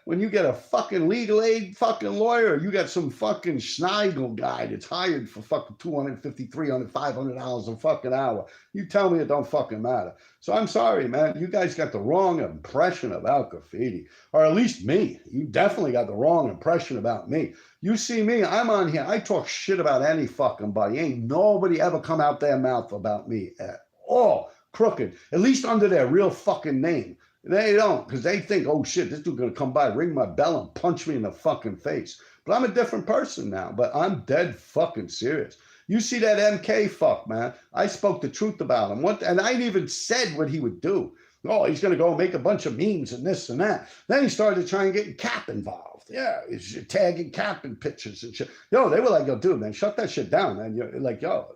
When you get a fucking legal aid fucking lawyer, you got some fucking Schneigel guy that's hired for fucking $250, $300, $500 a fucking hour. You tell me it don't fucking matter. So I'm sorry, man. You guys got the wrong impression about graffiti, or at least me. You definitely got the wrong impression about me. You see me, I'm on here. I talk shit about any fucking body. Ain't nobody ever come out their mouth about me at all. Crooked, at least under their real fucking name. They don't, because they think, oh shit, this dude's gonna come by, ring my bell, and punch me in the fucking face. But I'm a different person now, but I'm dead fucking serious. You see that MK fuck, man. I spoke the truth about him. And I even said what he would do. Oh, he's gonna go make a bunch of memes and this and that. Then he started to try and get Cap involved. Yeah, he's tagging Cap in pictures and shit. Yo, they were like, yo, dude, man, shut that shit down, man. You're like, yo,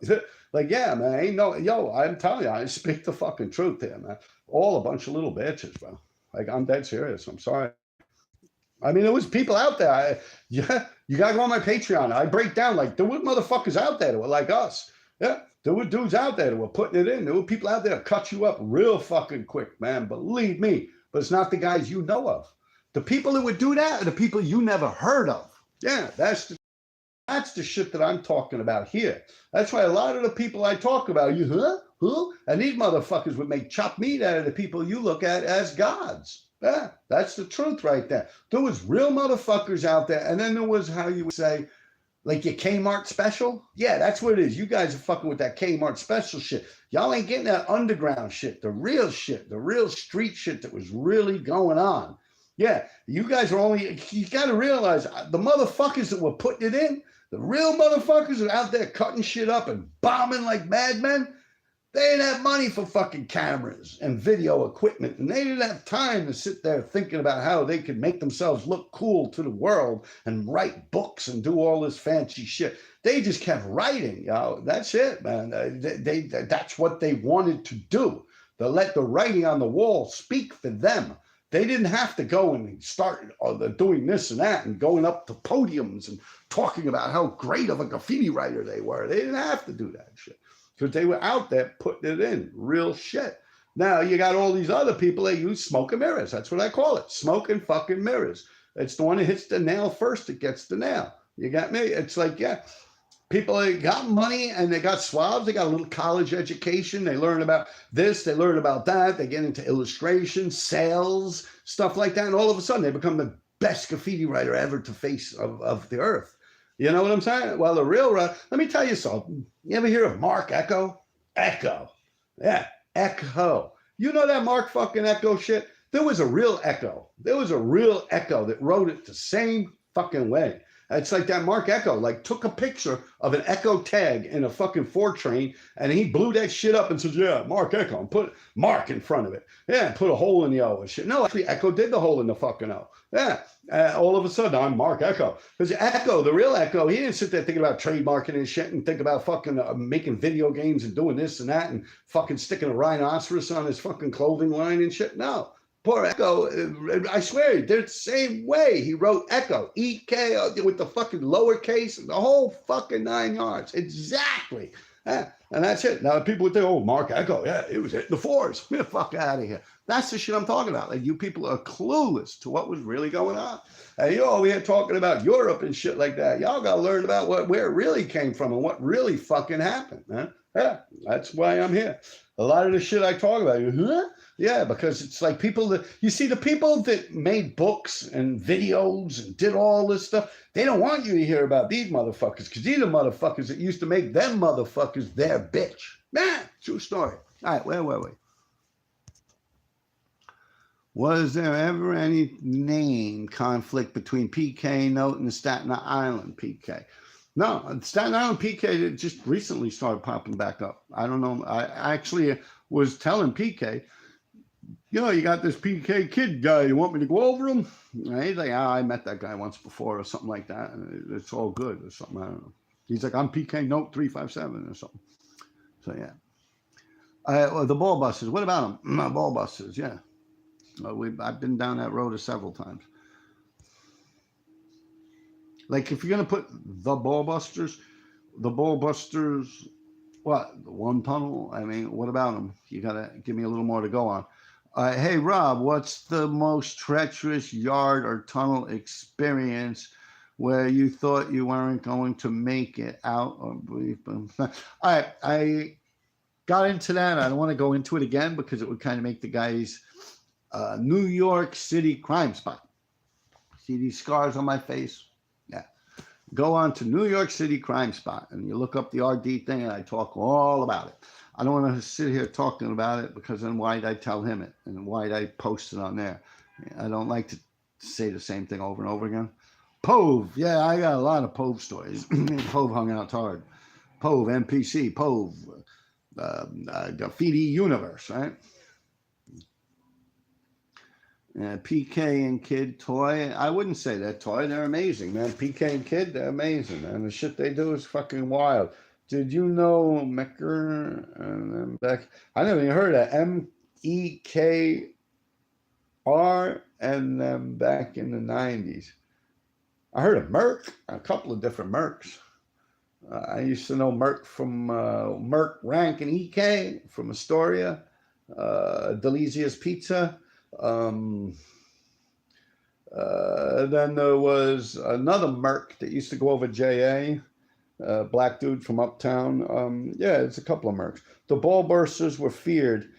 like, yeah, man, ain't no, yo, I'm telling you, I speak the fucking truth here, man. All a bunch of little bitches, bro. Like, I'm dead serious. I'm sorry. I mean, there was people out there. Yeah, you gotta go on my Patreon. I break down, like, there were motherfuckers out there that were like us. Yeah, there were dudes out there that were putting it in. There were people out there that cut you up real fucking quick, man. Believe me. But it's not the guys you know of. The people that would do that are the people you never heard of. Yeah, that's the shit that I'm talking about here. That's why a lot of the people I talk about, you, huh? Who? And these motherfuckers would make chopped meat out of the people you look at as gods. Yeah, that's the truth right there. There was real motherfuckers out there, and then there was, how you would say, like your Kmart special. Yeah, that's what it is. You guys are fucking with that Kmart special shit. Y'all ain't getting that underground shit, the real street shit that was really going on. Yeah, you guys are only, you got to realize the motherfuckers that were putting it in, the real motherfuckers are out there cutting shit up and bombing like madmen. They didn't have money for fucking cameras and video equipment, and they didn't have time to sit there thinking about how they could make themselves look cool to the world and write books and do all this fancy shit. They just kept writing, yo. That's it, man. That's what they wanted to do. To let the writing on the wall speak for them. They didn't have to go and start doing this and that and going up to podiums and talking about how great of a graffiti writer they were. They didn't have to do that shit because they were out there putting it in, real shit. Now you got all these other people that use smoke and mirrors. That's what I call it, smoke and fucking mirrors. It's the one that hits the nail first that gets the nail. You got me? It's like, yeah, people that got money and they got swabs. They got a little college education. They learn about this. They learn about that. They get into illustration, sales, stuff like that. And all of a sudden they become the best graffiti writer ever to face of the earth. You know what I'm saying? Well, the real, let me tell you something. You ever hear of Mark Echo? Echo. Yeah, Echo. You know that Mark fucking Echo shit? There was a real Echo. There was a real Echo that wrote it the same fucking way. It's like that Mark Echo, like took a picture of an Echo tag in a fucking Fortran and he blew that shit up and says, yeah, Mark Echo, and put Mark in front of it. Yeah, put a hole in the O and shit. No, actually Echo did the hole in the fucking O. Yeah, all of a sudden I'm Mark Echo. Because Echo, the real Echo, he didn't sit there thinking about trademarking and shit and think about fucking making video games and doing this and that and fucking sticking a rhinoceros on his fucking clothing line and shit. No. Poor Echo, I swear, they're the same way. He wrote Echo, E-K, with the fucking lowercase, the whole fucking 9 yards. Exactly. And that's it. Now people would think, oh, Mark Echo, yeah, it was hitting the fours. Get the fuck out of here. That's the shit I'm talking about. Like, you people are clueless to what was really going on. And you're over here talking about Europe and shit like that. Y'all got to learn about where it really came from and what really fucking happened, man. Yeah, that's why I'm here. A lot of the shit I talk about, huh? Yeah, because it's like people that, you see, the people that made books and videos and did all this stuff, they don't want you to hear about these motherfuckers because these are motherfuckers that used to make them motherfuckers their bitch. Man, true story. All right, where were we? Was there ever any name conflict between PK Note and Staten Island PK? No, Staten Island PK just recently started popping back up. I don't know. I actually was telling PK, you know, you got this PK Kid guy. You want me to go over him? And he's like, I met that guy once before or something like that. And it's all good or something. I don't know. He's like, I'm PK Note 357 or something. So, yeah. Well, the ball busters. What about them? Ball busters, yeah. I've been down that road several times. Like, if you're going to put the ball busters, what? The one tunnel? I mean, what about them? You got to give me a little more to go on. Hey, Rob, what's the most treacherous yard or tunnel experience where you thought you weren't going to make it out? Or brief? All right, I got into that. I don't want to go into it again because it would kind of make the guy's New York City crime spot. See these scars on my face? Yeah. Go on to New York City crime spot and you look up the RD thing and I talk all about it. I don't want to sit here talking about it because then why'd I tell him it and why'd I post it on there? I don't like to say the same thing over and over again. Pove, yeah, I got a lot of Pove stories. Pove hung out hard. Pove, NPC, Pove, Graffiti Universe, right? PK and Kid toy. I wouldn't say they're toy. They're amazing, man. PK and Kid, they're amazing, man. The shit they do is fucking wild. Did you know Mecker and then back? I never even heard of MEKR and then back in the 90s. I heard of Merc, a couple of different Mercs. I used to know Merc from Merc Rank and EK from Astoria, Delicia's Pizza. Then there was another Merc that used to go over JA. Black dude from uptown. Yeah, it's a couple of Mercs. The ball bursters were feared.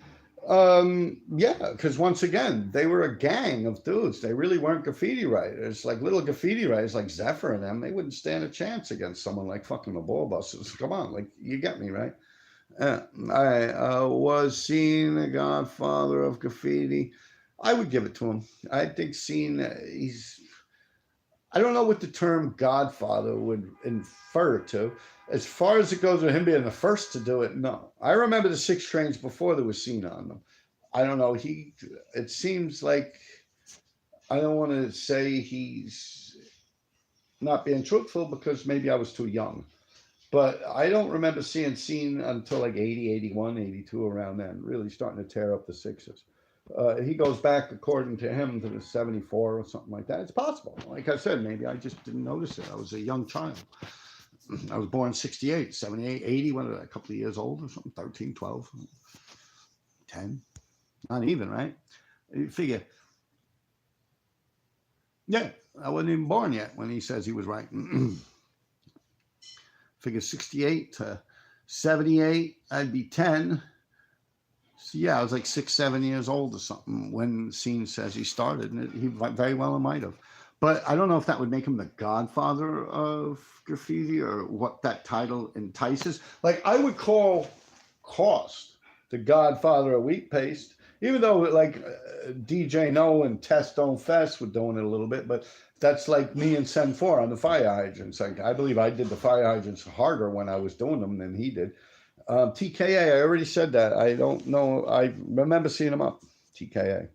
Yeah, because once again, they were a gang of dudes. They really weren't graffiti writers. Like little graffiti writers like Zephyr and them, they wouldn't stand a chance against someone like fucking the ball busters. Come on, like you get me, right? I was seeing the godfather of graffiti. I would give it to him. I think seeing I don't know what the term godfather would infer to. As far as it goes with him being the first to do it, no. I remember the 6 trains before there was scene on them. I don't know. It seems like, I don't want to say he's not being truthful because maybe I was too young. But I don't remember seeing scene until like 80, 81, 82, around then, really starting to tear up the 6s. He goes back, according to him, to the 74 or something like that. It's possible. Like I said, maybe I just didn't notice it. I was a young child. I was born 68, 78, 80, when a couple of years old or something, 13, 12, 10. Not even, right? You figure, yeah, I wasn't even born yet when he says he was right. Figure 68 to 78, I'd be 10. So yeah, I was like 6, 7 years old or something when Scene says he started, and he very well might have. But I don't know if that would make him the godfather of graffiti or what that title entices. Like I would call Cost the godfather of wheat paste, even though like DJ No and Test Don't Fest were doing it a little bit, but that's like me and Sen 4 on the fire hydrants. Like I believe I did the fire hydrants harder when I was doing them than he did. TKA, I already said that. I don't know. I remember seeing him up. TKA.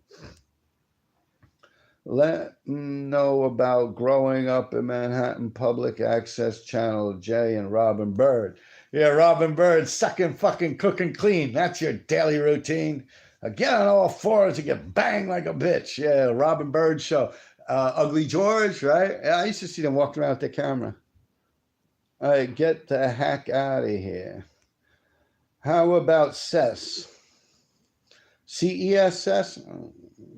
Let me know about growing up in Manhattan Public Access Channel, Jay and Robin Bird. Yeah, Robin Bird, sucking, fucking, cooking clean. That's your daily routine. Get on all fours and get banged like a bitch. Yeah, Robin Bird show. Ugly George, right? Yeah, I used to see them walking around with their camera. All right, get the heck out of here. How about CES? CESS?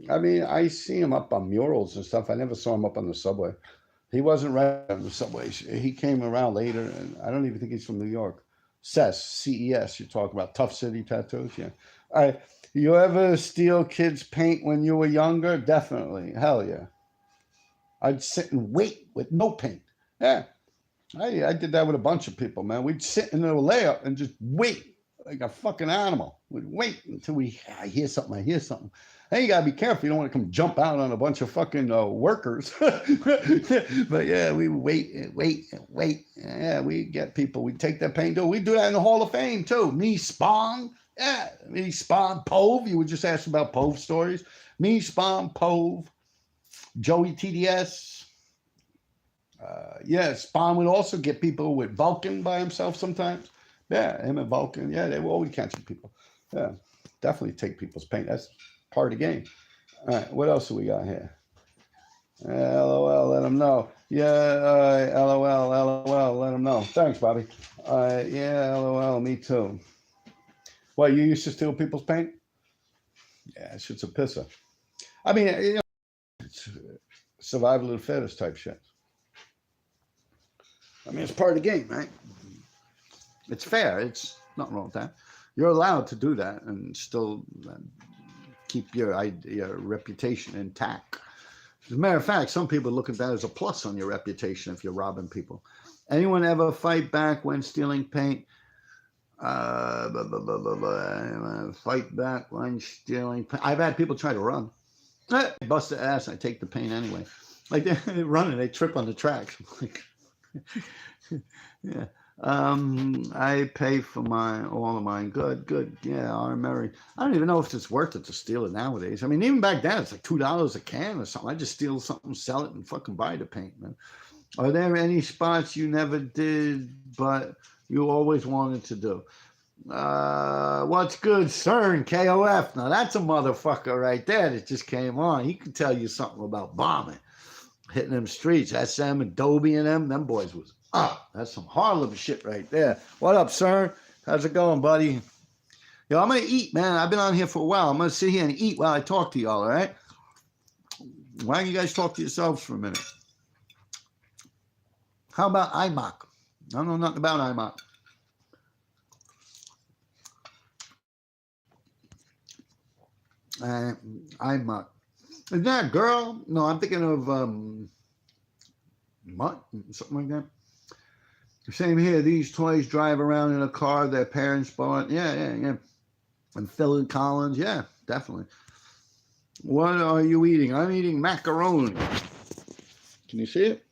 I mean, I see him up on murals and stuff. I never saw him up on the subway. He wasn't right on the subway. He came around later, and I don't even think he's from New York. CES, C-E-S, you're talking about Tough City Tattoos? Yeah. All right. You ever steal kids' paint when you were younger? Definitely. Hell yeah. I'd sit and wait with no paint. Yeah. I did that with a bunch of people, man. We'd sit in a layup and just wait like a fucking animal. We'd wait until I hear something. Hey, you gotta be careful. You don't want to come jump out on a bunch of fucking workers. But yeah, we wait. Yeah, we get people. We take their paint. We do that in the Hall of Fame too. Me, Spawn. Yeah, me, Spawn, Pove. You would just ask about Pove stories. Me, Spawn, Pove, Joey TDS. Yeah, Spawn would also get people with Vulcan by himself sometimes. Yeah, him and Vulcan. Yeah, they were always catching people. Yeah, definitely take people's paint. That's part of the game. All right, what else do we got here? LOL, let them know. Yeah, LOL, let them know. Thanks, Bobby. Yeah, LOL, me too. What, you used to steal people's paint? Yeah, it's just a pisser. I mean, you know, it's survival of the fittest type shit. I mean, it's part of the game, right? It's fair. It's nothing wrong with that. You're allowed to do that and still keep your reputation intact. As a matter of fact, some people look at that as a plus on your reputation if you're robbing people. Anyone ever fight back when stealing paint? Fight back when stealing paint. I've had people try to run. Bust their ass. I take the paint anyway. Like they run and they trip on the tracks. Like, yeah. I pay for all of mine. Good. Yeah, I'm married. I don't even know if it's worth it to steal it nowadays. I mean, even back then, it's like $2 a can or something. I just steal something, sell it, and fucking buy the paint, man. Are there any spots you never did, but you always wanted to do? What's good, CERN, KOF? Now that's a motherfucker right there that just came on. He can tell you something about bombing, hitting them streets. SM, Adobe, and them boys was up. That's some Harlem shit right there. What up, CERN? How's it going, buddy? Yo, I'm gonna eat, man. I've been on here for a while. I'm gonna sit here and eat while I talk to y'all, all right? Why don't you guys talk to yourselves for a minute? How about IMOC? I don't know nothing about IMOC. IMOC. Is that a girl? No, I'm thinking of Mutt, something like that. Same here. These toys drive around in a car their parents bought. Yeah. And Phil Collins. Yeah, definitely. What are you eating? I'm eating macaroni. Can you see it?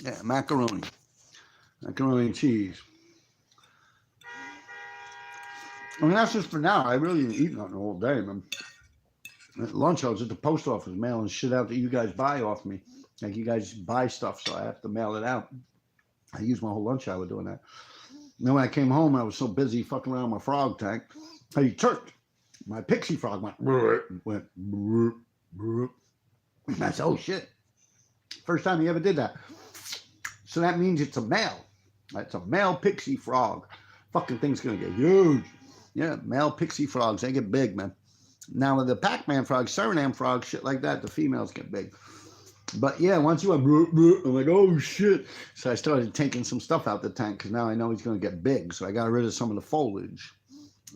Yeah, macaroni and cheese. I mean, that's just for now. I really didn't eat nothing all day, man. At lunch, I was at the post office mailing shit out that you guys buy off me. Like, you guys buy stuff, so I have to mail it out. I used my whole lunch hour doing that. And then when I came home, I was so busy fucking around my frog tank. I chirped. My pixie frog went. I said, oh, shit. First time he ever did that. So that means it's a male. It's a male pixie frog. Fucking thing's going to get huge. Yeah, male pixie frogs, they get big, man. Now with the Pac-Man frogs, Suriname frogs, shit like that, the females get big. But yeah, once you went, I'm like, oh shit. So I started taking some stuff out the tank because now I know he's going to get big. So I got rid of some of the foliage.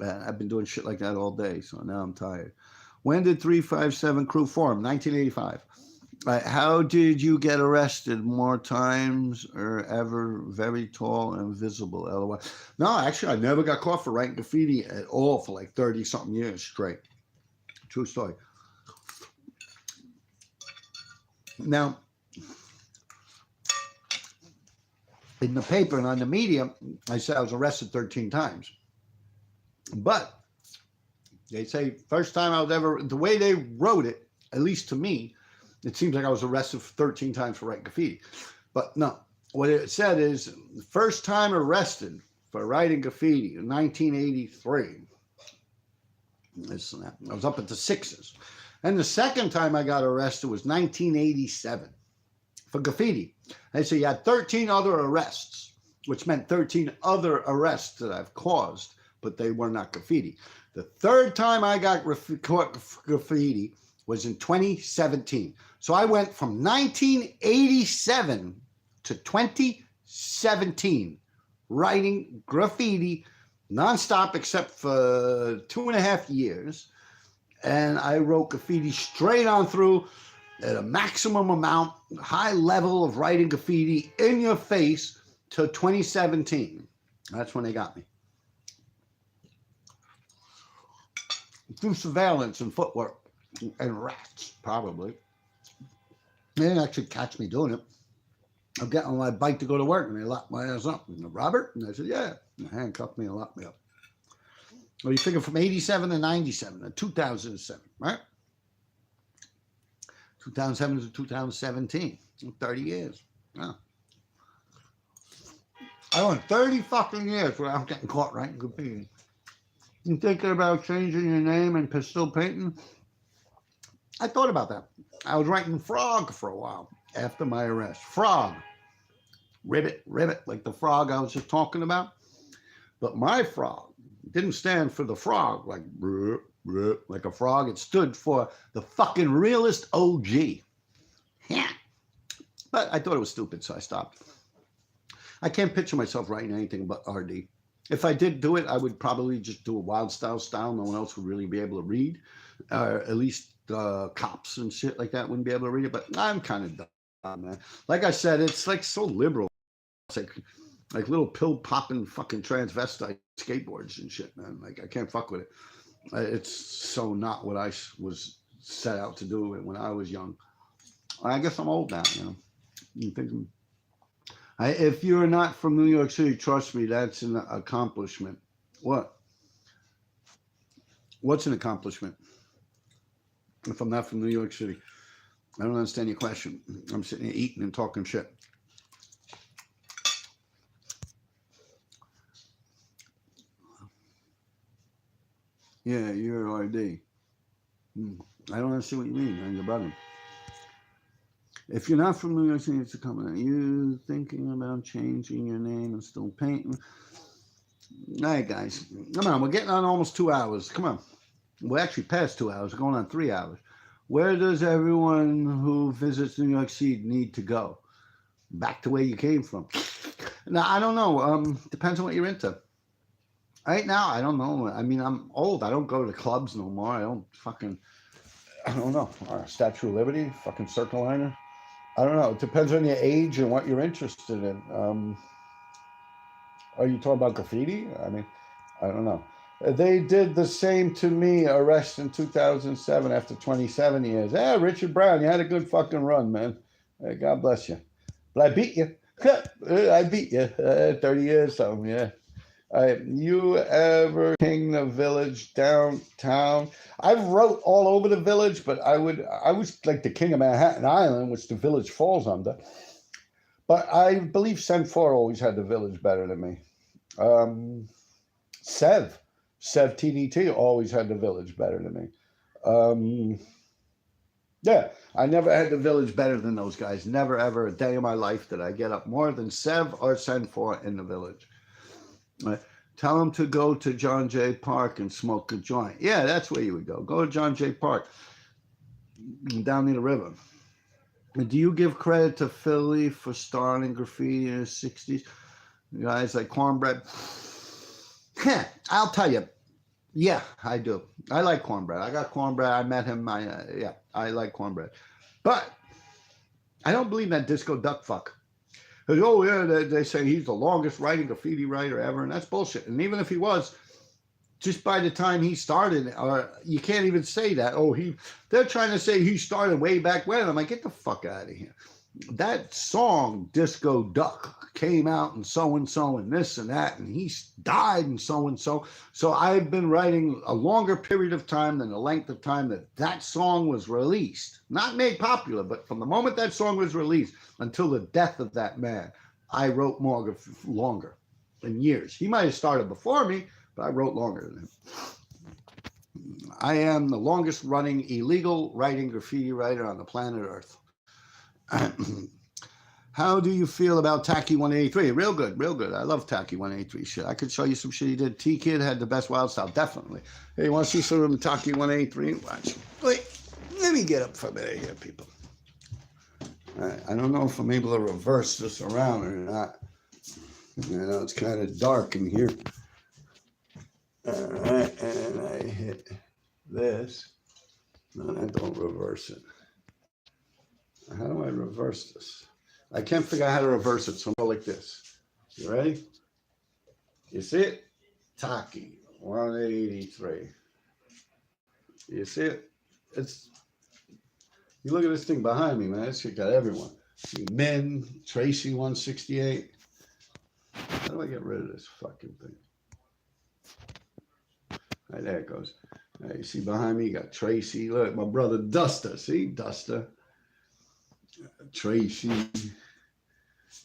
I've been doing shit like that all day, so now I'm tired. When did 357 crew form? 1985. How did you get arrested? More times or ever? Very tall and visible, LOL. No, actually, I never got caught for writing graffiti at all for like 30-something years straight. True story. Now, in the paper and on the media, I said I was arrested 13 times. But they say first time I was ever, the way they wrote it, at least to me, it seems like I was arrested 13 times for writing graffiti. But no, what it said is first time arrested for writing graffiti in 1983. I was up at the sixes. And the second time I got arrested was 1987 for graffiti. They say you had 13 other arrests, which meant 13 other arrests that I've caused, but they were not graffiti. The third time I got caught graffiti was in 2017. So I went from 1987 to 2017 writing graffiti nonstop except for 2.5 years. And I wrote graffiti straight on through at a maximum amount, high level of writing graffiti in your face to 2017. That's when they got me. Through surveillance and footwork and rats, probably. They didn't actually catch me doing it. I'm getting on my bike to go to work and they locked my ass up. And Robert? And I said, yeah. And they handcuffed me and locked me up. Well, you figure from 87 to 97 to 2007, right? 2007 to 2017, 30 years. Yeah. I went 30 fucking years without getting caught writing graffiti. You thinking about changing your name and still painting? I thought about that. I was writing Frog for a while after my arrest. Frog. ribbit, ribbit, like the frog I was just talking about. But my frog didn't stand for the frog, like like a frog. It stood for the fucking realest OG. Yeah. But I thought it was stupid, so I stopped. I can't picture myself writing anything but RD. If I did do it, I would probably just do a wild style. No one else would really be able to read. At least cops and shit like that wouldn't be able to read it. But I'm kind of dumb, man. Like I said, it's like so liberal. It's like little pill popping fucking transvestite skateboards and shit, man. Like I can't fuck with it. It's so not what I was set out to do when I was young. I guess I'm old now, you know. You think if you're not from New York City, trust me, that's an accomplishment. What? What's an accomplishment? If I'm not from New York City, I don't understand your question. I'm sitting here eating and talking shit. Yeah, you're RD. I don't understand what you mean. I'm your brother. If you're not from New York City, it's a comment. Are you thinking about changing your name and still painting? All right, guys. Come on. We're getting on almost 2 hours. Come on. We're actually past 2 hours. We're going on 3 hours. Where does everyone who visits New York City need to go? Back to where you came from. Now, I don't know. Depends on what you're into. Right now, I don't know. I mean, I'm old. I don't go to clubs no more. I don't know. Statue of Liberty, fucking Circle Liner. I don't know. It depends on your age and what you're interested in. Are you talking about graffiti? I mean, I don't know. They did the same to me, arrest in 2007 after 27 years. Yeah, Richard Brown, you had a good fucking run, man. God bless you. But I beat you. I beat you. 30 years, something, yeah. You ever king the village downtown? I've wrote all over the village, but I was like the king of Manhattan Island, which the village falls under. But I believe Sen 4 always had the village better than me. Sev TDT always had the village better than me. Yeah, I never had the village better than those guys. Never, ever a day in my life did I get up more than Sev or Sen 4 in the village. Tell them to go to John Jay Park and smoke a joint. Yeah, that's where you would go. Go to John Jay Park, down near the river. Do you give credit to Philly for starting graffiti in the 60s? Guys like Cornbread? I'll tell you. Yeah, I do. I like Cornbread. I got Cornbread. I met him. I like Cornbread. But I don't believe that disco duck fuck. Oh, yeah, they say he's the longest writing graffiti writer ever, and that's bullshit. And even if he was, just by the time he started, you can't even say that. They're trying to say he started way back when. I'm like, get the fuck out of here. That song, Disco Duck, came out and so and this and that, and he died and so. So I've been writing a longer period of time than the length of time that song was released. Not made popular, but from the moment that song was released until the death of that man, I wrote longer than years. He might have started before me, but I wrote longer than him. I am the longest running illegal writing graffiti writer on the planet Earth. How do you feel about Tacky 183? Real good, real good. I love Tacky 183 shit. I could show you some shit he did. T-Kid had the best wild style, definitely. Hey, you want to see some of them Tacky 183? Watch. Wait, let me get up for a minute here, people. All right, I don't know if I'm able to reverse this around or not. You know, it's kind of dark in here. All right, and I hit this. No, I don't reverse it. How do I reverse this? I can't figure out how to reverse it, so I'm going like this. You ready? You see it? Taki 183. You see it? You look at this thing behind me, man. This shit got everyone. Min, Tracy 168. How do I get rid of this fucking thing? Right, there it goes. Right, you see behind me, you got Tracy. Look, my brother Duster. See? Duster. Tracy.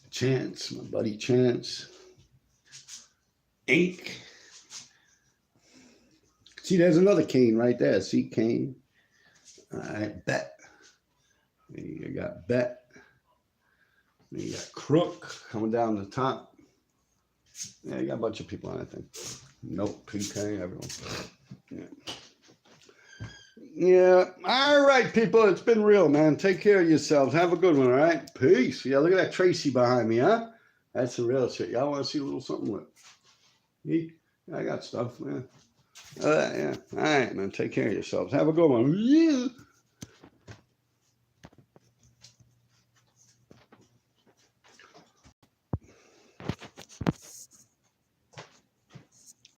Chance, my buddy Chance. Ink. See, there's another Kane right there. See, Kane. All right, Bet. You got Bet. You got Crook coming down the top. Yeah, you got a bunch of people on, I think. Nope, PK, everyone. Yeah. Yeah. All right, people. It's been real, man. Take care of yourselves. Have a good one, all right? Peace. Yeah, look at that Tracy behind me, huh? That's some real shit. Y'all want to see a little something with? I got stuff, man. Yeah. All right, man. Take care of yourselves. Have a good one. Yeah.